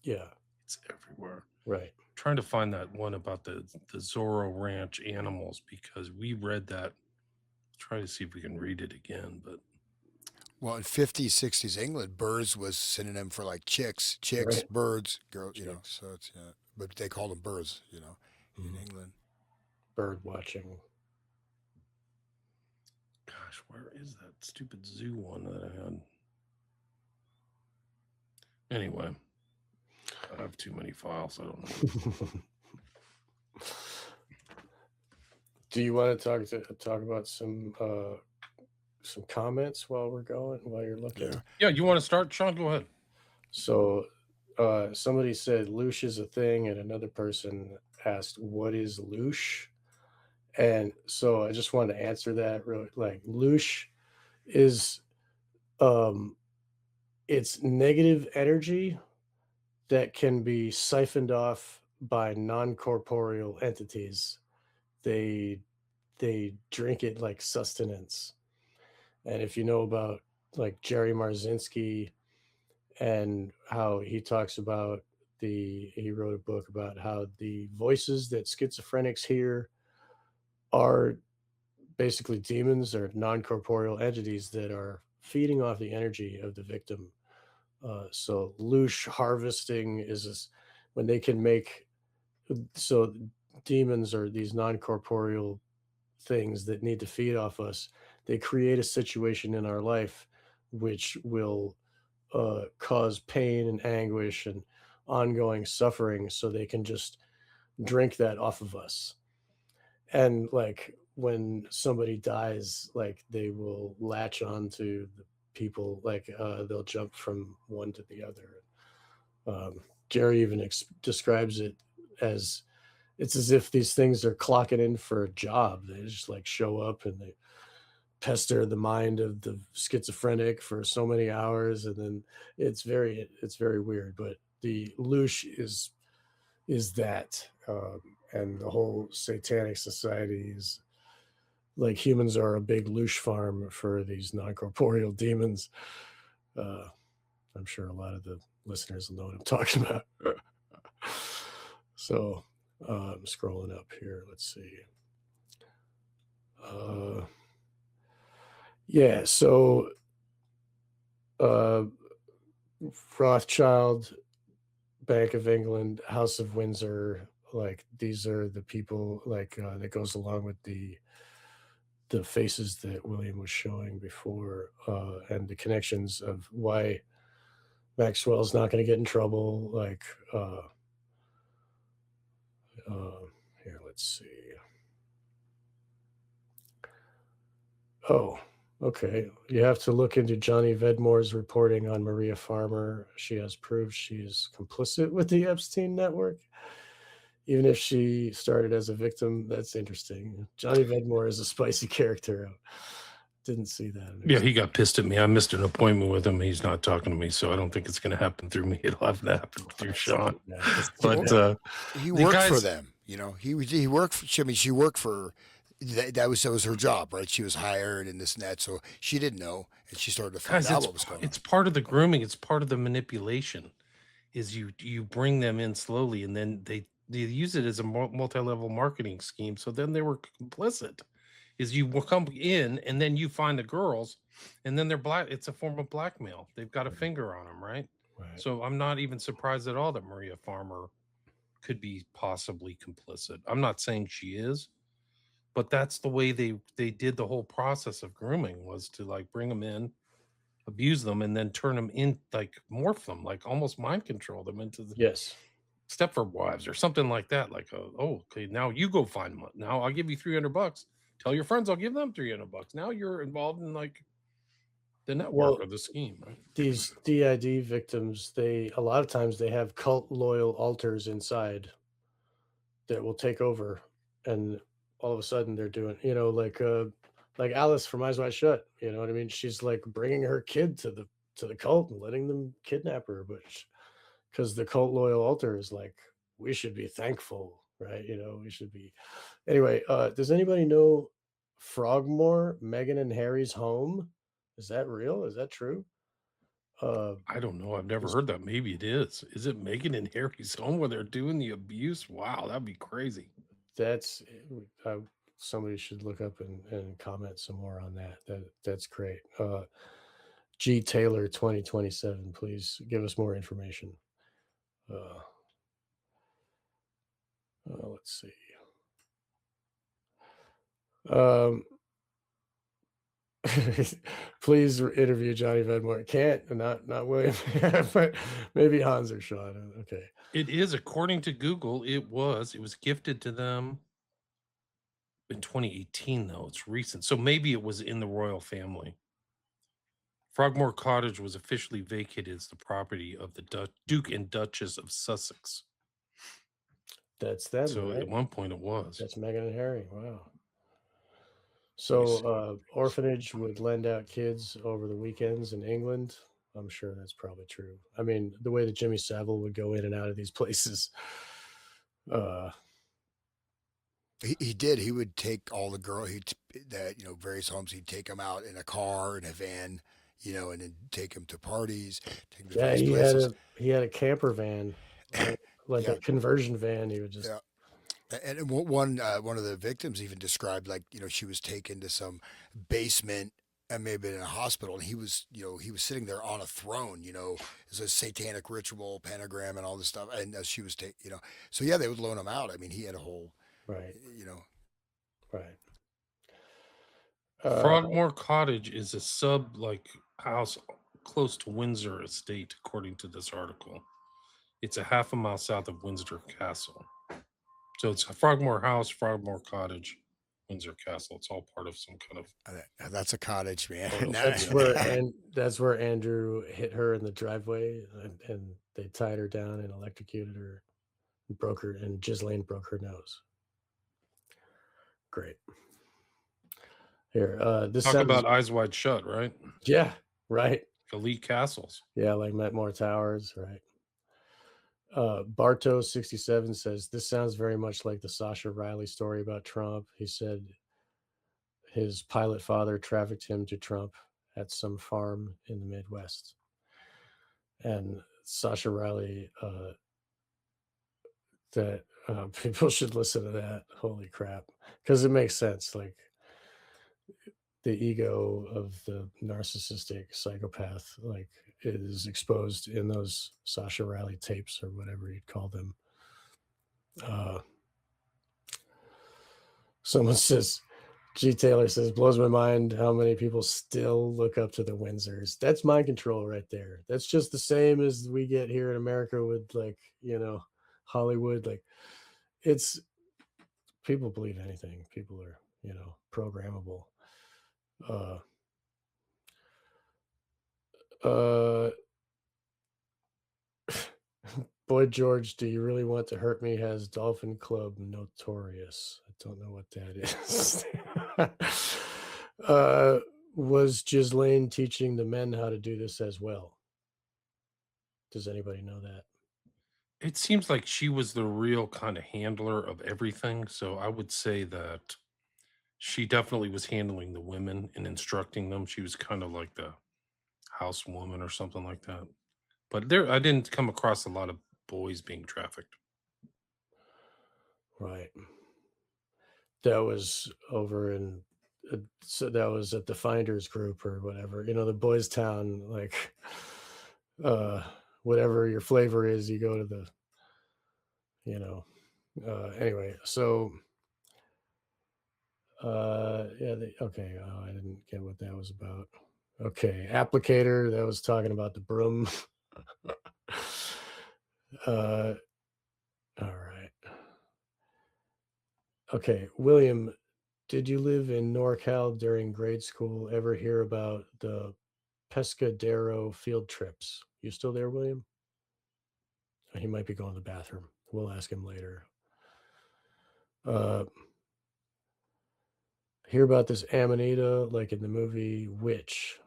Yeah,
it's everywhere.
right.
Trying to find that one about the Zorro Ranch animals because we read that. Try to see if we can read it again, but
Well, in 50s, 60s England, birds was synonym for like chicks,
Right.
birds, girls,
Chicks.
so it's, but they called them birds, in
Mhm.
England.
Bird watching.
gosh, where is that stupid zoo one that I had? Anyway, I have too many files. I don't know.
Do you want to talk about some comments while you're looking?
Yeah.
Yeah, you want to start, Sean? Go ahead.
So somebody said loosh is a thing, and another person asked, what is loosh? And so I just wanted to answer that really. Like loosh is it's negative energy that can be siphoned off by non-corporeal entities. They drink it like sustenance. And if you know about like Jerry Marzinski and how he talks about he wrote a book about how the voices that schizophrenics hear are basically demons or non-corporeal entities that are feeding off the energy of the victim. So loosh harvesting is when they can make, so demons are these non-corporeal things that need to feed off us. They create a situation in our life which will cause pain and anguish and ongoing suffering, so they can just drink that off of us. And like when somebody dies, like they will latch on to the people, like they'll jump from one to the other. Jerry even describes it as it's as if these things are clocking in for a job. They just like show up and they pester the mind of the schizophrenic for so many hours, and then it's very weird. But the loosh is that, and the whole satanic society is like humans are a big loosh farm for these non-corporeal demons. I'm sure a lot of the listeners will know what I'm talking about. So I'm scrolling up here. Let's see. Yeah, so uh, Rothschild, Bank of England, House of Windsor, like these are the people like that goes along with the faces that William was showing before, and the connections of why Maxwell's not going to get in trouble. Like, here, let's see. Oh, okay. You have to look into Johnny Vedmore's reporting on Maria Farmer. She has proved she is complicit with the Epstein network, even if she started as a victim. That's interesting. Johnny Vedmore is a spicy character. Didn't see that.
Yeah, he got pissed at me. I missed an appointment with him. He's not talking to me, so I don't think it's going to happen through me. It'll have to happen through Sean. But
He
the
worked for
guys,
them, he worked for, I mean, she worked for, that was her job, right? She was hired and this and that. So she didn't know. And she started to find
guys,
out what was going on.
it's part of the grooming. It's part of the manipulation. Is you bring them in slowly, and then they use it as a multi-level marketing scheme. So then they were complicit. Is you will come in, and then you find the girls, and then they're black. It's a form of blackmail. They've got a finger on them, right?
Right.
So I'm not even surprised at all that Maria Farmer could be possibly complicit. I'm not saying she is, but that's the way they did the whole process of grooming, was to like bring them in, abuse them, and then turn them in, like morph them, like almost mind control them into the
Yes.
Stepford wives or something like that. Like, oh, okay, now you go find them. Now I'll give you $300. Tell your friends I'll give them $300. Now you're involved in like the network or the scheme, right?
These DID victims, a lot of times they have cult loyal alters inside. that will take over, and all of a sudden they're doing, like Alice from Eyes Wide Shut. You know what I mean? She's like bringing her kid to the cult and letting them kidnap her, but because the cult loyal altar is like, we should be thankful, right? We should be. Anyway, does anybody know Frogmore, Meghan and Harry's home? Is that real? Is that true? Uh,
I don't know. I've never
is
heard that. Maybe it is. Is it Megan and Harry's home where they're doing the abuse? Wow, that'd be crazy.
that's somebody should look up and comment some more on that. That's great. G Taylor 2027, please give us more information. Uh, let's see. Um, please interview Johnny Vedmore. Can't, not William, but maybe Hans or Sean. Okay.
It is, according to Google, it was gifted to them in 2018, though. It's recent. So maybe it was in the royal family. Frogmore Cottage was officially vacated as the property of the Duke and Duchess of Sussex.
That's them,
So
right?
at one point it was.
That's Meghan and Harry. Wow.
Let me see.
So, orphanage would lend out kids over the weekends in England. I'm sure that's probably true. I mean, the way that Jimmy Savile would go in and out of these places. Uh,
He did. He would take all the various homes. He'd take them out in a car, in a van, and then take them to parties, take them to
yeah,
various places.
he had a camper van, right? Like
Yeah,
a conversion van. He would just
yeah. And one of the victims even described, like, she was taken to some basement and maybe in a hospital, and he was sitting there on a throne. It's a satanic ritual, pentagram, and all this stuff. And she was so yeah, they would loan him out. I mean, he had a whole,
right,
you know,
right.
Frogmore Cottage is a house close to Windsor Estate, according to this article. It's a half a mile south of Windsor Castle. So it's a Frogmore House, Frogmore Cottage, Windsor Castle. It's all part of some kind of
that's a cottage, man.
royal
That's where Andrew hit her in the driveway, and they tied her down and electrocuted her, and Ghislaine broke her nose. Great. Here, this
Talk
sounds
about Eyes Wide Shut, right?
yeah, right.
Elite Castles.
Yeah, like Metmore Towers, right? Barto67 says this sounds very much like the Sasha Riley story about Trump. He said his pilot father trafficked him to Trump at some farm in the Midwest. And Sasha Riley, that people should listen to that. Holy crap. Because it makes sense. Like the ego of the narcissistic psychopath, like, is exposed in those Sasha Riley tapes or whatever you'd call them. Someone says, G. Taylor says, blows my mind how many people still look up to the Windsors. That's mind control right there. That's just the same as we get here in America with, like, Hollywood. Like, it's people believe anything. People are, programmable. Boy George, do you really want to hurt me? Has Dolphin Club Notorious. I don't know what that is. Was Ghislaine teaching the men how to do this as well? Does anybody know that?
It seems like she was the real kind of handler of everything. So I would say that she definitely was handling the women and instructing them. She was kind of like the housewoman or something like that. But I didn't come across a lot of boys being trafficked.
Right. That was over in, so that was at the Finders Group or whatever, the Boys Town, like, whatever your flavor is, you go to the, anyway. So, yeah, okay. Oh, I didn't get what that was about. Okay. Applicator, that was talking about the broom. All right. Okay. William, did you live in NorCal during grade school? Ever hear about the Pescadero field trips? You still there, William? He might be going to the bathroom. We'll ask him later. Uh, hear about this Amanita, like in the movie Witch,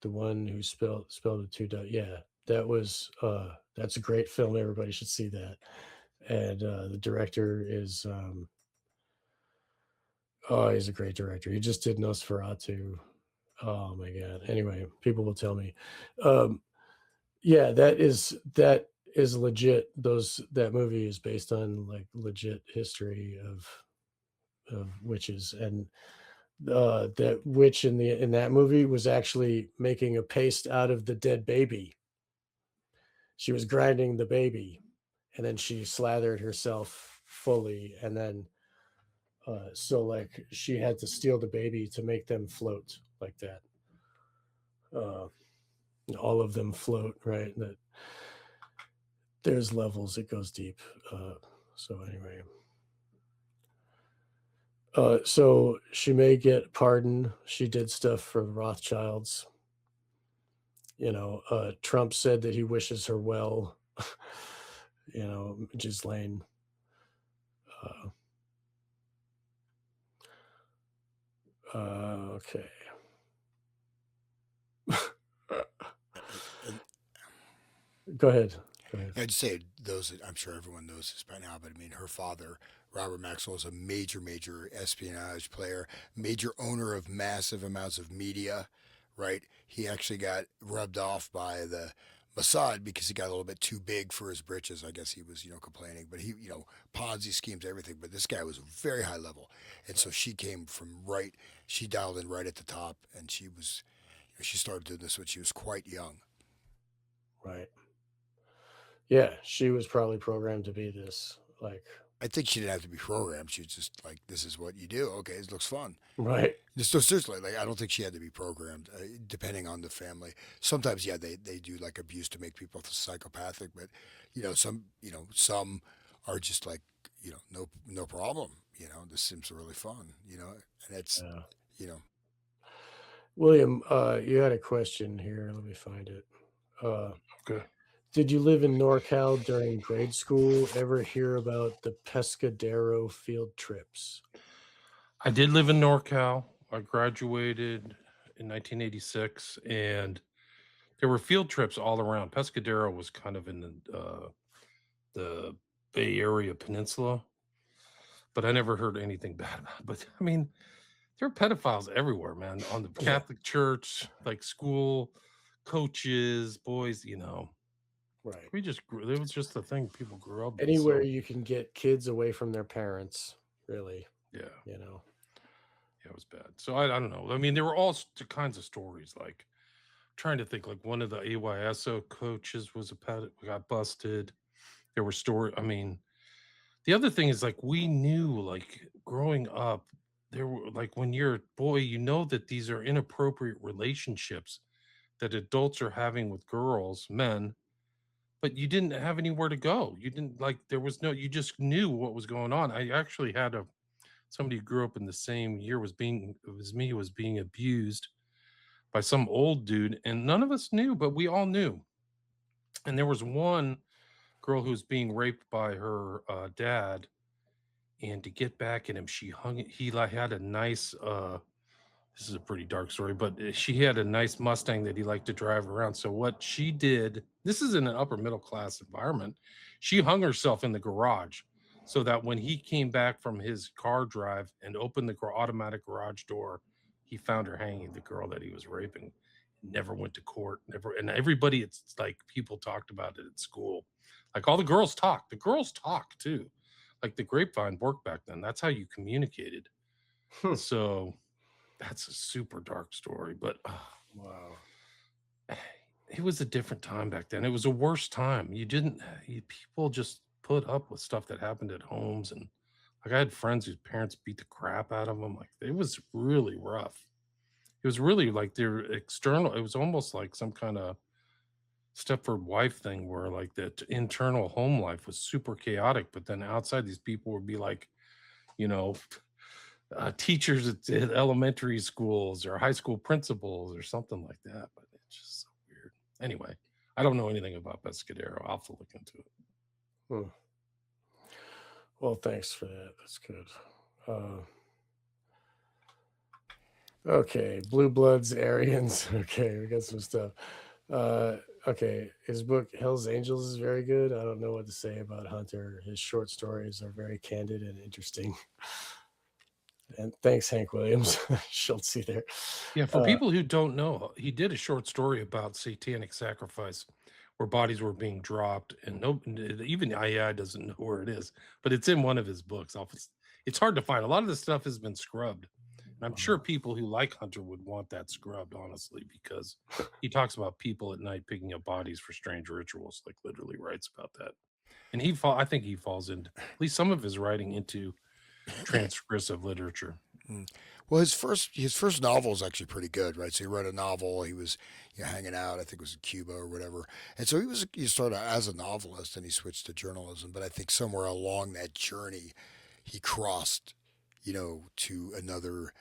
the one who spelled it two. Yeah, that's a great film. Everybody should see that. And the director is oh, he's a great director. He just did Nosferatu. Oh my god. Anyway, people will tell me. Um, yeah, that is legit. That movie is based on like legit history of witches, and that witch in that movie was actually making a paste out of the dead baby. She was grinding the baby, and then she slathered herself fully, and then so like she had to steal the baby to make them float like that. Uh, all of them float, right? That there's levels. It goes deep. So anyway, so she may get pardoned. She did stuff for the Rothschilds. Trump said that he wishes her well. Ghislaine. Uh, okay.
And
Go ahead. Go ahead.
I'd say those, I'm sure everyone knows this by now, but I mean, her father, Robert Maxwell, is a major, major espionage player, major owner of massive amounts of media, right? He actually got rubbed off by the Mossad because he got a little bit too big for his britches. I guess he was, complaining, but he, Ponzi schemes, everything. But this guy was very high level. And so she came from she dialed in right at the top, and she started doing this when she was quite young.
Right. Yeah, she was probably programmed to be this. Like,
I think she didn't have to be programmed. She was just like, this is what you do. Okay, this looks fun.
right.
Just so seriously, like I don't think she had to be programmed. Depending on the family, sometimes yeah, they do like abuse to make people psychopathic, but some are just like no problem. This seems really fun. And it's
Yeah.
you know
William, you had a question here. Let me find it. Uh,
Okay.
did you live in NorCal during grade school? Ever hear about the Pescadero field trips?
I did live in NorCal. I graduated in 1986, and there were field trips all around. Pescadero was kind of in the Bay Area Peninsula, but I never heard anything bad about it. But I mean, there are pedophiles everywhere, man. On the
Yeah.
Catholic Church, like school coaches, boys.
Right.
We just grew. It was just the thing people grew up with.
Anywhere
So
you can get kids away from their parents, really.
yeah,
Yeah.
it was bad. So I don't know. I mean, there were all kinds of stories. Like trying to think, like one of the AYSO coaches was got busted. There were stories. I mean, the other thing is like we knew, like growing up, there were like when you're a boy, you know that these are inappropriate relationships that adults are having with girls, men, but you didn't have anywhere to go. You didn't like there was no. You just knew what was going on. I actually had somebody who grew up in the same year was being abused by some old dude, and none of us knew, but we all knew. And there was one girl who was being raped by her dad, and to get back at him, he like had a nice this is a pretty dark story, but she had a nice Mustang that he liked to drive around. So what she did, this is in an upper middle class environment, she hung herself in the garage so that when he came back from his car drive and opened the automatic garage door, he found her hanging, the girl that he was raping. Never went to court, never. And everybody, it's like people talked about it at school. Like all the girls talk. The girls talk too. Like the grapevine worked back then. That's how you communicated.
Hmm.
So that's a super dark story, but
Wow.
it was a different time back then. It was a worse time. People just put up with stuff that happened at homes. And like I had friends whose parents beat the crap out of them. Like it was really rough. It was really like their external, it was almost like some kind of Stepford wife thing where like that internal home life was super chaotic, but then outside these people would be like, you know, teachers at elementary schools or high school principals or something like that. But it's just so weird. Anyway, I don't know anything about Pescadero. I'll have to look into it.
Hmm. Well, thanks for that. That's good. Okay, Blue Bloods, Aryans. Okay, we got some stuff. Okay, his book Hell's Angels is very good. I don't know what to say about Hunter. His short stories are very candid and interesting. And thanks, Hank Williams. Schultze there.
Yeah, for people who don't know, he did a short story about satanic sacrifice where bodies were being dropped, and no, even IAI doesn't know where it is, but it's in one of his books. It's hard to find. A lot of this stuff has been scrubbed. And I'm sure people who like Hunter would want that scrubbed, honestly, because he talks about people at night picking up bodies for strange rituals, like literally writes about that. And I think he falls into at least some of his writing into transgressive literature.
Well, his first novel is actually pretty good, right? So he wrote a novel. He was hanging out. I think it was in Cuba or whatever. And so he started out as a novelist, and he switched to journalism. But I think somewhere along that journey, he crossed, to another,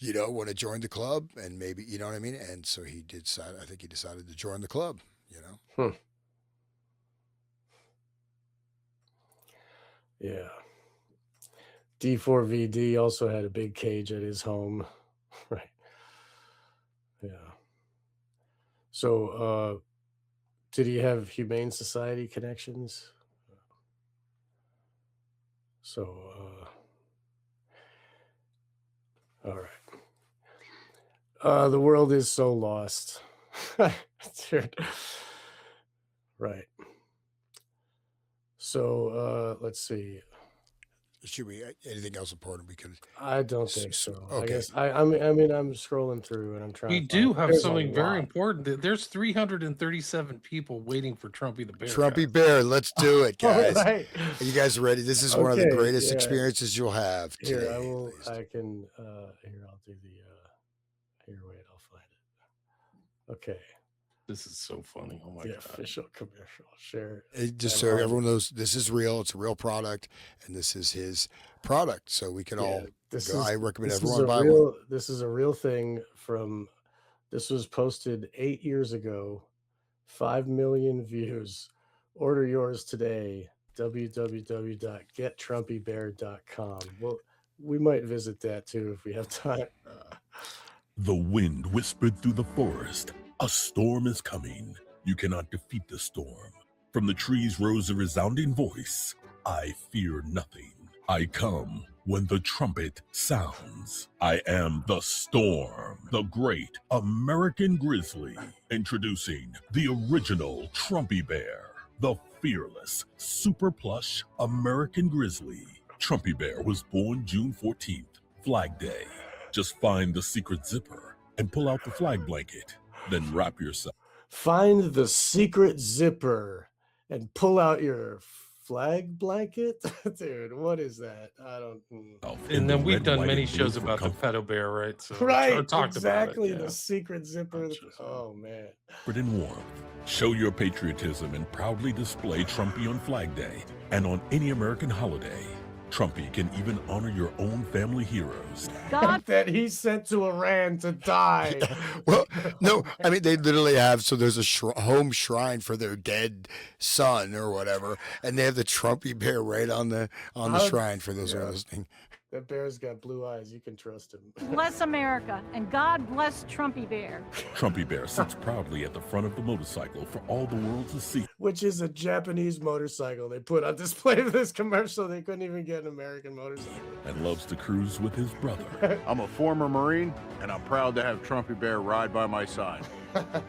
want to join the club, and maybe you know what I mean. And so he did. I think he decided to join the club.
Yeah. D4VD also had a big cage at his home. Right. Yeah. So did he have Humane Society connections? So all right. The world is so lost. Dude. Right. So let's see.
Should we anything else important? We could.
I don't think so.
Okay.
I guess I mean I'm scrolling through and I'm trying.
We do have something very important. There's 337 people waiting for Trumpy the Bear.
Trumpy Bear, let's do it, guys.
Right.
Are you guys ready? This is one of the greatest experiences you'll have today.
Here, I can. Here, I'll do the. Here, wait, I'll find it. Okay.
This is so funny. Oh my God.
Official commercial. Share.
Just so everyone knows, this is real. It's a real product, and this is his product. So we can all go. I recommend everyone buy one.
This is a real thing this was posted 8 years ago. 5 million views. Order yours today. www.gettrumpybear.com. Well, we might visit that too if we have time.
The wind whispered through the forest. A storm is coming. You cannot defeat the storm. From the trees rose a resounding voice. I fear nothing. I come when the trumpet sounds. I am the storm, the great American grizzly. Introducing the original Trumpy Bear, the fearless, super plush American grizzly. Trumpy Bear was born June 14th, Flag Day. Just find the secret zipper and pull out the flag blanket. Then wrap yourself.
Find the secret zipper and pull out your flag blanket. Dude, what is that? I don't.
And then we've done many shows about the pedo bear, right? So
right,
exactly.
The secret zipper. Oh man.
In warmth. Show your patriotism and proudly display Trumpy on Flag Day and on any American holiday. Trumpy can even honor your own family heroes.
God that he sent to Iran to die.
Well, no, I mean, they literally have, so there's a home shrine for their dead son or whatever, and they have the Trumpy Bear right on the shrine for those who are listening.
That bear's got blue eyes. You can trust him.
Bless America, and God bless Trumpy Bear.
Trumpy Bear sits proudly at the front of the motorcycle for all the world to see.
Which is a Japanese motorcycle they put on display for this commercial. They couldn't even get an American motorcycle.
And loves to cruise with his brother.
I'm a former Marine, and I'm proud to have Trumpy Bear ride by my side.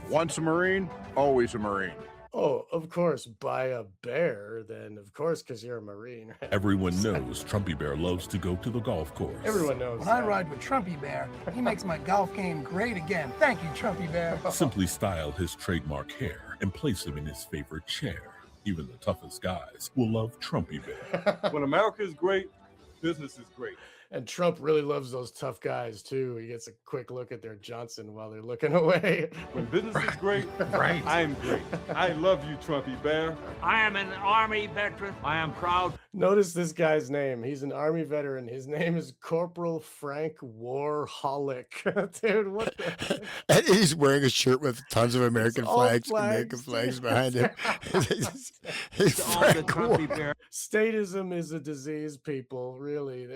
Once a Marine, always a Marine.
Oh, of course, buy a bear, then of course, because you're a Marine. Right?
Everyone knows Trumpy Bear loves to go to the golf course.
Everyone knows.
When I ride with Trumpy Bear, he makes my golf game great again. Thank you, Trumpy Bear.
Simply style his trademark hair and place him in his favorite chair. Even the toughest guys will love Trumpy Bear.
When America is great, business is great.
And Trump really loves those tough guys too. He gets a quick look at their Johnson while they're looking away.
When business is great,
Right.
I am great. I love you, Trumpy Bear.
I am an Army veteran. I am proud.
Notice this guy's name. He's an Army veteran. His name is Corporal Frank Warholic. Dude, what the heck?
And he's wearing a shirt with tons of American
all
flags, American flags behind him. He's
To all the
Frank
Trumpy Bear.
Statism is a disease, people. Really.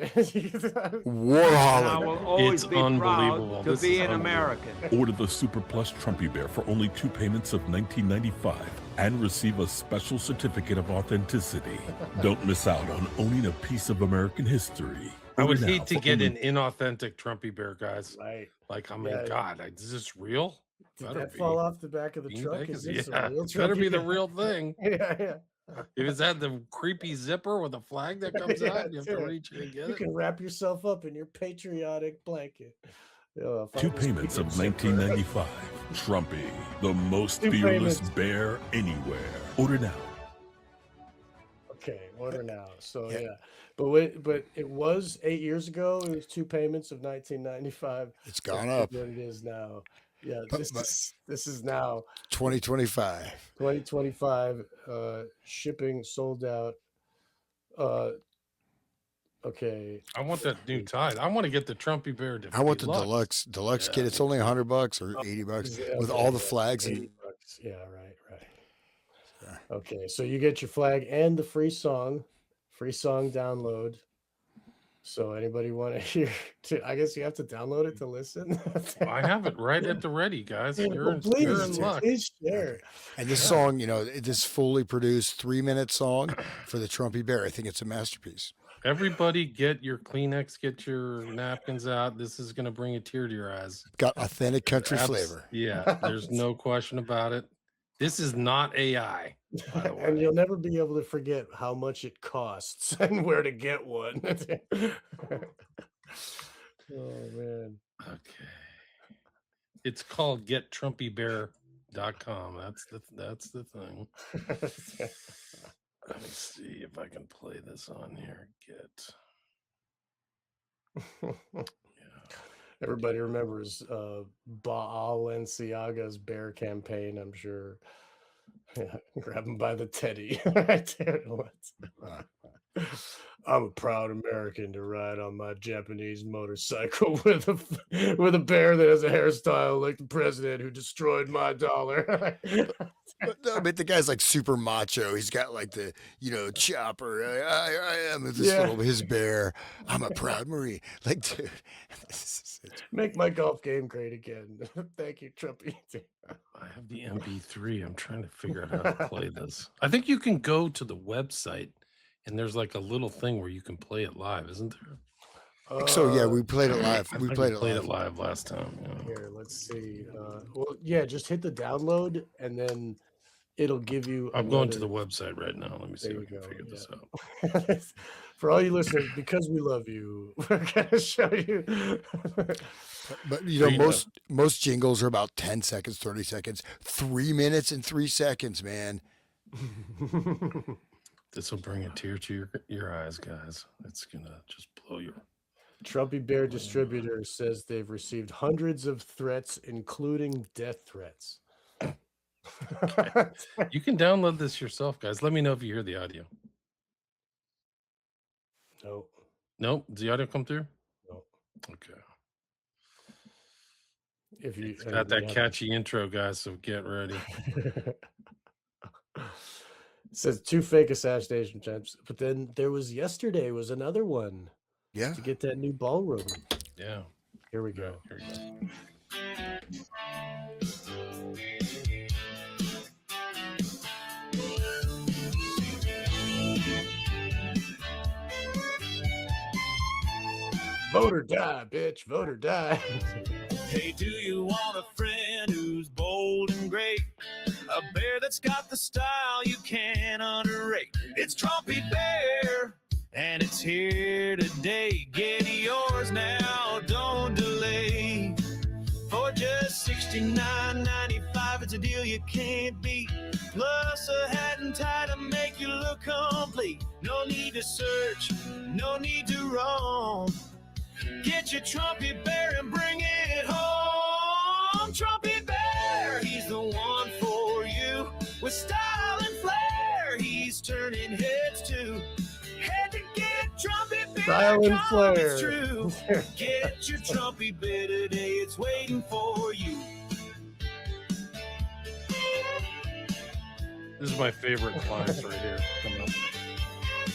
And I
Warholic.
will always
It's
be
unbelievable.
proud to
This
be
is
an
unbelievable.
American.
Order the Super Plus Trumpy Bear for only 2 payments of $19.95 and receive a special certificate of authenticity. Don't miss out on owning a piece of American history.
I would
Order now
hate to
for
get
only-
an inauthentic Trumpy Bear, guys.
Right.
Like, I mean,
Yeah.
God, is this real?
Did
Better
that
be.
fall off the back of the
Bean
truck?
bacon?
Is this
Yeah,
a real
it better be
Trumpy
the
Bear?
real thing.
Yeah.
If it's had the creepy zipper with a flag that comes
Yeah,
out, you have to
dude.
reach in and get
You
it.
can wrap yourself up in your patriotic blanket. Yeah,
2 payments of $19.95. Trumpy, the most
2
fearless
payments.
bear anywhere. Order now.
Okay, order now. So
Yeah.
yeah, but it was 8 years ago. It was 2 payments of 1995.
It's gone
That's
up.
what it is now. Yeah,
But-
this is now
2025.
2025. Shipping sold out. Okay.
I want that new tie. I want to get the Trumpy Bear.
I want the deluxe kit. It's only $100 or $80
Yeah,
with
okay,
all the
yeah,
flags.
80
And
bucks. Yeah, right. Okay, so you get your flag and the free song download. So anybody want to hear? I guess you have to download it to listen.
I have it right at the ready, guys. You're,
Well, please,
you're in luck.
please share.
and this song, this fully produced 3-minute song for the Trumpy Bear. I think it's a masterpiece.
Everybody, get your Kleenex, get your napkins out. This is going to bring a tear to your eyes.
Got authentic country
Abs-
flavor.
Yeah, there's no question about it. This is not AI. By the
And
way.
you'll never be able to forget how much it costs and where to get one. Oh man.
Okay. It's called gettrumpybear.com. That's the thing. Let me see if I can play this on here.
Everybody remembers Balenciaga's bear campaign, I'm sure. Yeah, grab him by the teddy. Right there. I'm a proud American to ride on my Japanese motorcycle with a bear that has a hairstyle like the president who destroyed my dollar.
But the guy's like super macho. He's got like the, chopper. I am this his bear. I'm a proud Marine. Like, dude,
Make my golf game great again. Thank you, Trumpy.
I have the MP3. I'm trying to figure out how to play this. I think you can go to the website and there's like a little thing where you can play it live, isn't there?
so yeah, we played it live.
I
We
think
played
we
it
played
live.
it live last time. Yeah.
Here, let's see. Well, yeah, just hit the download and then it'll give you.
I'm going to the
another-
website right now. Let me see
There
if I
you
can
go,
figure this
yeah.
out.
For all you listeners, because we love you, we're gonna show you.
But
So,
most jingles are about 10 seconds, 30 seconds, 3 minutes and 3 seconds, man.
This will bring a tear to your eyes, guys. It's gonna just blow your.
Trumpy Bear Distributor says they've received hundreds of threats, including death threats.
You can download this yourself, guys. Let me know if you hear the audio.
No.
Nope. Does the audio come through?
No.
Okay.
If you
It's got that catchy intro, guys. So get ready.
It says 2 fake assassination attempts, but then there was yesterday was another one
Yeah.
to get that new ballroom.
Yeah.
Here we go.
Here we go.
Vote or die, bitch. Vote or die.
Hey, do you want a friend who's bold and great? A bear that's got the style you can't underrate. It's Trumpy Bear, and it's here today. Get yours now, don't delay. For just $69.95, it's a deal you can't beat. Plus a hat and tie to make you look complete. No need to search, no need to roam. Get your Trumpy Bear and bring it home. Trumpy Bear, he's the one for you. With style and flair, he's turning heads too. Head to get Trumpy Bear.
Style and flair.
It's true. Get your Trumpy Bear today. It's waiting for you.
This is my favorite lines right here coming up.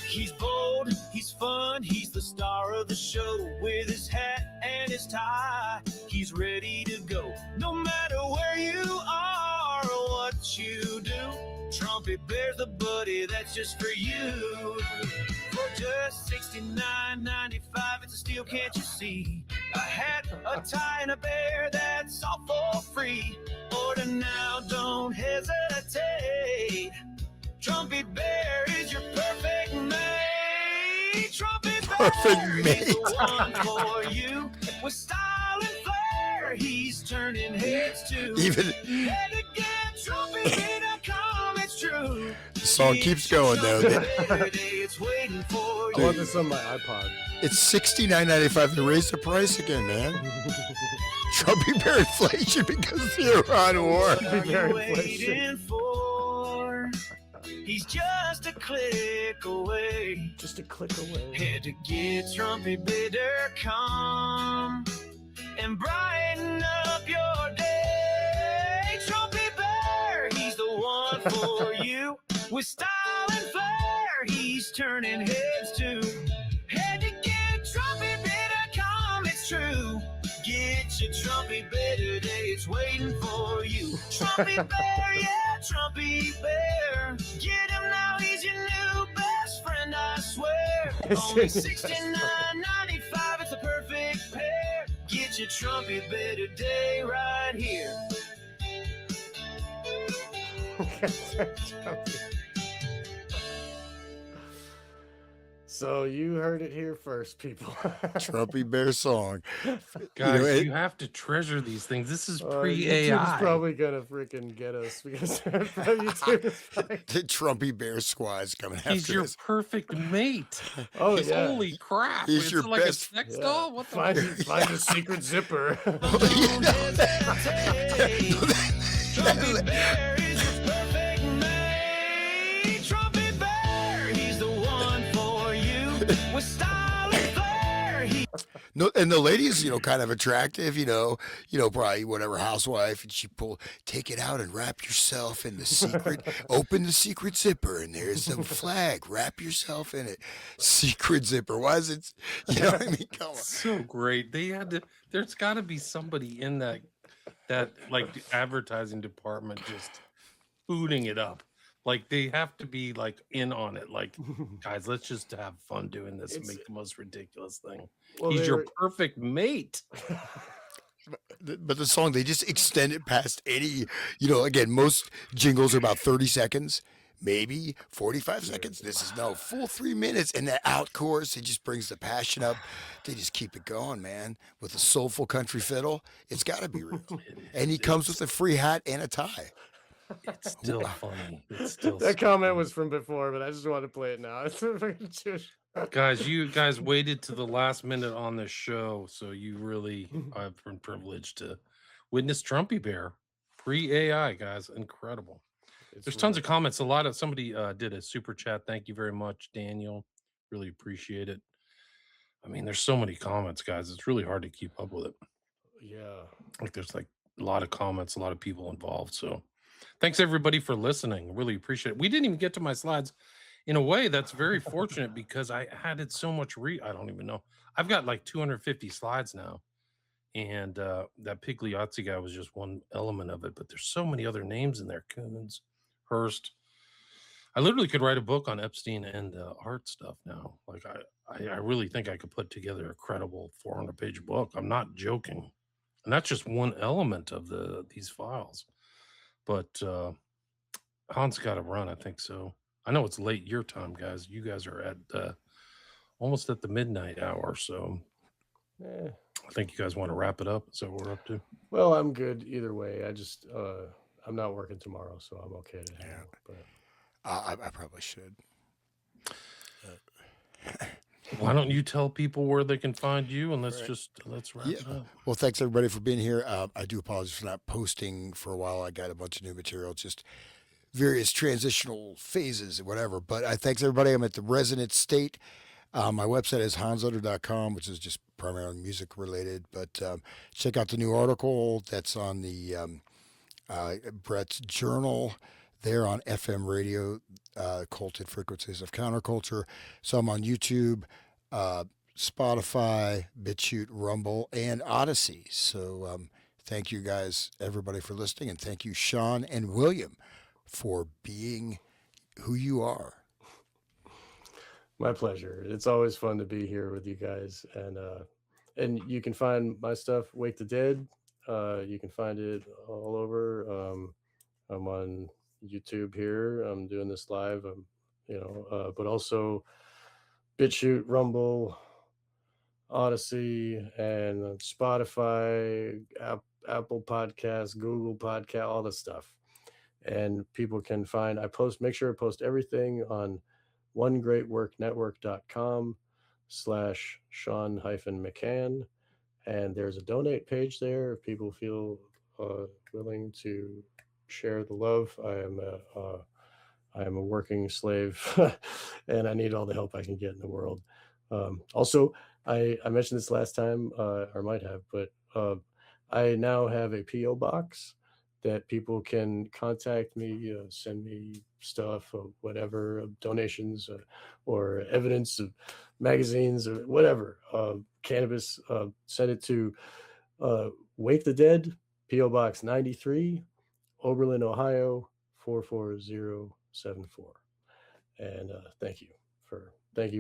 He's bold, he's fun, he's the star of the show. With his hat and his tie, he's ready to go. No matter where you are or what you do, Trumpy Bear's the buddy that's just for you. For just $69.95, it's a steal, can't you see? A hat, a tie, and a bear, that's all for free. Order now, don't hesitate. Trumpy Bear is your perfect mate. Trumpy Bear
Perfect mate.
is the one for you. With style and flair, he's turning heads too.
Even
Head again, trumpybear.com, it's true.
the song keeps going though.
It's waiting for
I want
you.
this on my iPod.
It's $69.95. They raised the price again, man. Trumpy Bear inflation because you're on war.
What are
Bear
you
inflation.
waiting for? He's just a click away.
Just a click away.
Head to get trumpybear.com and brighten up your day. Trumpy Bear, he's the one for you. With style and flair, he's turning heads too. Head to get trumpybear.com, it's true. Get your Trumpy Bear today, it's waiting for you. Trumpy Bear, yeah, Trumpy Bear. Get him now, he's your new best friend, I swear. Only $69.95, it's a perfect pair. Get your Trumpy Bear today right here.
So you heard it here first, people.
Trumpy Bear song.
Guys, you
it-
have to treasure these things. This is
YouTube's
pre-AI.
probably gonna freaking get us because YouTube is like,
the Trumpy Bear squad's coming after
He's your
us.
perfect mate.
oh
He's
yeah.
Holy crap.
He's
Is
your
it like
best-
a sex
Yeah.
doll? What the
Find a secret zipper.
Don't hesitate. Trumpy Bear is your perfect mate. Trumpy Bear, he's the one for you. With style and flair,
No, and the lady is, kind of attractive, probably whatever housewife, and she take it out and wrap yourself in the secret, open the secret zipper, and there's the flag. Wrap yourself in it. Secret zipper. Why is it? You know what I mean? Come on.
so great. They had to. There's got to be somebody in that like the advertising department just booting it up. Like they have to be like in on it. Like, guys, let's just have fun doing this and make the most ridiculous thing.
Well,
He's
they
your
were-
perfect mate.
But the song, they just extend it past any, again, most jingles are about 30 seconds, maybe 45 seconds. This is no full 3 minutes. And that out chorus, it just brings the passion up. They just keep it going, man. With a soulful country fiddle, it's got to be real. And he comes with a free hat and a tie.
It's still funny. It's still
That
so
comment
funny.
was from before, but I just wanted to play it now. It's freaking Jewish.
Guys, you guys waited to the last minute on this show, so you really I've been privileged to witness Trumpy Bear pre-AI, guys. Incredible. There's tons of comments. Somebody did a super chat. Thank you very much, Daniel. Really appreciate it. I mean, there's so many comments, guys. It's really hard to keep up with it.
Yeah.
Like there's like a lot of comments, a lot of people involved. So thanks everybody for listening. Really appreciate it. We didn't even get to my slides. In a way, that's very fortunate because I added so much I don't even know. I've got like 250 slides now. And that Pigliazzi guy was just one element of it, but there's so many other names in there. Coons, Hearst. I literally could write a book on Epstein and art stuff now. Like I really think I could put together a credible 400-page book. I'm not joking. And that's just one element of these files. But Hans got to run, I think so. I know it's late your time, guys. You guys are at almost at the midnight hour, so
Eh.
I think you guys want to wrap it up. Is that what we're up to?
Well, I'm good either way. I just I'm not working tomorrow, so I'm okay to hang out. But
I probably should.
why don't you tell people where they can find you, and let's wrap
Yeah.
it up.
Well, thanks everybody for being here. I do apologize for not posting for a while. I got a bunch of new material, just various transitional phases or whatever. But I thanks everybody. I'm at the Resonant State. My website is hansutter.com, which is just primarily music related. But check out the new article that's on the Brett's journal there on FM radio, Culted Frequencies of Counterculture. So I'm on YouTube, Spotify, BitChute, Rumble, and Odyssey. So thank you guys, everybody, for listening. And thank you, Sean and William, for being who you are.
My pleasure. It's always fun to be here with you guys. And you can find my stuff, Wake the Dead. You can find it all over. I'm on YouTube here. I'm doing this live. But also BitChute, Rumble, Odyssey, and Spotify, Apple Podcasts, Google Podcast, all this stuff. And people can find. Make sure I post everything on onegreatworknetwork.com/Sean-McCann. And there's a donate page there if people feel willing to share the love. I am a working slave, and I need all the help I can get in the world. Also, I mentioned this last time, or might have, but I now have a PO box that people can contact me, send me stuff or whatever, donations or evidence of magazines or whatever, cannabis. Send it to Wake the Dead, PO Box 93, Oberlin, Ohio 44074. And thank you,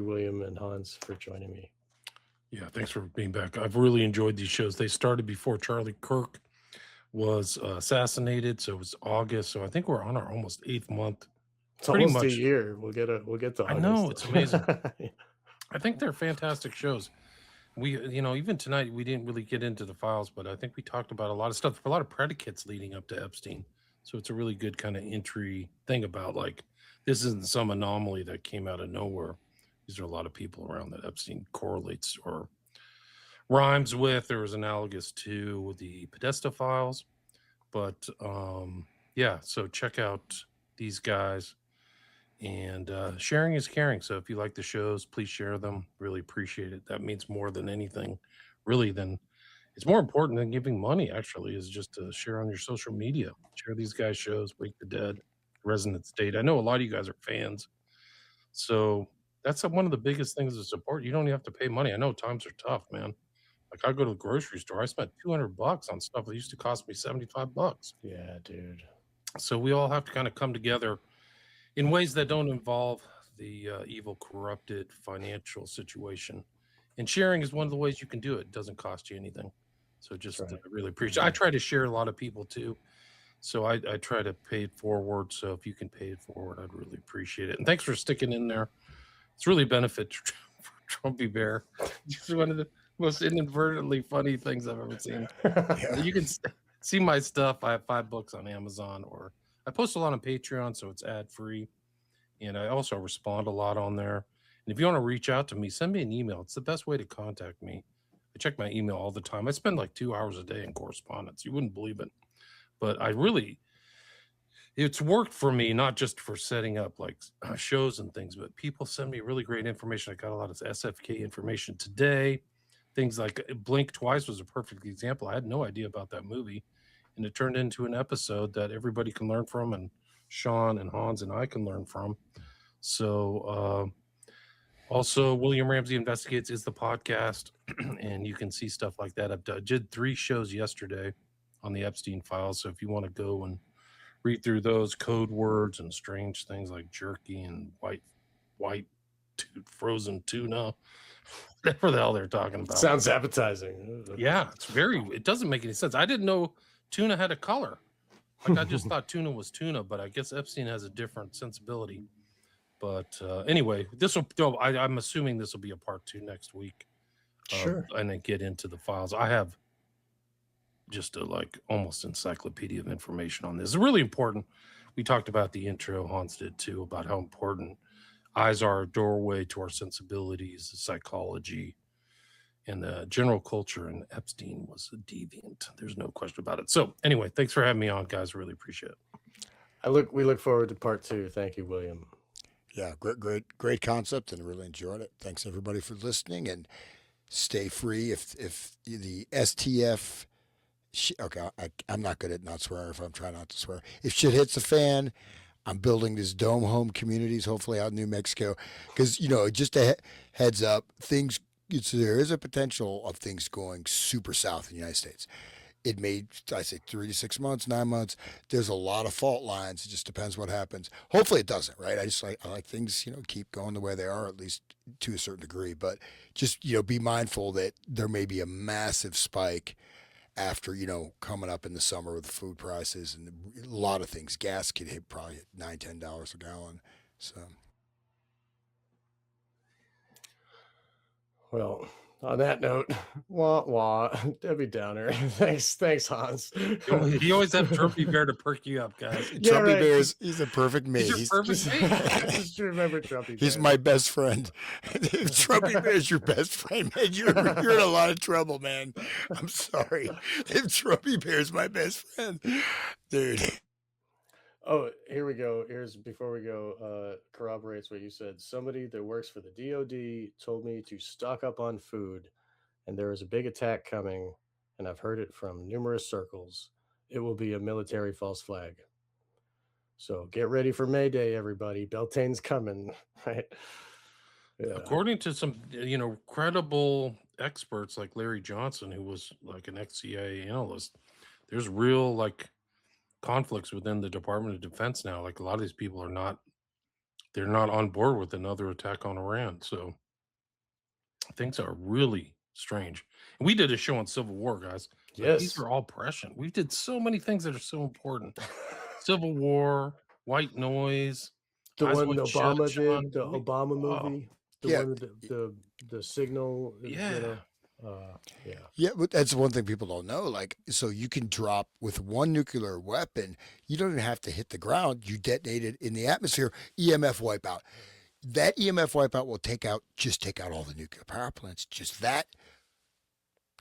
William and Hans, for joining me.
Yeah, thanks for being back. I've really enjoyed these shows. They started before Charlie Kirk was assassinated, so it was August. So I think we're on our almost 8th month.
It's almost a year. We'll get to August.
I know, it's amazing. I think they're fantastic shows. We, even tonight we didn't really get into the files, but I think we talked about a lot of stuff, a lot of predicates leading up to Epstein. So it's a really good kind of entry thing about like this isn't some anomaly that came out of nowhere. These are a lot of people around that Epstein correlates or rhymes with or is analogous to the Podesta files. But so check out these guys. And sharing is caring. So if you like the shows, please share them. Really appreciate it. That means more than anything, really. It's more important than giving money, actually, is just to share on your social media. Share these guys' shows, Wake the Dead, Resonant State. I know a lot of you guys are fans. So that's one of the biggest things to support. You don't even have to pay money. I know times are tough, man. Like I go to the grocery store, I spent $200 on stuff that used to cost me $75.
Yeah, dude.
So we all have to kind of come together in ways that don't involve the evil, corrupted financial situation. And sharing is one of the ways you can do it. It doesn't cost you anything. So just I really appreciate it. I try to share a lot of people too. So I try to pay it forward. So if you can pay it forward, I'd really appreciate it. And thanks for sticking in there. It's really a benefit for Trumpy Bear. It's one of the most inadvertently funny things I've ever seen. You can see my stuff. I have 5 books on Amazon, or I post a lot on Patreon, so it's ad-free. And I also respond a lot on there. And if you want to reach out to me, send me an email. It's the best way to contact me. I check my email all the time. I spend like 2 hours a day in correspondence. You wouldn't believe it. But it's worked for me, not just for setting up like shows and things, but people send me really great information. I got a lot of SFK information today. Things like Blink Twice was a perfect example. I had no idea about that movie. And it turned into an episode that everybody can learn from, and Sean and Hans and I can learn from. So also William Ramsey Investigates is the podcast, and you can see stuff like that. I did 3 shows yesterday on the Epstein files. So if you want to go and read through those code words and strange things like jerky and white frozen tuna, whatever the hell they're talking about.
Sounds appetizing.
Yeah, it doesn't make any sense. I didn't know tuna had a color. Like I just thought tuna was tuna, but I guess Epstein has a different sensibility. But anyway, I'm assuming this will be a part 2 next week.
Sure.
And then get into the files. I have just a almost encyclopedia of information on this. It's really important. We talked about the intro, Hans did too, about how important eyes are a doorway to our sensibilities, psychology, and the general culture. And Epstein was a deviant. There's no question about it. So anyway, thanks for having me on, guys. Really appreciate it.
We look forward to part 2. Thank you, William.
Yeah, great concept, and really enjoyed it. Thanks everybody for listening, and stay free. If the STF, okay, I'm not good at not swearing if I'm trying not to swear. If shit hits the fan, I'm building this dome home communities, hopefully out in New Mexico, because just a heads up, there is a potential of things going super south in the United States. It may, I say 3 to 6 months, 9 months. There's a lot of fault lines. It just depends what happens. Hopefully it doesn't, right? I like things, keep going the way they are, at least to a certain degree. But just, be mindful that there may be a massive spike after, coming up in the summer with food prices and a lot of things. Gas could hit probably $9-10 a gallon. So.
Well, on that note, wah wah, Debbie Downer. Thanks, Hans.
You always have Trumpy Bear to perk you up, guys.
Yeah, Trumpy Bear he's a perfect mate.
He's a perfect mate.
Just remember Trumpy Bear.
He's my best friend. If Trumpy Bear is your best friend, man, you're in a lot of trouble, man. I'm sorry. If Trumpy Bear is my best friend, dude.
Oh, here we go. Before we go, corroborates what you said. Somebody that works for the DOD told me to stock up on food, and there is a big attack coming, and I've heard it from numerous circles. It will be a military false flag. So get ready for May Day, everybody. Beltane's coming, right?
Yeah. According to some, credible experts like Larry Johnson, who was like an ex-CIA analyst, there's real conflicts within the Department of Defense now. Like a lot of these people they're not on board with another attack on Iran. So things are really strange. And we did a show on Civil War, guys.
Yes.
These are all prescient. We did so many things that are so important. Civil War, white noise.
The one Obama did, the Obama movie. The one with the signal.
Yeah.
Yeah, but that's one thing people don't know. So you can drop with one nuclear weapon, you don't even have to hit the ground. You detonate it in the atmosphere, EMF wipeout. That EMF wipeout will take out all the nuclear power plants. Just that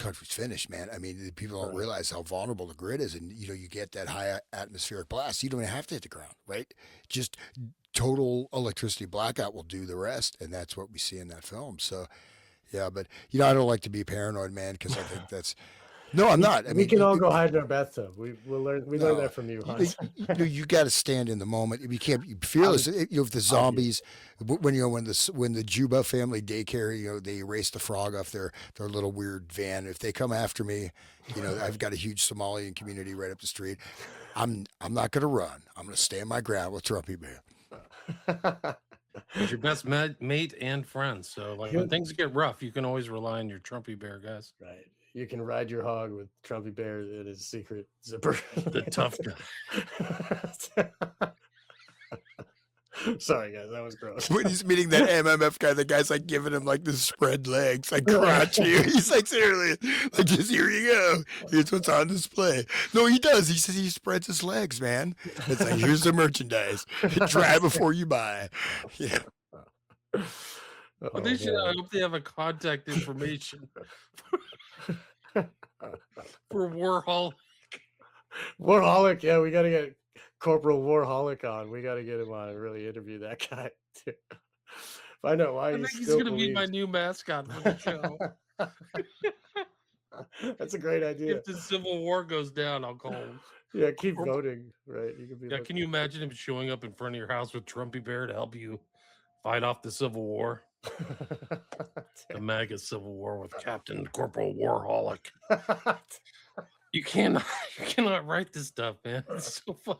country's finished, man. I mean, people don't realize how vulnerable the grid is, and you get that high atmospheric blast. You don't even have to hit the ground, right? Just total electricity blackout will do the rest, and that's what we see in that film. So. Yeah, but I don't like to be paranoid, man, because I think that's. No, I'm not.
We can all go hide in our bathtub. We learned that from you, Hans.
You got to stand in the moment. You can't feel this. If the zombies, when the Juba family daycare, they erase the frog off their little weird van. If they come after me, I've got a huge Somalian community right up the street. I'm not going to run. I'm going to stay in my ground with Trumpy Bear.
He's your best mate and friend. So when things get rough, you can always rely on your Trumpy Bear, guys.
Right. You can ride your hog with Trumpy Bear in his secret zipper.
The tough guy.
Sorry, guys, that was gross.
When he's meeting that MMF guy, the guy's giving him the spread legs, crotchy. He's seriously, just here you go. Here's what's on display. No, he does. He says he spreads his legs, man. It's here's the merchandise. Try before you buy. Yeah.
I hope they have a contact information for Warholic.
Warholic, yeah, we got to get Corporal Warholic on. We got to get him on and really interview that guy too. Find out why
I think he's going to be my new mascot for the show.
That's a great idea.
If the Civil War goes down, I'll call him.
Yeah, keep voting, right? You can be.
Yeah, can you imagine him showing up in front of your house with Trumpy Bear to help you fight off the Civil War? The MAGA Civil War with Captain Corporal Warholic. You cannot write this stuff, man. It's so fun.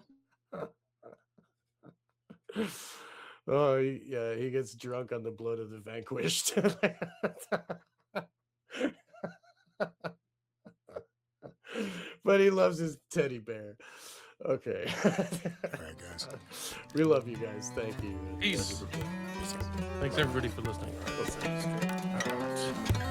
Oh, he gets drunk on the blood of the vanquished. But he loves his teddy bear. Okay.
All right, guys.
We love you guys. Thank you.
Peace. Thanks everybody for listening.
All right.